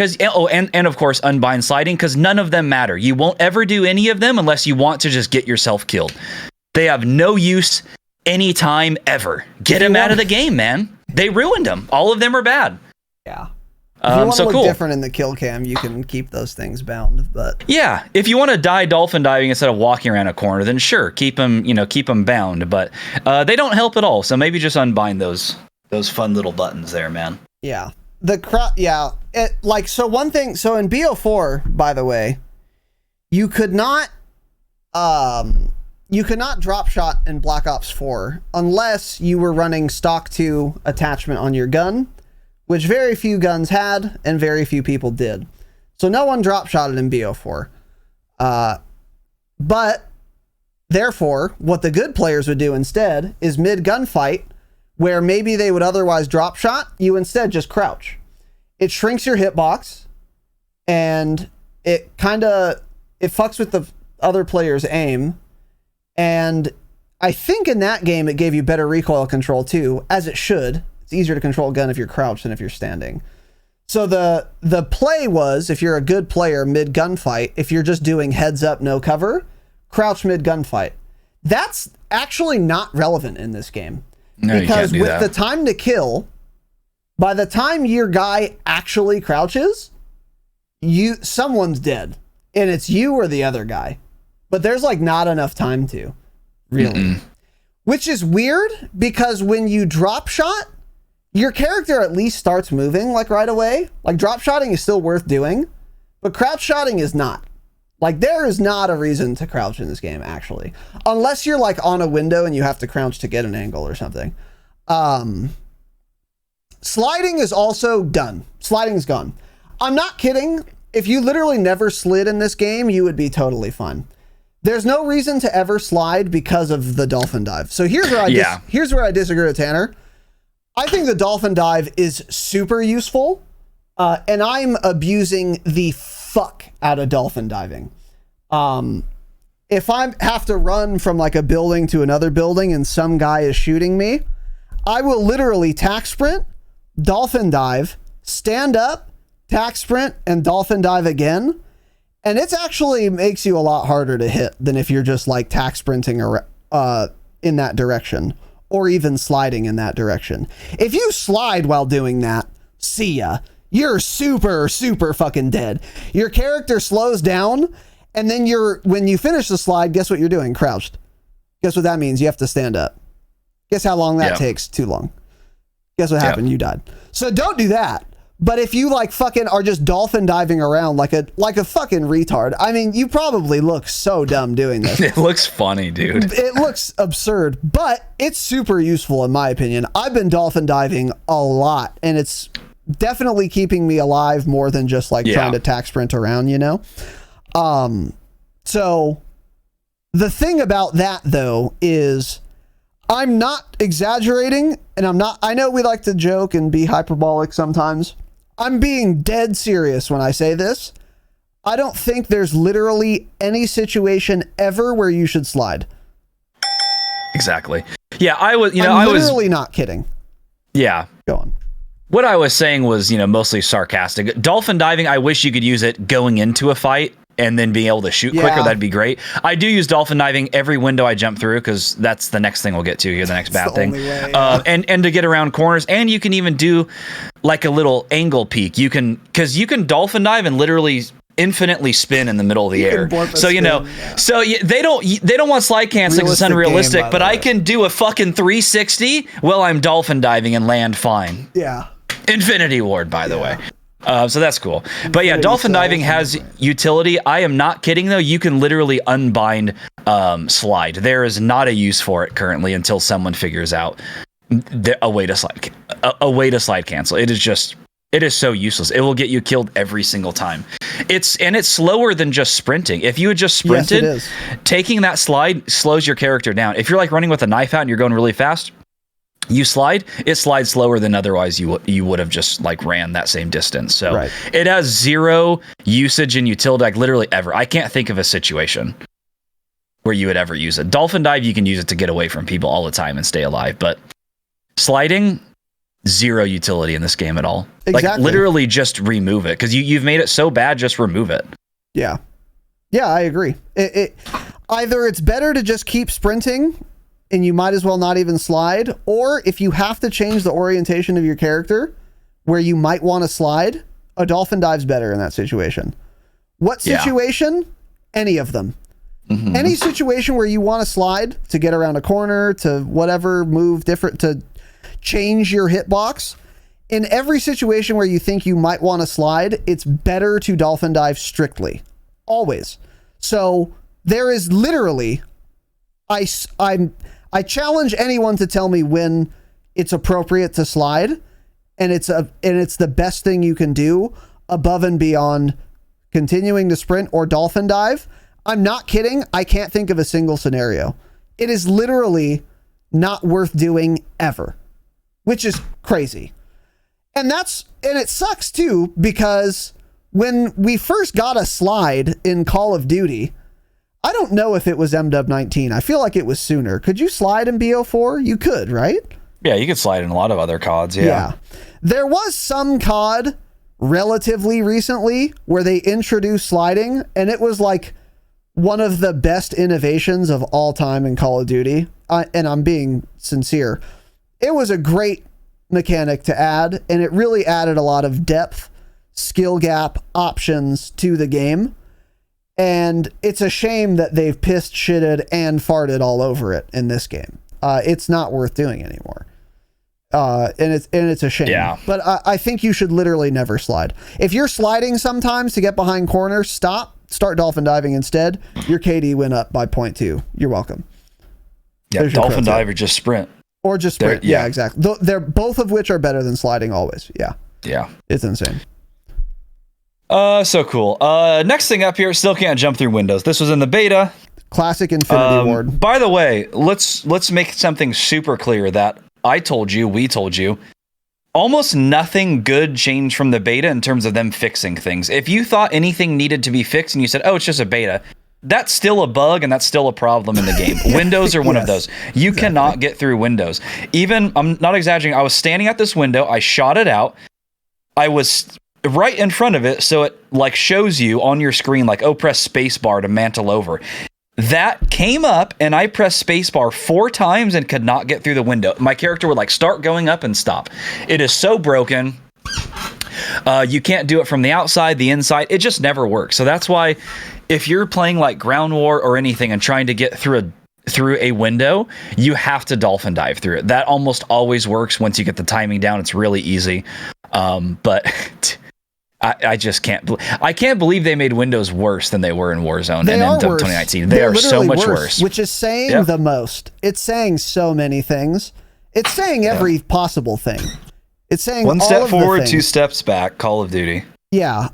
And of course, unbind sliding, because none of them matter. You won't ever do any of them unless you want to just get yourself killed. They have no use anytime ever. Get them out of the game, man. They ruined them. All of them are bad. Yeah. If you want to look cool. different in the kill cam, you can keep those things bound. But yeah, if you want to die dolphin diving instead of walking around a corner, then sure, keep them bound. But they don't help at all. So maybe just unbind those fun little buttons there, man. Yeah, so one thing. So in BO4, by the way, you could not drop shot in Black Ops 4 unless you were running stock 2 attachment on your gun, which very few guns had and very few people did. So no one drop shotted in BO4. But therefore, what the good players would do instead is mid gunfight, where maybe they would otherwise drop shot, you instead just crouch. It shrinks your hitbox and it fucks with the other player's aim. And I think in that game, it gave you better recoil control too, as it should. It's easier to control a gun if you're crouched than if you're standing. So the play was, if you're a good player mid gunfight, if you're just doing heads up, no cover, crouch mid gunfight. That's actually not relevant in this game. No, because with the time to kill, by the time your guy actually crouches, someone's dead. And it's you or the other guy. But there's not enough time to, really. Mm-mm. Which is weird, because when you drop shot, your character at least starts moving right away. Drop shotting is still worth doing, but crouch shotting is not. There is not a reason to crouch in this game, actually, unless you're on a window and you have to crouch to get an angle or something. Sliding is also done. Sliding's gone. I'm not kidding. If you literally never slid in this game, you would be totally fine. There's no reason to ever slide because of the dolphin dive. So here's where I disagree with Tanner. I think the dolphin dive is super useful And I'm abusing the fuck out of dolphin diving. If I have to run from like a building to another building and some guy is shooting me, I will literally tack sprint, dolphin dive, stand up, tack sprint, and dolphin dive again. And it actually makes you a lot harder to hit than if you're just like tack sprinting in that direction, or even sliding in that direction. If you slide while doing that, see ya. You're super, super fucking dead. Your character slows down, and then when you finish the slide, guess what you're doing? Crouched. Guess what that means? You have to stand up. Guess how long that takes? Too long. Guess what happened? You died. So don't do that. But if you like fucking are just dolphin diving around like a fucking retard, I mean, you probably look so dumb doing this. It looks funny, dude. It looks absurd, but it's super useful in my opinion. I've been dolphin diving a lot, and it's definitely keeping me alive more than just like trying to tack sprint around, you know? So the thing about that though is I'm not exaggerating, and I know we like to joke and be hyperbolic sometimes. I'm being dead serious when I say this. I don't think there's literally any situation ever where you should slide. Exactly. Yeah, I'm literally not kidding. Yeah. Go on. What I was saying was, mostly sarcastic. Dolphin diving, I wish you could use it going into a fight and then being able to shoot quicker. That'd be great. I do use dolphin diving every window I jump through because that's the next thing we'll get to here, the next bad thing. And to get around corners. And you can even do like a little angle peek. Because you can dolphin dive and literally infinitely spin in the middle of the air. So they don't want slide canceling because it's unrealistic, but I can do a fucking 360 while I'm dolphin diving and land fine. Yeah. Infinity Ward, by the way. So that's cool. But yeah, dolphin diving has utility. I am not kidding though. You can literally unbind slide. There is not a use for it currently until someone figures out a way to slide cancel. It is so useless. It will get you killed every single time. It's slower than just sprinting. If you had just sprinted, taking that slide slows your character down. If you're like running with a knife out and you're going really fast, you slide, it slides slower than otherwise you would have just like ran that same distance. So it has zero usage and utility, like literally ever. I can't think of a situation where you would ever use it. Dolphin dive, you can use it to get away from people all the time and stay alive, but sliding, zero utility in this game at all. Exactly. Like literally just remove it because you've made it so bad, just remove it. Yeah, I agree. Either it's better to just keep sprinting and you might as well not even slide, or if you have to change the orientation of your character where you might want to slide, a dolphin dive's better in that situation. What situation? Any of them. Mm-hmm. Any situation where you want to slide to get around a corner, to whatever, move different, to change your hitbox. In every situation where you think you might want to slide, it's better to dolphin dive strictly. Always. So there is literally... I challenge anyone to tell me when it's appropriate to slide, and it's the best thing you can do above and beyond continuing to sprint or dolphin dive. I'm not kidding. I can't think of a single scenario. It is literally not worth doing ever, which is crazy. And it sucks too, because when we first got a slide in Call of Duty, I don't know if it was MW19. I feel like it was sooner. Could you slide in BO4? You could, right? Yeah, you could slide in a lot of other CODs, yeah. There was some COD relatively recently where they introduced sliding, and it was like one of the best innovations of all time in Call of Duty. And I'm being sincere. It was a great mechanic to add, and it really added a lot of depth, skill gap, options to the game. And it's a shame that they've pissed, shitted, and farted all over it in this game. It's not worth doing anymore. And it's a shame. Yeah. But I think you should literally never slide. If you're sliding sometimes to get behind corners, start dolphin diving instead. Your KD went up by 0.2. You're welcome. Yeah, dolphin dive or just sprint. Or just sprint. Yeah, exactly. They're both of which are better than sliding always. Yeah. Yeah. It's insane. So cool. Next thing up here, still can't jump through windows. This was in the beta. Classic Infinity Ward. By the way, let's make something super clear that we told you. almost nothing good changed from the beta in terms of them fixing things. If you thought anything needed to be fixed and you said, oh, it's just a beta, that's still a bug and that's still a problem in the game. Windows are one of those. You cannot get through Windows. Even, I'm not exaggerating, I was standing at this window, I shot it out, I was right in front of it, so it like shows you on your screen like, oh, press spacebar to mantle over. That came up and I pressed spacebar 4 times and could not get through the window. My character would like start going up and stop. It is so broken. You can't do it from the outside, the inside. It just never works. So that's why if you're playing like Ground War or anything and trying to get through a window, you have to dolphin dive through it. That almost always works once you get the timing down. It's really easy. But I just can't. I can't believe they made Windows worse than they were in Warzone and in 2019. They are so much worse. Which is saying the most. It's saying so many things. It's saying every possible thing. It's saying one all step of forward, the 2 steps back. Call of Duty. Yeah.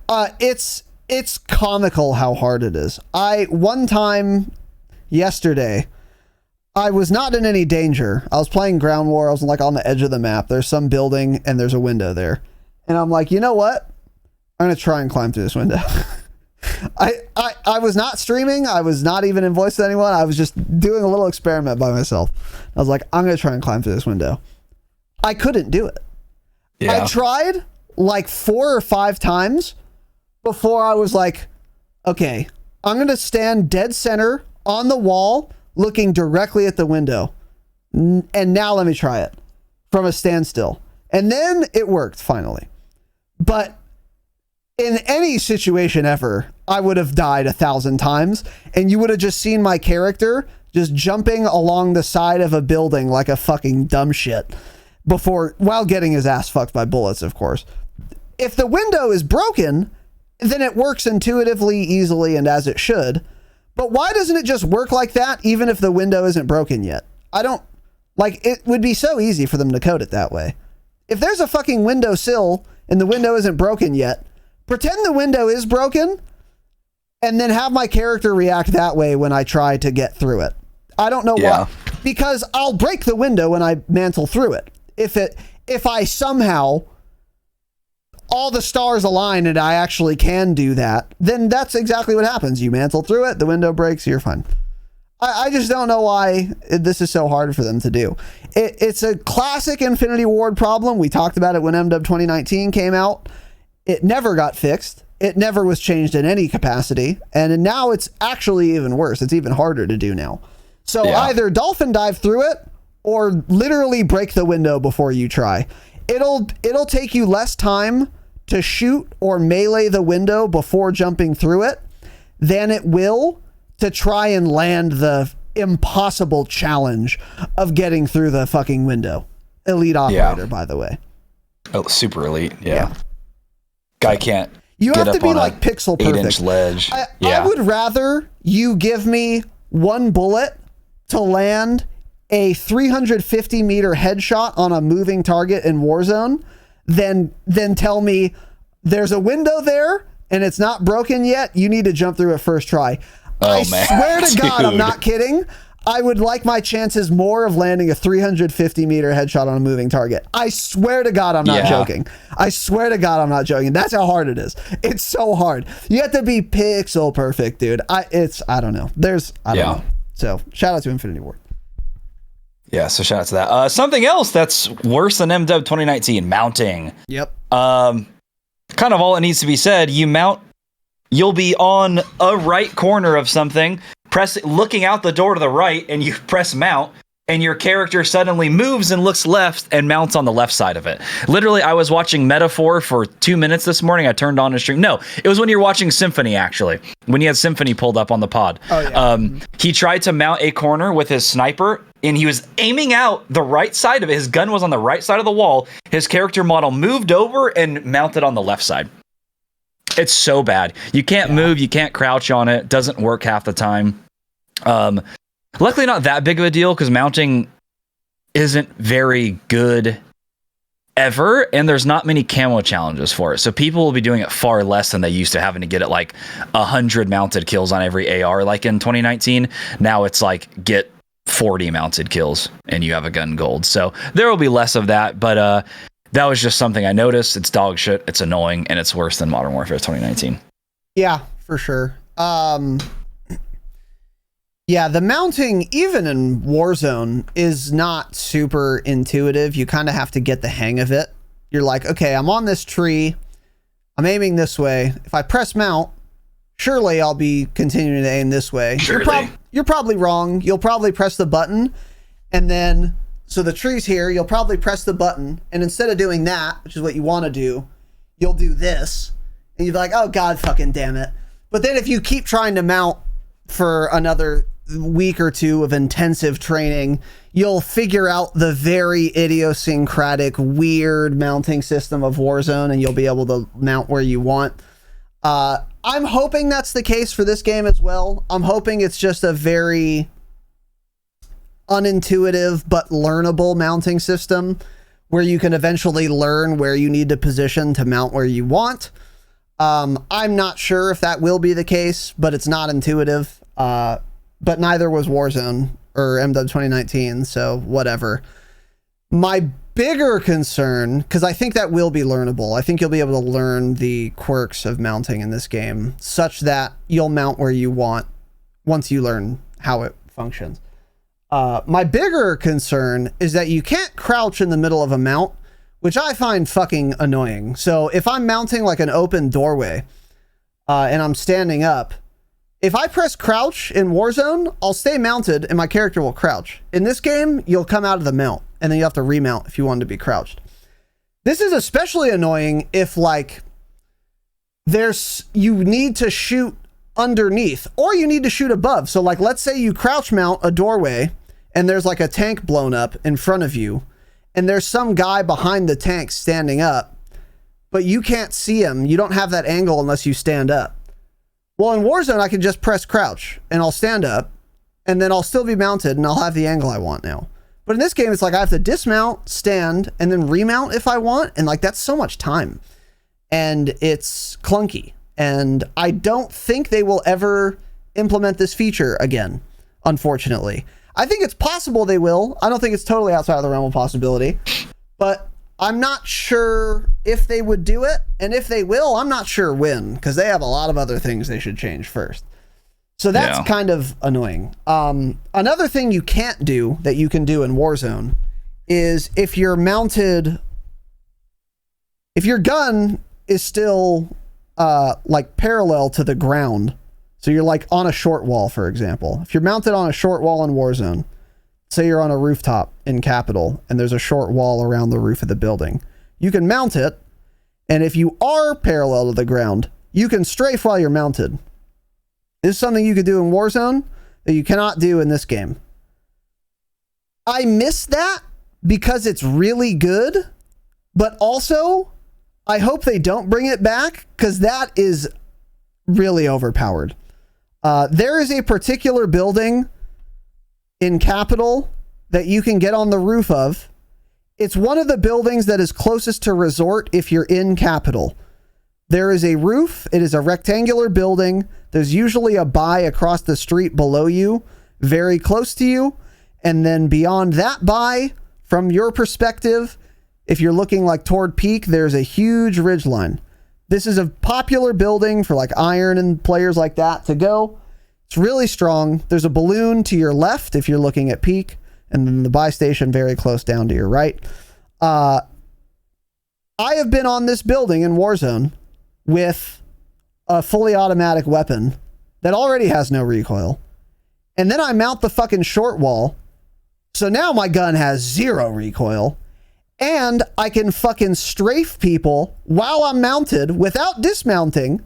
It's comical how hard it is. One time yesterday, I was not in any danger. I was playing Ground War. I was like on the edge of the map. There's some building and there's a window there. And I'm like, you know what? I'm going to try and climb through this window. I was not streaming. I was not even in voice with anyone. I was just doing a little experiment by myself. I was like, I'm going to try and climb through this window. I couldn't do it. Yeah. I tried like 4 or 5 times before I was like, okay, I'm going to stand dead center on the wall looking directly at the window. And now let me try it from a standstill. And then it worked finally. But in any situation ever, I would have died 1,000 times and you would have just seen my character just jumping along the side of a building like a fucking dumb shit while getting his ass fucked by bullets, of course. If the window is broken, then it works intuitively, easily, and as it should. But why doesn't it just work like that even if the window isn't broken yet? It would be so easy for them to code it that way. If there's a fucking window sill and the window isn't broken yet, pretend the window is broken and then have my character react that way when I try to get through it. I don't know why. Because I'll break the window when I mantle through it. If I somehow all the stars align and I actually can do that, then that's exactly what happens. You mantle through it, the window breaks, you're fine. I just don't know why this is so hard for them to do. It's a classic Infinity Ward problem. We talked about it when MW 2019 came out. It never got fixed. It never was changed in any capacity. And now it's actually even worse. It's even harder to do now. So either dolphin dive through it or literally break the window before you try. It'll take you less time to shoot or melee the window before jumping through it than it will to try and land the impossible challenge of getting through the fucking window. Elite operator, by the way. Oh, super elite. Yeah. Guy can't. You have to be like pixel perfect. 8-inch ledge. I would rather you give me 1 bullet to land a 350 meter headshot on a moving target in Warzone than tell me there's a window there and it's not broken yet. You need to jump through it first try. I swear to God, I'm not kidding. I would like my chances more of landing a 350 meter headshot on a moving target. I swear to God, I'm not joking. I swear to God, I'm not joking. That's how hard it is. It's so hard. You have to be pixel perfect, dude. I don't know. I don't know. So shout out to Infinity Ward. Yeah, so shout out to that. Something else that's worse than MW 2019, mounting. Yep. Kind of all that needs to be said. You'll be on a right corner of something, looking out the door to the right, and you press mount, and your character suddenly moves and looks left and mounts on the left side of it. Literally, I was watching Metaphor for 2 minutes this morning. I turned on a stream. No, it was when you were watching Symphony, actually, when he had Symphony pulled up on the pod. Oh, yeah. He tried to mount a corner with his sniper, and he was aiming out the right side of it. His gun was on the right side of the wall. His character model moved over and mounted on the left side. It's so bad. You can't move. You can't crouch on it. Doesn't work half the time. Luckily not that big of a deal because mounting isn't very good ever, and there's not many camo challenges for it. So people will be doing it far less than they used to, having to get it like 100 mounted kills on every AR like in 2019. Now it's like get 40 mounted kills and you have a gun gold. So there will be less of that, but That was just something I noticed. It's dog shit. It's annoying, and it's worse than Modern Warfare 2019. Yeah, for sure. Yeah, the mounting, even in Warzone, is not super intuitive. You kind of have to get the hang of it. You're like, okay, I'm on this tree. I'm aiming this way. If I press mount, surely I'll be continuing to aim this way. You're probably wrong. You'll probably press the button, and then, so the tree's here, you'll probably press the button, and instead of doing that, which is what you want to do, you'll do this, and you'll be like, oh, God fucking damn it. But then if you keep trying to mount for another week or two of intensive training, you'll figure out the very idiosyncratic, weird mounting system of Warzone, and you'll be able to mount where you want. I'm hoping that's the case for this game as well. I'm hoping it's just a very unintuitive but learnable mounting system where you can eventually learn where you need to position to mount where you want. I'm not sure if that will be the case, but it's not intuitive. But neither was Warzone or MW 2019, so whatever. My bigger concern, because I think that will be learnable, I think you'll be able to learn the quirks of mounting in this game such that you'll mount where you want once you learn how it functions. My bigger concern is that you can't crouch in the middle of a mount, which I find fucking annoying. So if I'm mounting like an open doorway and I'm standing up, if I press crouch in Warzone, I'll stay mounted and my character will crouch. In this game, you'll come out of the mount and then you have to remount if you want to be crouched. This is especially annoying if like you need to shoot underneath or you need to shoot above. So like, let's say you crouch mount a doorway and there's like a tank blown up in front of you and there's some guy behind the tank standing up, but you can't see him. You don't have that angle unless you stand up. Well, in Warzone, I can just press crouch and I'll stand up and then I'll still be mounted and I'll have the angle I want now. But in this game, it's like I have to dismount, stand, and then remount if I want. And like, that's so much time and it's clunky. And I don't think they will ever implement this feature again, unfortunately. I think it's possible they will. I don't think it's totally outside of the realm of possibility, but I'm not sure if they would do it. And if they will, I'm not sure when, because they have a lot of other things they should change first. So that's kind of annoying. Another thing you can't do that you can do in Warzone is if you're mounted, if your gun is still like parallel to the ground. So you're like on a short wall, for example. If you're mounted on a short wall in Warzone, say you're on a rooftop in Capital and there's a short wall around the roof of the building, you can mount it. And if you are parallel to the ground, you can strafe while you're mounted. This is something you could do in Warzone that you cannot do in this game. I miss that because it's really good, but also I hope they don't bring it back because that is really overpowered. There is a particular building in Capital that you can get on the roof of. It's one of the buildings that is closest to Resort if you're in Capital. There is a roof. It is a rectangular building. There's usually a buy across the street below you, very close to you. And then beyond that buy, from your perspective, if you're looking like toward Peak, there's a huge ridgeline. This is a popular building for like Iron and players like that to go. It's really strong. There's a balloon to your left if you're looking at Peak, and then the buy station very close down to your right. I have been on this building in Warzone with a fully automatic weapon that already has no recoil. And then I mount the fucking short wall. So now my gun has 0 recoil. And I can fucking strafe people while I'm mounted without dismounting,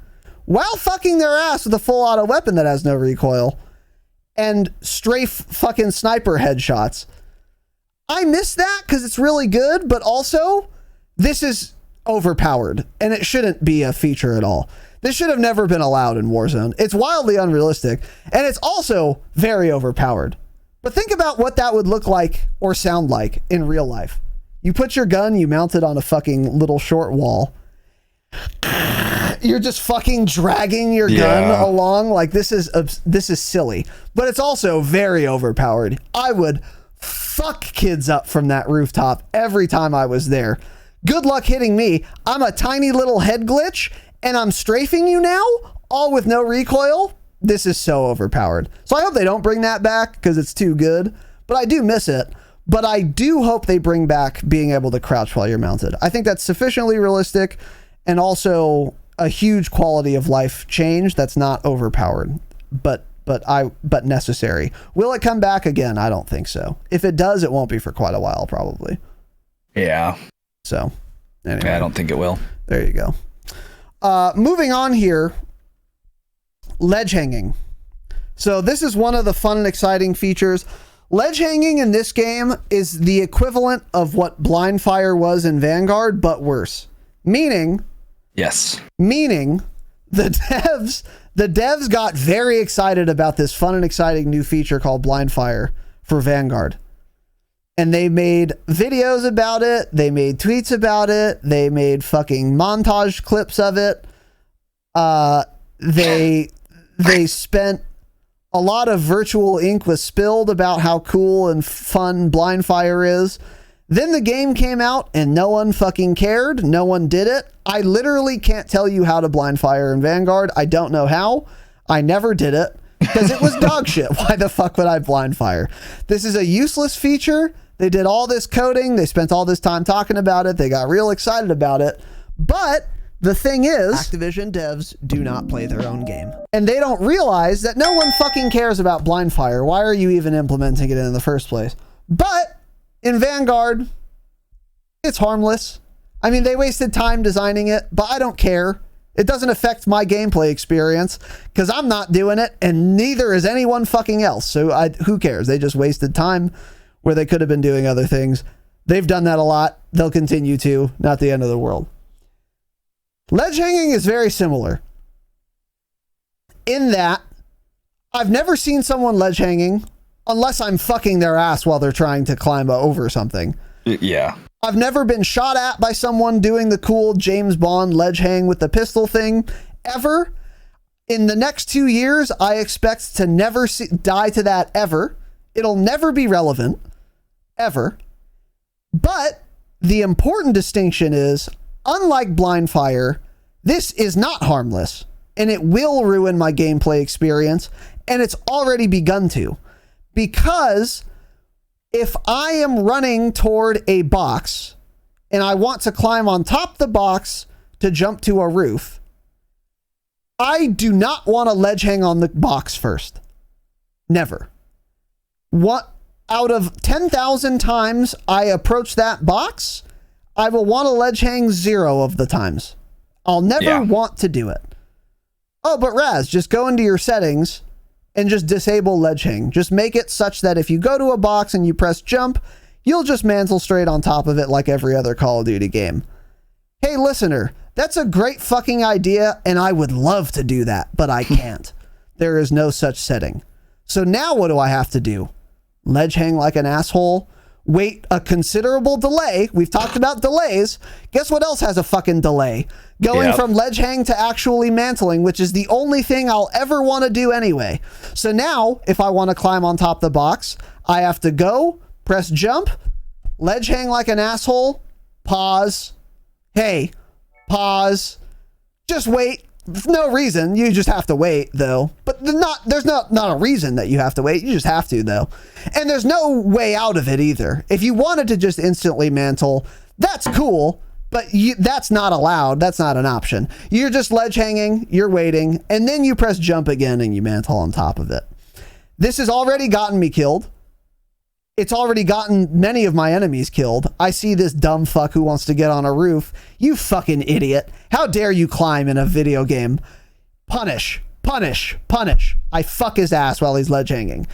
while fucking their ass with a full auto weapon that has no recoil, and strafe fucking sniper headshots. I miss that because it's really good, but also this is overpowered and it shouldn't be a feature at all. This should have never been allowed in Warzone. It's wildly unrealistic and it's also very overpowered. But think about what that would look like or sound like in real life. You put your gun, you mount it on a fucking little short wall. You're just fucking dragging your gun along. Like this is silly, but it's also very overpowered. I would fuck kids up from that rooftop every time I was there Good luck hitting me. I'm a tiny little head glitch, and I'm strafing you now, all with no recoil. This is so overpowered. So I hope they don't bring that back because it's too good, but I do miss it. But I do hope they bring back being able to crouch while you're mounted. I think that's sufficiently realistic and also a huge quality of life change that's not overpowered, but necessary. Will it come back again? I don't think so. If it does, it won't be for quite a while, probably. Yeah. So, anyway. Yeah, I don't think it will. There you go. Moving on here, ledge hanging. So this is one of the fun and exciting features. Ledge hanging in this game is the equivalent of what blind fire was in Vanguard, but worse. Meaning the devs got very excited about this fun and exciting new feature called blind fire for Vanguard. And they made videos about it. They made tweets about it. They made fucking montage clips of it. They spent a lot of virtual ink was spilled about how cool and fun blind fire is. Then the game came out and no one fucking cared. No one did it. I literally can't tell you how to blind fire in Vanguard. I don't know how. I never did it because it was dog shit. Why the fuck would I blind fire? This is a useless feature. They did all this coding. They spent all this time talking about it. They got real excited about it. But the thing is, Activision devs do not play their own game. And they don't realize that no one fucking cares about blind fire. Why are you even implementing it in the first place? But in Vanguard, it's harmless. I mean, they wasted time designing it, but I don't care. It doesn't affect my gameplay experience because I'm not doing it and neither is anyone fucking else. So who cares? They just wasted time where they could have been doing other things. They've done that a lot. They'll continue to. Not the end of the world. Ledge hanging is very similar in that I've never seen someone ledge hanging unless I'm fucking their ass while they're trying to climb over something. Yeah. I've never been shot at by someone doing the cool James Bond ledge hang with the pistol thing ever. In the next 2 years, I expect to never die to that ever. It'll never be relevant ever. But the important distinction is, unlike blind fire, this is not harmless and it will ruin my gameplay experience, and it's already begun to. Because if I am running toward a box and I want to climb on top the box to jump to a roof, I do not want to ledge hang on the box first. Never. What out of 10,000 times I approach that box, I will want to ledge hang 0 of the times. I'll never want to do it. Oh, but Raz, just go into your settings and just disable ledge hang. Just make it such that if you go to a box and you press jump, you'll just mantle straight on top of it like every other Call of Duty game. Hey, listener, that's a great fucking idea, and I would love to do that, but I can't. There is no such setting. So now what do I have to do? Ledge hang like an asshole? Wait a considerable delay. We've talked about delays. Guess what else has a fucking delay? Going from ledge hang to actually mantling, which is the only thing I'll ever want to do anyway. So now, if I want to climb on top of the box, I have to go, press jump, ledge hang like an asshole, pause. Hey, pause. Just wait. No reason. You just have to wait, though. But there's not a reason that you have to wait. You just have to, though. And there's no way out of it either. If you wanted to just instantly mantle, that's cool, but that's not allowed. That's not an option. You're just ledge hanging, you're waiting, and then you press jump again and you mantle on top of it. This has already gotten me killed. It's already gotten many of my enemies killed. I see this dumb fuck who wants to get on a roof. You fucking idiot. How dare you climb in a video game? Punish, punish, punish. I fuck his ass while he's ledge hanging.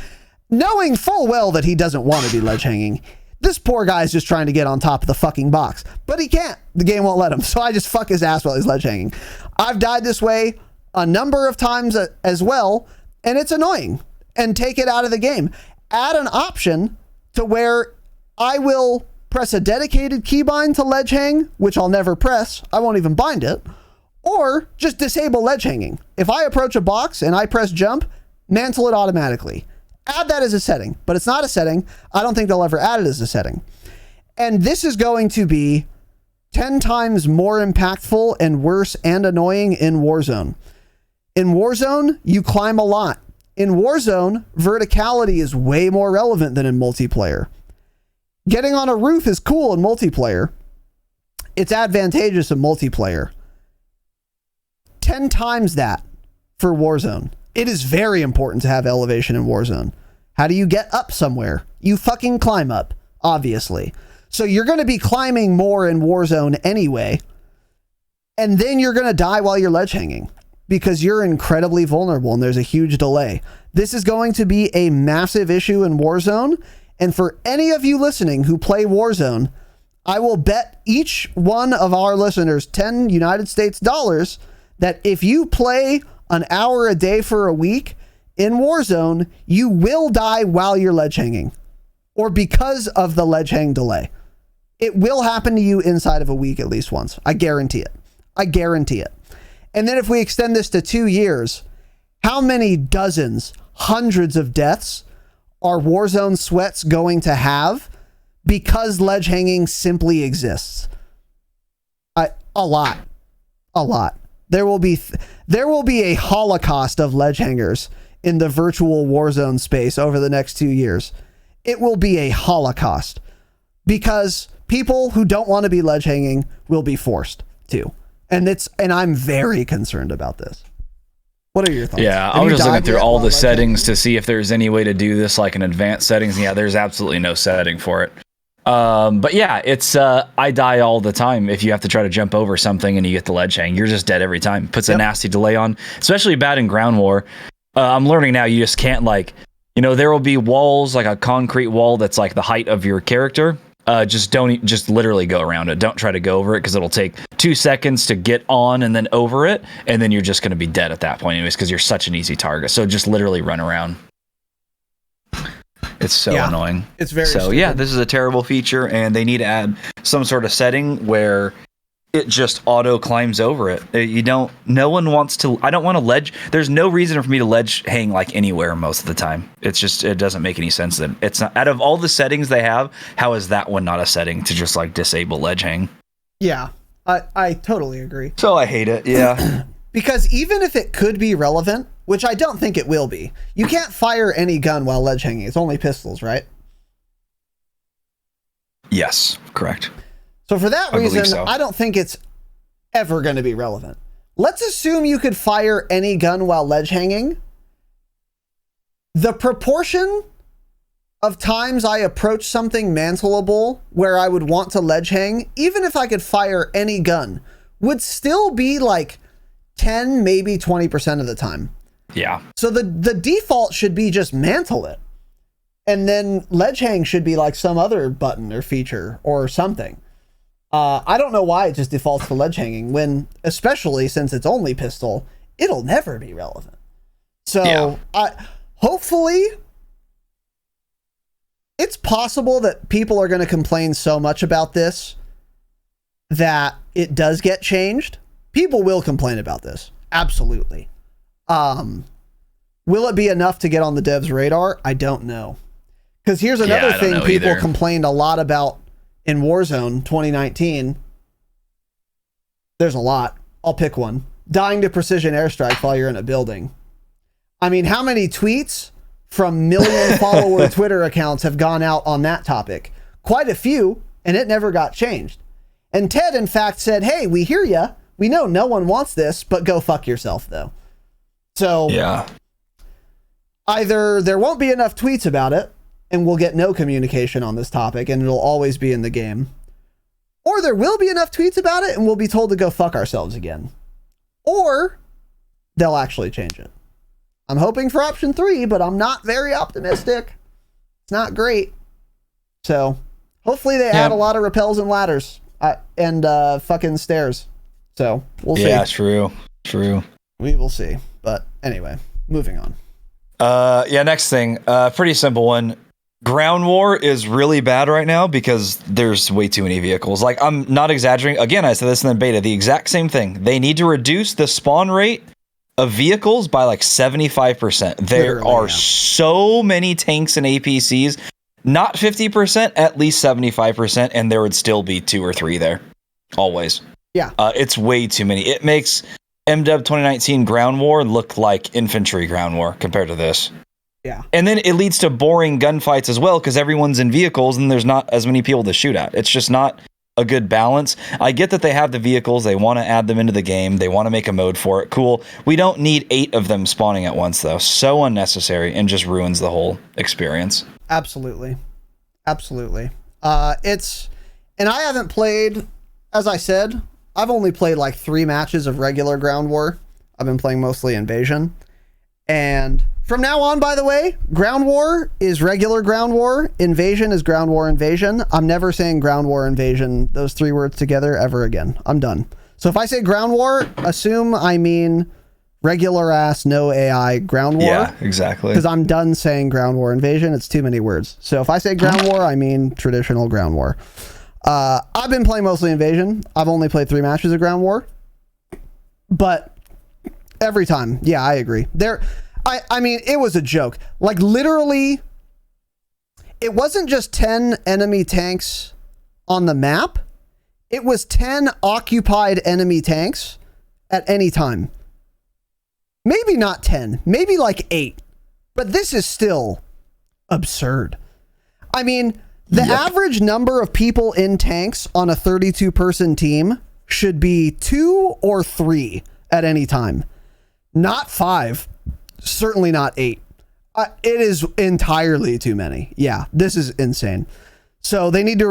Knowing full well that he doesn't want to be ledge hanging. This poor guy's just trying to get on top of the fucking box, but he can't. The game won't let him. So I just fuck his ass while he's ledge hanging. I've died this way a number of times as well, and it's annoying. And take it out of the game. Add an option to where I will press a dedicated keybind to ledge hang, which I'll never press. I won't even bind it. Or just disable ledge hanging. If I approach a box and I press jump, mantle it automatically. Add that as a setting, but it's not a setting. I don't think they'll ever add it as a setting. And this is going to be 10 times more impactful and worse and annoying in Warzone. In Warzone, you climb a lot. In Warzone, verticality is way more relevant than in multiplayer. Getting on a roof is cool in multiplayer. It's advantageous in multiplayer. 10 times that for Warzone. It is very important to have elevation in Warzone. How do you get up somewhere? You fucking climb up, obviously. So you're going to be climbing more in Warzone anyway. And then you're going to die while you're ledge hanging because you're incredibly vulnerable and there's a huge delay. This is going to be a massive issue in Warzone. And for any of you listening who play Warzone, I will bet each one of our listeners 10 United States dollars that if you play an hour a day for a week in Warzone, you will die while you're ledge hanging or because of the ledge hang delay. It will happen to you inside of a week at least once. I guarantee it. I guarantee it. And then if we extend this to 2 years, how many dozens, hundreds of deaths are Warzone sweats going to have because ledge hanging simply exists? A lot. There will be a holocaust of ledge hangers in the virtual Warzone space over the next 2 years. It will be a holocaust because people who don't want to be ledge hanging will be forced to. And I'm very concerned about this. What are your thoughts? Yeah, I was just looking through all the settings to see if there's any way to do this like in advanced settings. Yeah, there's absolutely no setting for it. But yeah, it's I die all the time if you have to try to jump over something and you get the ledge hang. You're just dead every time. Puts a nasty delay on, especially bad in ground war. I'm learning now you just can't there will be walls, like a concrete wall that's like the height of your character. Just literally go around it. Don't try to go over it because it'll take 2 seconds to get on and then over it, and then you're just going to be dead at that point anyways because you're such an easy target. So just literally run around. It's so annoying. It's very stupid. Yeah, this is a terrible feature, and they need to add some sort of setting where it just auto climbs over it. No one wants to. I don't want to ledge. There's no reason for me to ledge hang like anywhere most of the time. It's just, it doesn't make any sense. Then it's not, out of all the settings they have, how is that one not a setting to just like disable ledge hang? Yeah, I totally agree. So I hate it. Yeah. Because even if it could be relevant, which I don't think it will be, you can't fire any gun while ledge hanging. It's only pistols, right? Yes, correct. So for that reason, I don't think it's ever going to be relevant. Let's assume you could fire any gun while ledge hanging. The proportion of times I approach something mantleable where I would want to ledge hang, even if I could fire any gun, would still be like 10, maybe 20% of the time. Yeah. So the default should be just mantle it. And then ledge hang should be like some other button or feature or something. I don't know why it just defaults to ledge hanging when, especially since it's only pistol, it'll never be relevant. So hopefully it's possible that people are going to complain so much about this that it does get changed. People will complain about this. Absolutely. Will it be enough to get on the devs' radar? I don't know. Because here's another thing people complained a lot about in Warzone 2019. There's a lot. I'll pick one. Dying to precision airstrike while you're in a building. I mean, how many tweets from million follower Twitter accounts have gone out on that topic? Quite a few, and it never got changed. And Ted, in fact, said, hey, we hear ya. We know no one wants this, but go fuck yourself, though. So either there won't be enough tweets about it, and we'll get no communication on this topic, and it'll always be in the game. Or there will be enough tweets about it, and we'll be told to go fuck ourselves again. Or they'll actually change it. I'm hoping for option 3, but I'm not very optimistic. It's not great. So hopefully they add a lot of rappels and ladders and fucking stairs. So we'll see. Yeah, true. We will see. But anyway, moving on. Next thing. Pretty simple one. Ground war is really bad right now because there's way too many vehicles. Like, I'm not exaggerating. Again, I said this in the beta, the exact same thing. They need to reduce the spawn rate of vehicles by like 75%. There are so many tanks and APCs, not 50%, at least 75%, and there would still be 2 or 3 there. always. Yeah. It's way too many. It makes MW 2019 Ground War look like infantry Ground War compared to this. Yeah. And then it leads to boring gunfights as well because everyone's in vehicles and there's not as many people to shoot at. It's just not a good balance. I get that they have the vehicles. They want to add them into the game. They want to make a mode for it. Cool. We don't need 8 of them spawning at once, though. So unnecessary and just ruins the whole experience. Absolutely. Absolutely. And I haven't played, as I said, I've only played like 3 matches of regular Ground War. I've been playing mostly Invasion. And from now on, by the way, Ground War is regular Ground War. Invasion is Ground War Invasion. I'm never saying Ground War Invasion, those 3 words together, ever again. I'm done. So if I say Ground War, assume I mean regular ass, no AI Ground War. Yeah, exactly. Because I'm done saying Ground War Invasion. It's too many words. So if I say Ground War, I mean traditional Ground War. I've been playing mostly Invasion. I've only played 3 matches of Ground War. But every time, yeah, I agree. I mean, it was a joke. Like, literally, it wasn't just 10 enemy tanks on the map. It was 10 occupied enemy tanks at any time. Maybe not 10. Maybe like 8. But this is still absurd. I mean, the average number of people in tanks on a 32-person team should be 2 or 3 at any time. Not 5. Certainly not 8. It is entirely too many. Yeah, this is insane. So they need to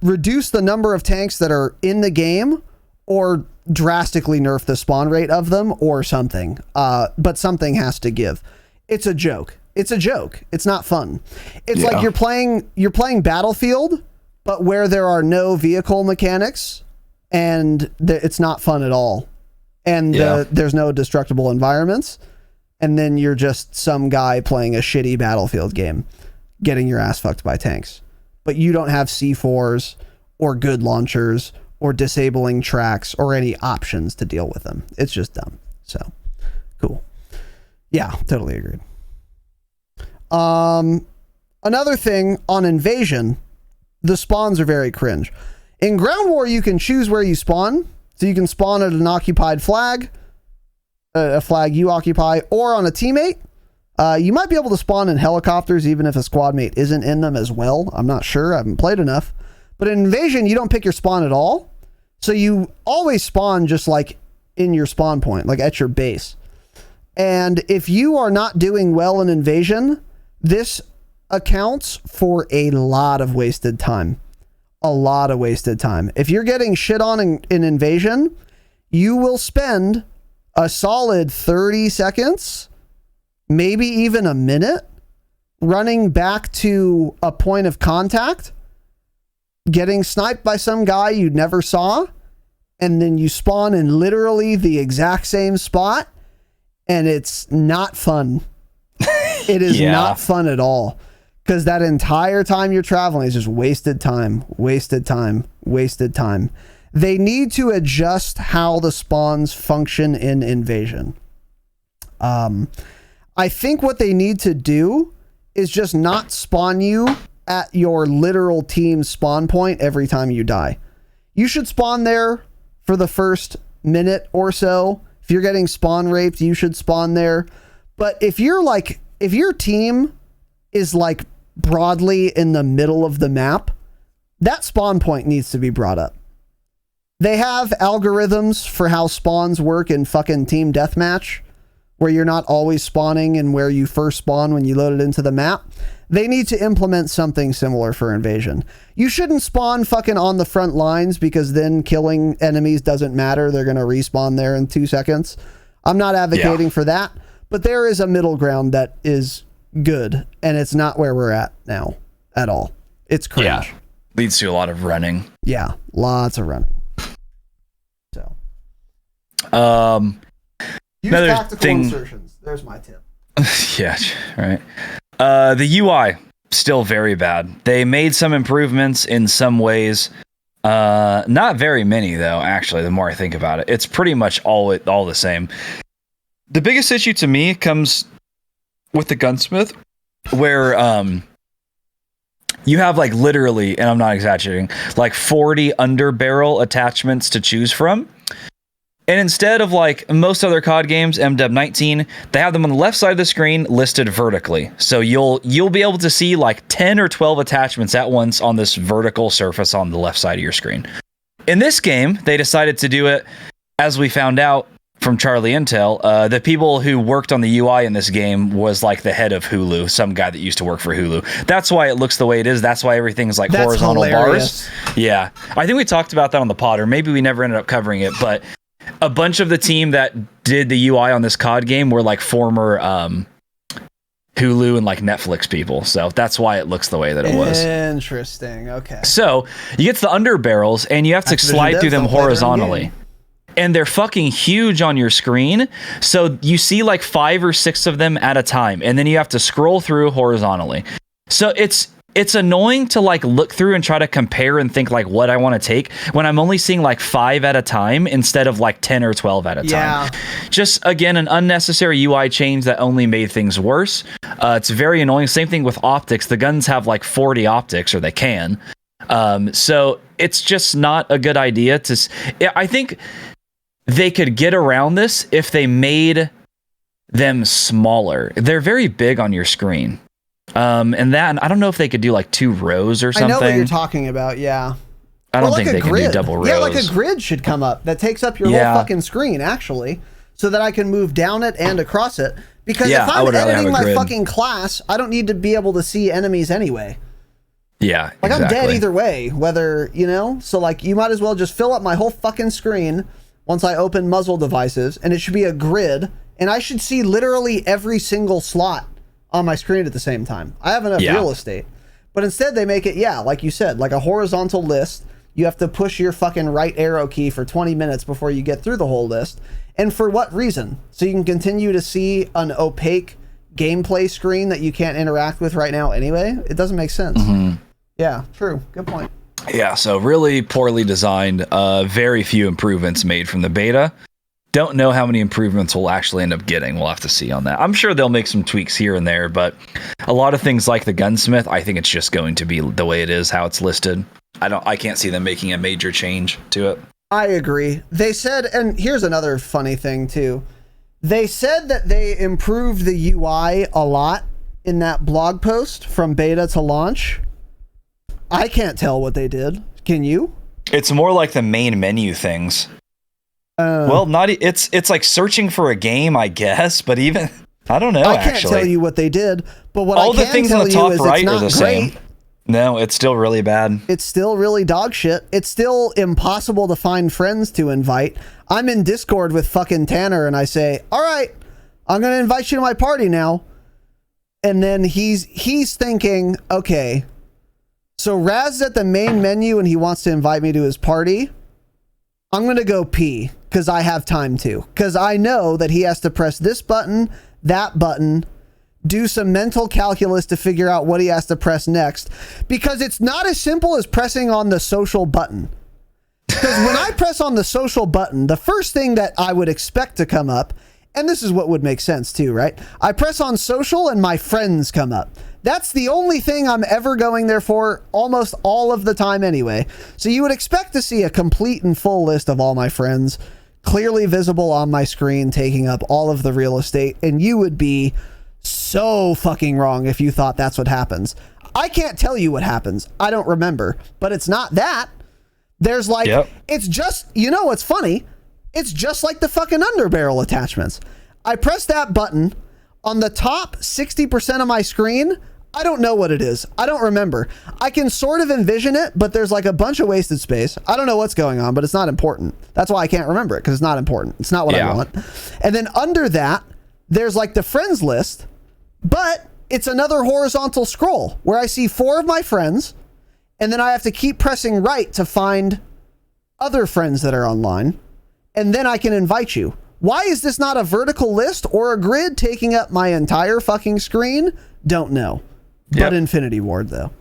reduce the number of tanks that are in the game or drastically nerf the spawn rate of them or something. But something has to give. It's a joke. It's a joke. It's not fun. It's like you're playing Battlefield, but where there are no vehicle mechanics and it's not fun at all. And there's no destructible environments. And then you're just some guy playing a shitty Battlefield game, getting your ass fucked by tanks. But you don't have C4s or good launchers or disabling tracks or any options to deal with them. It's just dumb. So, cool. Yeah, totally agreed. Another thing on Invasion, the spawns are very cringe. In Ground War, you can choose where you spawn. So you can spawn at an occupied flag, a flag you occupy, or on a teammate. You might be able to spawn in helicopters even if a squad mate isn't in them as well. I'm not sure. I haven't played enough. But in Invasion, you don't pick your spawn at all. So you always spawn just like in your spawn point, like at your base. And if you are not doing well in Invasion, this accounts for a lot of wasted time. A lot of wasted time. If you're getting shit on in Invasion, you will spend a solid 30 seconds, maybe even a minute, running back to a point of contact, getting sniped by some guy you never saw, and then you spawn in literally the exact same spot, and it's not fun. It is not fun at all. Because that entire time you're traveling is just wasted time, wasted time, wasted time. They need to adjust how the spawns function in Invasion. I think what they need to do is just not spawn you at your literal team spawn point every time you die. You should spawn there for the first minute or so. If you're getting spawn raped, you should spawn there. But if your team is like broadly in the middle of the map, that spawn point needs to be brought up. They have algorithms for how spawns work in fucking Team Deathmatch, where you're not always spawning and where you first spawn when you load it into the map. They need to implement something similar for Invasion. You shouldn't spawn fucking on the front lines because then killing enemies doesn't matter. They're going to respawn there in 2 seconds. I'm not advocating for that, but there is a middle ground that is good, and it's not where we're at now at all. It's cringe. Yeah, leads to a lot of running. Yeah, lots of running. So, use tactical insertions. There's my tip. Yeah, right. The UI still very bad. They made some improvements in some ways. Not very many though. Actually, the more I think about it, it's pretty much all the same. The biggest issue to me comes with the gunsmith, where you have like literally, and I'm not exaggerating, like 40 underbarrel attachments to choose from. And instead of like most other COD games, MW19, they have them on the left side of the screen listed vertically. So you'll be able to see like 10 or 12 attachments at once on this vertical surface on the left side of your screen. In this game, they decided to do it, as we found out from Charlie Intel, the people who worked on the UI in this game was like the head of Hulu, some guy that used to work for Hulu. That's why it looks the way it is. That's why everything's like horizontal bars. Yeah. I think we talked about that on the pod, or maybe we never ended up covering it, but a bunch of the team that did the UI on this COD game were like former Hulu and like Netflix people. So that's why it looks the way that it was. Interesting. Okay. So you get to the underbarrels and you have to slide through them horizontally. And they're fucking huge on your screen. So you see like 5 or 6 of them at a time. And then you have to scroll through horizontally. So it's annoying to like look through and try to compare and think like what I want to take when I'm only seeing like 5 at a time instead of like 10 or 12 at a time. Just again, an unnecessary UI change that only made things worse. It's very annoying. Same thing with optics. The guns have like 40 optics, or they can. So it's just not a good idea I think they could get around this if they made them smaller. They're very big on your screen. And I don't know if they could do like 2 rows or something. I know what you're talking about, yeah. I don't think they can do double rows. Yeah, like a grid should come up that takes up your whole fucking screen, actually, so that I can move down it and across it. Because if I'm editing my fucking class, I don't need to be able to see enemies anyway. Yeah, like exactly. I'm dead either way, whether, so like you might as well just fill up my whole fucking screen once I open muzzle devices, and it should be a grid, and I should see literally every single slot on my screen at the same time. I have enough real estate. But instead they make it, like you said, like a horizontal list. You have to push your fucking right arrow key for 20 minutes before you get through the whole list. And for what reason? So you can continue to see an opaque gameplay screen that you can't interact with right now anyway? It doesn't make sense. Mm-hmm. Yeah, true. Good point. Yeah, so really poorly designed, very few improvements made from the beta. Don't know how many improvements we'll actually end up getting. We'll have to see on that. I'm sure they'll make some tweaks here and there, but a lot of things like the gunsmith, I think it's just going to be the way it is, how it's listed. I can't see them making a major change to it. I agree. They said, and here's another funny thing too. They said that they improved the UI a lot in that blog post from beta to launch. I can't tell what they did. Can you? It's more like the main menu things. Well, it's like searching for a game, I guess, but even I don't know. I can't tell you what they did, but what all I can the things tell on the top you is right it's not are the great. Same. No, it's still really bad. It's still really dog shit. It's still impossible to find friends to invite. I'm in Discord with fucking Tanner, and I say, "All right, I'm gonna invite you to my party now," and then he's thinking, "Okay, so Raz is at the main menu, and he wants to invite me to his party. I'm going to go pee because I have time to. Because I know that he has to press this button, that button, do some mental calculus to figure out what he has to press next. Because it's not as simple as pressing on the social button. Because when I press on the social button, the first thing that I would expect to come up, and this is what would make sense too, right? I press on social and my friends come up. That's the only thing I'm ever going there for almost all of the time anyway. So you would expect to see a complete and full list of all my friends clearly visible on my screen, taking up all of the real estate. And you would be so fucking wrong if you thought that's what happens. I can't tell you what happens. I don't remember, but it's not that. There's like, It's just, what's funny? It's just like the fucking underbarrel attachments. I press that button on the top 60% of my screen. I don't know what it is. I don't remember. I can sort of envision it, but there's like a bunch of wasted space. I don't know what's going on, but it's not important. That's why I can't remember it, because it's not important. It's not what I want. And then under that, there's like the friends list, but it's another horizontal scroll where I see 4 of my friends, and then I have to keep pressing right to find other friends that are online, and then I can invite you. Why is this not a vertical list or a grid taking up my entire fucking screen? Don't know. But Infinity Ward, though.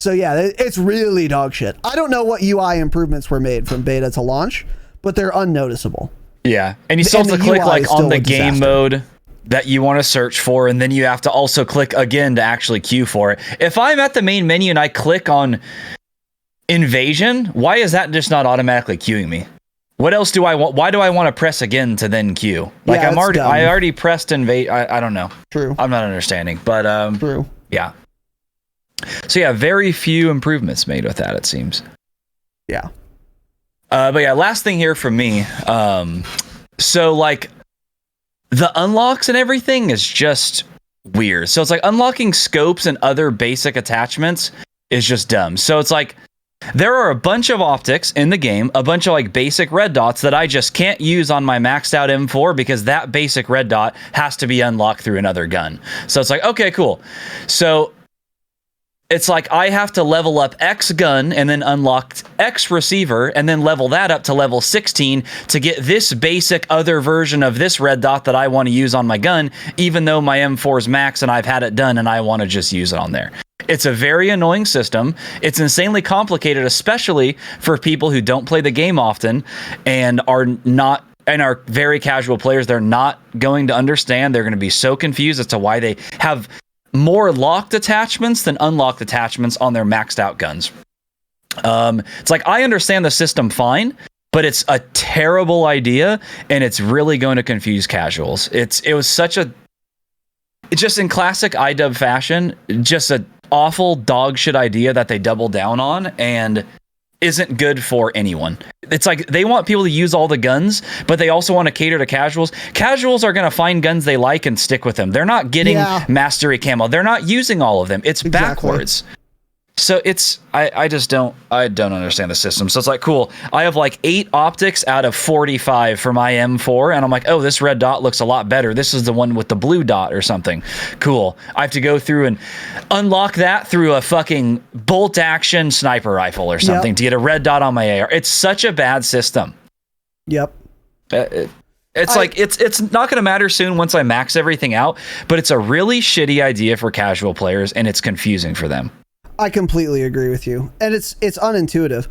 So yeah, it's really dog shit. I don't know what UI improvements were made from beta to launch, but they're unnoticeable. Yeah, and you still have to click like on the game mode that you want to search for, and then you have to also click again to actually queue for it. If I'm at the main menu and I click on invasion, why is that just not automatically queuing me? What else do I want? Why do I want to press again to then queue? Like Yeah, I already pressed invade. I don't know. True. I'm not understanding, but True. yeah. So yeah, very few improvements made with that, it seems. Yeah. But yeah, last thing here from me. So like the unlocks and everything is just weird. So it's like unlocking scopes and other basic attachments is just dumb. So it's like there are a bunch of optics in the game, a bunch of like basic red dots that I just can't use on my maxed out M4 because that basic red dot has to be unlocked through another gun. So it's like, okay, cool. So it's like I have to level up X gun and then unlock X receiver and then level that up to level 16 to get this basic other version of this red dot that I want to use on my gun, even though my M4 is max and I've had it done and I want to just use it on there. It's a very annoying system. It's insanely complicated, especially for people who don't play the game often and are very casual players. They're not going to understand. They're going to be so confused as to why they have more locked attachments than unlocked attachments on their maxed out guns. It's like, I understand the system fine, but it's a terrible idea and it's really going to confuse casuals. It's just in classic iDub fashion, just a awful dog shit idea that they double down on and isn't good for anyone. It's like they want people to use all the guns, but they also want to cater to casuals. Casuals are going to find guns they like and stick with them. They're not getting mastery camo. They're not using all of them. It's backwards. So it's I don't understand the system. So it's like, cool, I have like 8 optics out of 45 for my M4, and I'm like, oh, this red dot looks a lot better. This is the one with the blue dot or something. Cool. I have to go through and unlock that through a fucking bolt action sniper rifle or something to get a red dot on my AR. It's such a bad system. Yep. It's not going to matter soon once I max everything out, but it's a really shitty idea for casual players, and it's confusing for them. I completely agree with you. And it's unintuitive.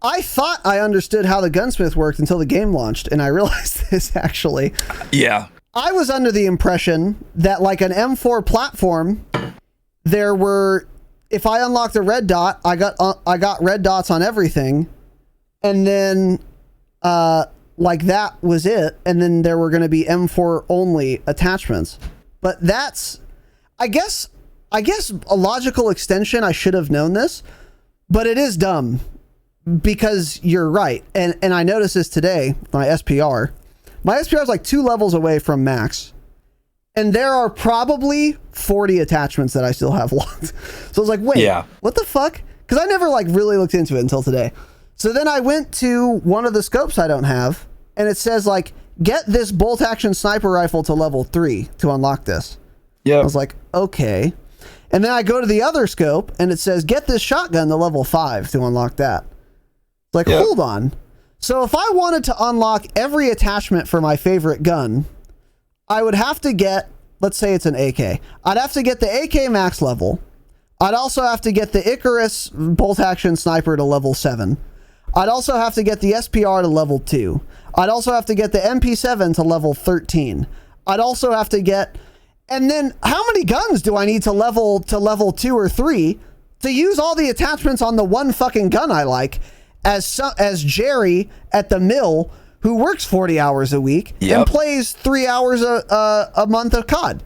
I thought I understood how the gunsmith worked until the game launched, and I realized this actually. Yeah. I was under the impression that like an M4 platform, there were, if I unlocked a red dot, I got red dots on everything, and then like that was it, and then there were going to be M4 only attachments. But that's, I guess a logical extension. I should have known this, but it is dumb because you're right. And I noticed this today, my SPR. My SPR is like 2 levels away from max. And there are probably 40 attachments that I still have locked. So I was like, wait, what the fuck? Because I never like really looked into it until today. So then I went to one of the scopes I don't have, and it says like, get this bolt action sniper rifle to level 3 to unlock this. Yeah. I was like, okay. And then I go to the other scope and it says, get this shotgun to level 5 to unlock that. Like, hold on. So if I wanted to unlock every attachment for my favorite gun, I would have to get, let's say it's an AK. I'd have to get the AK max level. I'd also have to get the Icarus bolt action sniper to level 7. I'd also have to get the SPR to level 2. I'd also have to get the MP7 to level 13. I'd also have to get... And then how many guns do I need to level 2 or 3 to use all the attachments on the one fucking gun I like as Jerry at the mill who works 40 hours a week and plays 3 hours a month of COD?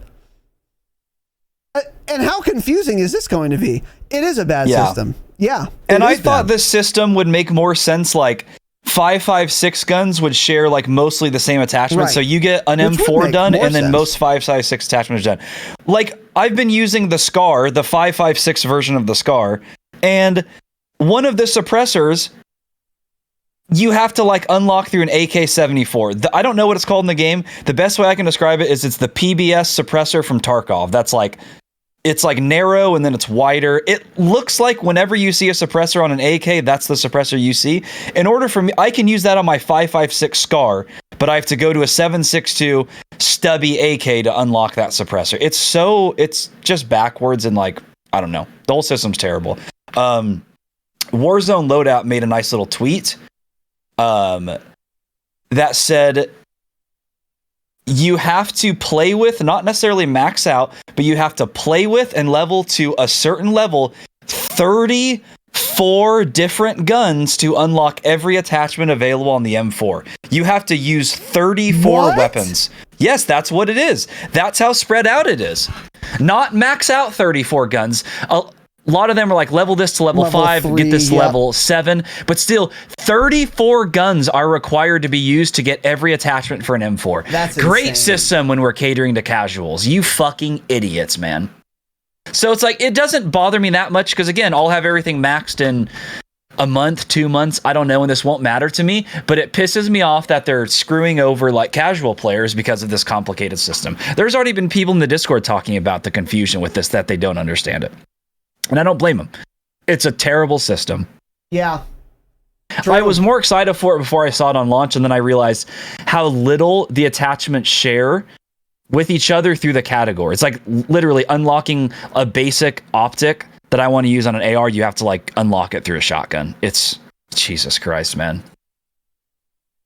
And how confusing is this going to be? It is a bad system. Yeah. And I thought this system would make more sense, like 5.56 guns would share like mostly the same attachments. Right. So you get an M4 done and then most 5.56 attachments done. Like I've been using the SCAR, the 5.56 version of the SCAR, and one of the suppressors you have to like unlock through an AK-74. I don't know what it's called in the game. The best way I can describe it is it's the PBS suppressor from Tarkov. That's like, it's like narrow and then it's wider. It looks like whenever you see a suppressor on an AK, that's the suppressor you see. In order for me, I can use that on my 5.56 SCAR, but I have to go to a 7.62 stubby AK to unlock that suppressor. It's just backwards and like, I don't know. The whole system's terrible. Warzone Loadout made a nice little tweet that said, you have to play with, not necessarily max out, but you have to play with and level to a certain level 34 different guns to unlock every attachment available on the M4. You have to use 34 weapons. Yes, that's what it is. That's how spread out it is. Not max out 34 guns. A lot of them are like level this to level 5, 3, get this level 7, but still 34 guns are required to be used to get every attachment for an M4. That's great insane. system when we're catering to casuals. You fucking idiots, man. So it's like, it doesn't bother me that much because, again, I'll have everything maxed in a month, 2 months, I don't know, and this won't matter to me, but it pisses me off that they're screwing over like casual players because of this complicated system. There's already been people in the Discord talking about the confusion with this, that they don't understand it. And I don't blame them. It's a terrible system. Yeah. I was more excited for it before I saw it on launch, and then I realized how little the attachments share with each other through the category. It's like literally unlocking a basic optic that I want to use on an AR. You have to like unlock it through a shotgun. It's Jesus Christ, man.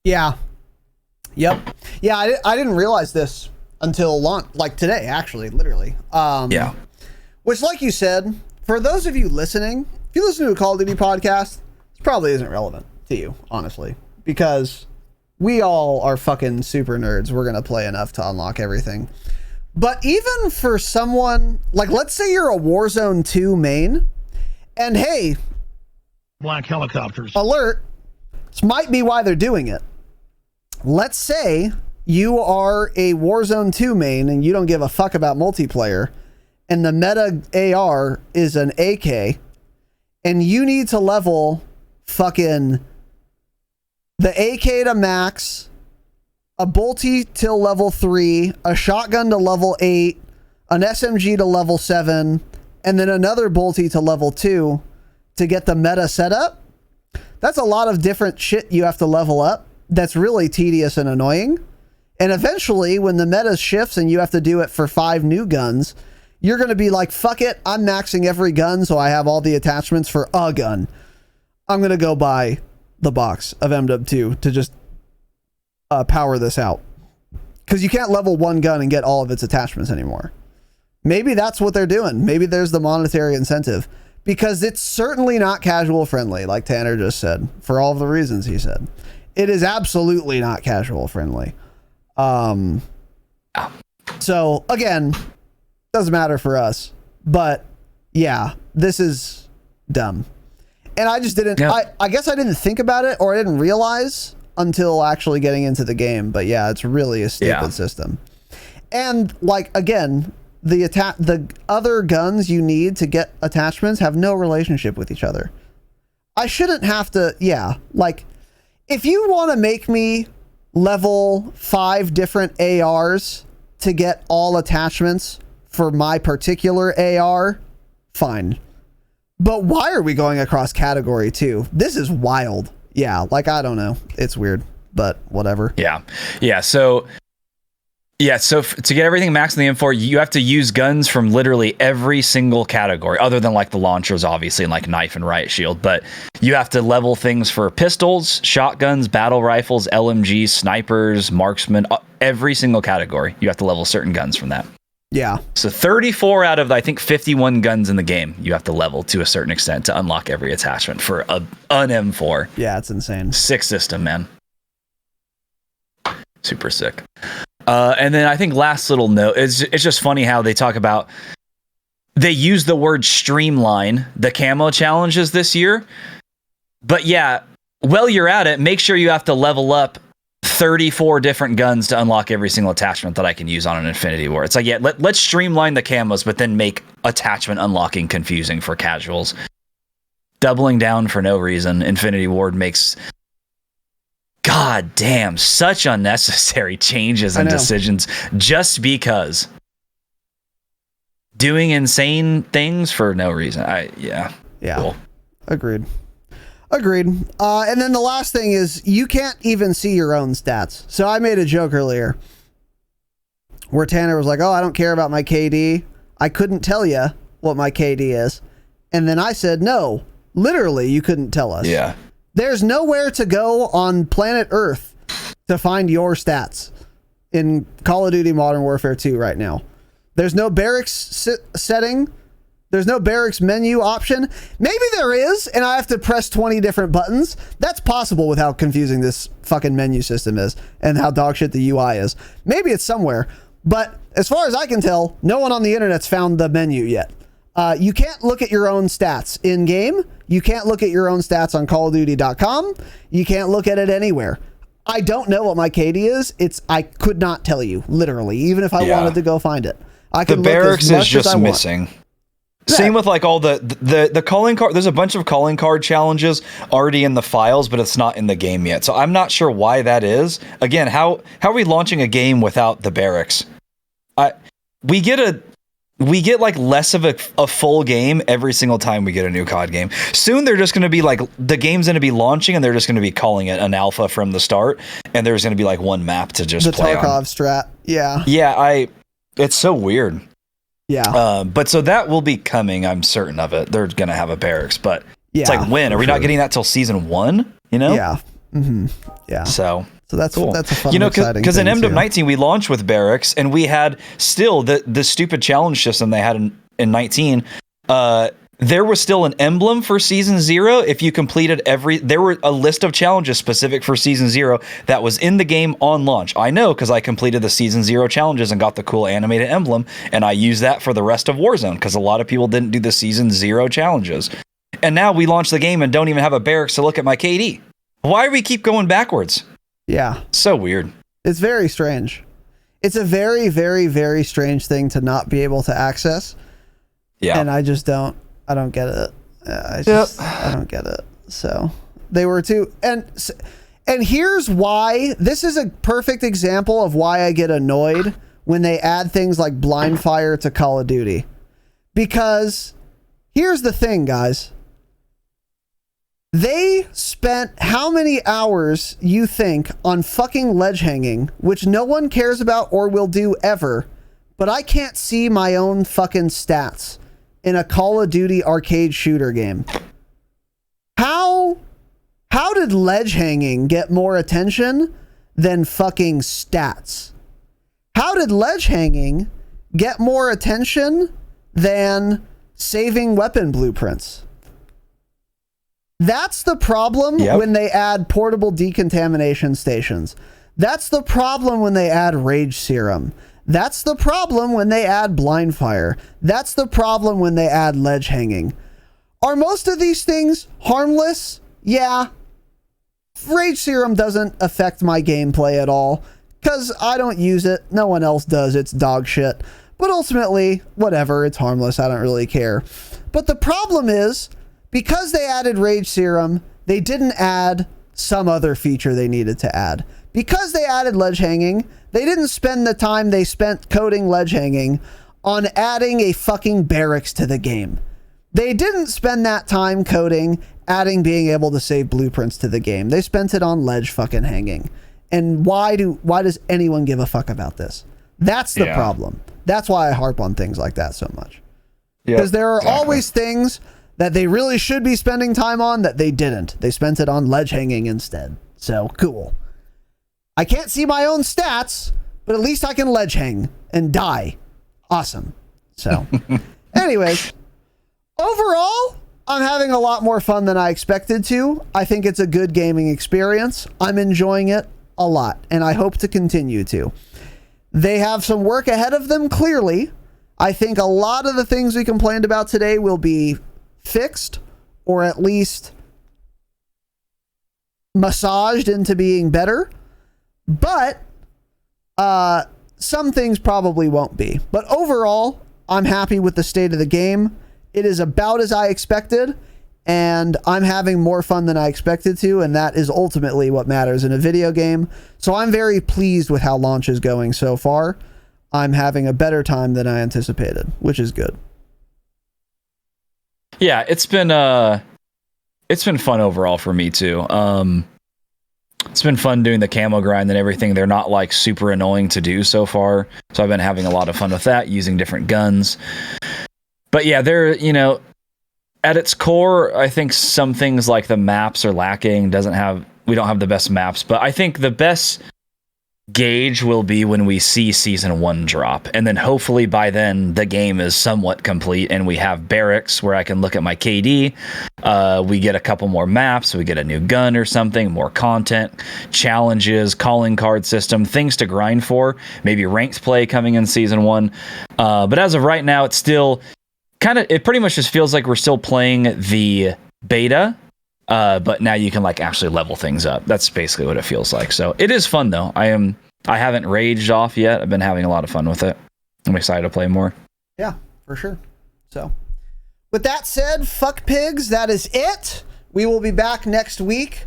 Yeah. Yep. Yeah, I didn't realize this until launch, like today, actually, literally. Yeah. Which, like you said, for those of you listening, if you listen to a Call of Duty podcast, this probably isn't relevant to you, honestly, because we all are fucking super nerds. We're going to play enough to unlock everything. But even for someone, like, let's say you're a Warzone 2 main, and hey, black helicopters. Alert, this might be why they're doing it. Let's say you are a Warzone 2 main and you don't give a fuck about multiplayer, and the meta AR is an AK, and you need to level fucking the AK to max, a bolty till level 3, a shotgun to level 8, an SMG to level 7, and then another bolty to level 2 to get the meta setup. That's a lot of different shit you have to level up. That's really tedious and annoying. And eventually, when the meta shifts and you have to do it for 5 new guns, you're going to be like, fuck it, I'm maxing every gun so I have all the attachments for a gun. I'm going to go buy the box of MW2 to just power this out. Because you can't level one gun and get all of its attachments anymore. Maybe that's what they're doing. Maybe there's the monetary incentive. Because it's certainly not casual friendly, like Tanner just said, for all of the reasons he said. It is absolutely not casual friendly. So, again, doesn't matter for us. But, yeah, this is dumb. And I just didn't, I guess I didn't think about it, or I didn't realize until actually getting into the game. But yeah, it's really a stupid system. And like, again, the other guns you need to get attachments have no relationship with each other. I shouldn't have to, like, if you want to make me level 5 different ARs to get all attachments for my particular AR, fine. But why are we going across category too? This is wild. Yeah, like, I don't know. It's weird, but whatever. Yeah. So to get everything maxed in the M4, you have to use guns from literally every single category, other than like the launchers, obviously, and like knife and riot shield. But you have to level things for pistols, shotguns, battle rifles, LMGs, snipers, marksmen, every single category. You have to level certain guns from that. Yeah. So 34 out of, I think, 51 guns in the game, you have to level to a certain extent to unlock every attachment for an M4. Yeah, it's insane. Sick system, man. Super sick. And then I think last little note, it's just funny how they talk about, they use the word streamline the camo challenges this year. But yeah, while you're at it, make sure you have to level up 34 different guns to unlock every single attachment that I can use on an Infinity War. It's like, yeah, let's streamline the camos, but then make attachment unlocking confusing for casuals. Doubling down for no reason. Infinity Ward makes, god damn, such unnecessary changes and decisions just because. Doing insane things for no reason. Yeah. Cool. Agreed. And then the last thing is, you can't even see your own stats. So I made a joke earlier where Tanner was like, oh, I don't care about my KD. I couldn't tell you what my KD is. And then I said, no, literally, you couldn't tell us. Yeah. There's nowhere to go on planet Earth to find your stats. in Call of Duty Modern Warfare 2 right now. There's no barracks setting. There's no barracks menu option. Maybe there is, and I have to press 20 different buttons. That's possible with how confusing this fucking menu system is and how dogshit the UI is. Maybe it's somewhere, but as far as I can tell, no one on the internet's found the menu yet. You can't look at your own stats in game. You can't look at your own stats on callofduty.com. You can't look at it anywhere. I don't know what my KD is. I could not tell you, literally, even if I wanted to go find it. I can the look barracks as much is just as I missing. Want. Same with like all the calling card. There's a bunch of calling card challenges already in the files, but it's not in the game yet. So I'm not sure why that is. Again, how are we launching a game without the barracks? We get like less of a full game every single time we get a new COD game. Soon they're just going to be like, the game's going to be launching and they're just going to be calling it an alpha from the start, and there's going to be like one map to just play Tarkov on. strat. Yeah. Yeah, it's so weird. Yeah. But so that will be coming, I'm certain of it. They're going to have a barracks, but it's Yeah, like, when? Are we not getting that till season 1? You know? Yeah. Mm-hmm. Yeah. So that's cool. That's a fun, exciting because in thing, too. MW19 we launched with barracks, and we had still the stupid challenge system they had in 19. There was still an emblem for season 0 if you completed there were a list of challenges specific for season 0 that was in the game on launch. I know because I completed the season 0 challenges and got the cool animated emblem, and I used that for the rest of Warzone because a lot of people didn't do the season 0 challenges. And now we launch the game and don't even have a barracks to look at my KD. Why do we keep going backwards? Yeah. So weird. It's very strange. It's a very, very, very strange thing to not be able to access. Yeah. And I don't get it. I don't get it. So they were too, and here's why. This is a perfect example of why I get annoyed when they add things like blind fire to Call of Duty. Because here's the thing, guys. They spent how many hours, you think, on fucking ledge hanging, which no one cares about or will do ever, but I can't see my own fucking stats in a Call of Duty arcade shooter game. How did ledge hanging get more attention than fucking stats? How did ledge hanging get more attention than saving weapon blueprints? That's the problem when they add portable decontamination stations. That's the problem when they add rage serum. That's the problem when they add blind fire. That's the problem when they add ledge hanging. Are most of these things harmless? Yeah. Rage serum doesn't affect my gameplay at all because I don't use it. No one else does. It's dog shit. But ultimately, whatever, it's harmless. I don't really care. But the problem is, because they added rage serum, they didn't add some other feature they needed to add. Because they added ledge hanging, they didn't spend the time they spent coding ledge hanging on adding a fucking barracks to the game. They didn't spend that time coding adding being able to save blueprints to the game. They spent it on ledge fucking hanging. And why does anyone give a fuck about this? That's the problem. That's why I harp on things like that so much. Because there are always things that they really should be spending time on that they didn't. They spent it on ledge hanging instead. So cool. I can't see my own stats, but at least I can ledge hang and die. Awesome. So anyways, overall, I'm having a lot more fun than I expected to. I think it's a good gaming experience. I'm enjoying it a lot, and I hope to continue to. They have some work ahead of them, clearly. I think a lot of the things we complained about today will be fixed, or at least massaged into being better. But some things probably won't be. But overall, I'm happy with the state of the game. It is about as I expected, and I'm having more fun than I expected to, and that is ultimately what matters in a video game. So I'm very pleased with how launch is going so far. I'm having a better time than I anticipated, which is good. Yeah, it's been fun overall for me too. It's been fun doing the camo grind and everything. They're not like super annoying to do so far. So I've been having a lot of fun with that, using different guns. But yeah, they're, at its core, I think some things like the maps are lacking. We don't have the best maps, but I think the best gauge will be when we see season 1 drop, and then hopefully by then the game is somewhat complete and we have barracks where I can look at my KD. We get a couple more maps, we get a new gun or something, more content, challenges, calling card system, things to grind for, maybe ranked play coming in season 1. But as of right now, it's still it pretty much just feels like we're still playing the beta. But now you can like actually level things up. That's basically what it feels like. So it is fun though. I haven't raged off yet. I've been having a lot of fun with it. I'm excited to play more. Yeah, for sure. So with that said, fuck pigs. That is it. We will be back next week.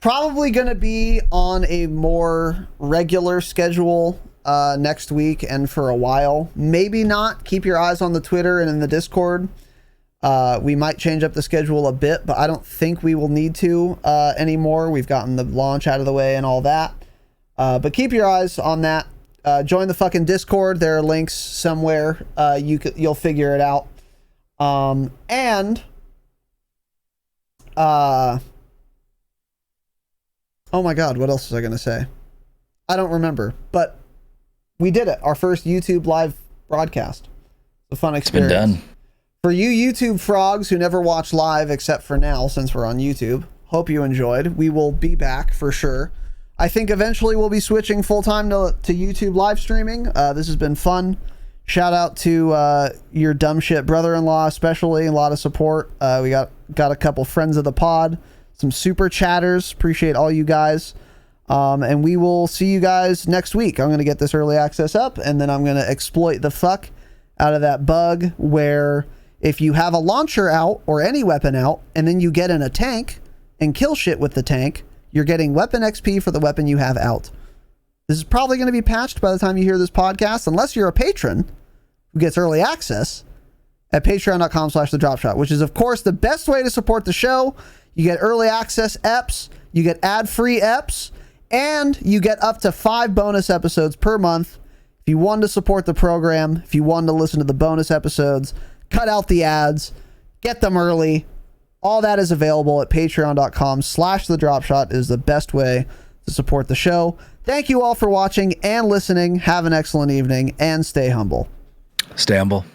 Probably going to be on a more regular schedule next week and for a while. Maybe not. Keep your eyes on the Twitter and in the Discord. We might change up the schedule a bit, but I don't think we will need to anymore. We've gotten the launch out of the way and all that. But keep your eyes on that. Join the fucking Discord. There are links somewhere. You'll figure it out. Oh my God, what else was I going to say? I don't remember, but we did it. Our first YouTube live broadcast. It's a fun experience. It's been done. For you YouTube frogs who never watch live except for now, since we're on YouTube, hope you enjoyed. We will be back for sure. I think eventually we'll be switching full-time to YouTube live streaming. This has been fun. Shout out to your dumb shit brother-in-law, especially. A lot of support. We got a couple friends of the pod, some super chatters. Appreciate all you guys. And we will see you guys next week. I'm going to get this early access up, and then I'm going to exploit the fuck out of that bug where if you have a launcher out or any weapon out, and then you get in a tank and kill shit with the tank, you're getting weapon XP for the weapon you have out. This is probably going to be patched by the time you hear this podcast, unless you're a patron who gets early access at patreon.com/thedropshot, which is, of course, the best way to support the show. You get early access EPs, you get ad-free EPs, and you get up to 5 bonus episodes per month. If you want to support the program, if you want to listen to the bonus episodes, cut out the ads, get them early. All that is available at patreon.com/thedropshot is the best way to support the show. Thank you all for watching and listening. Have an excellent evening and stay humble. Stay humble.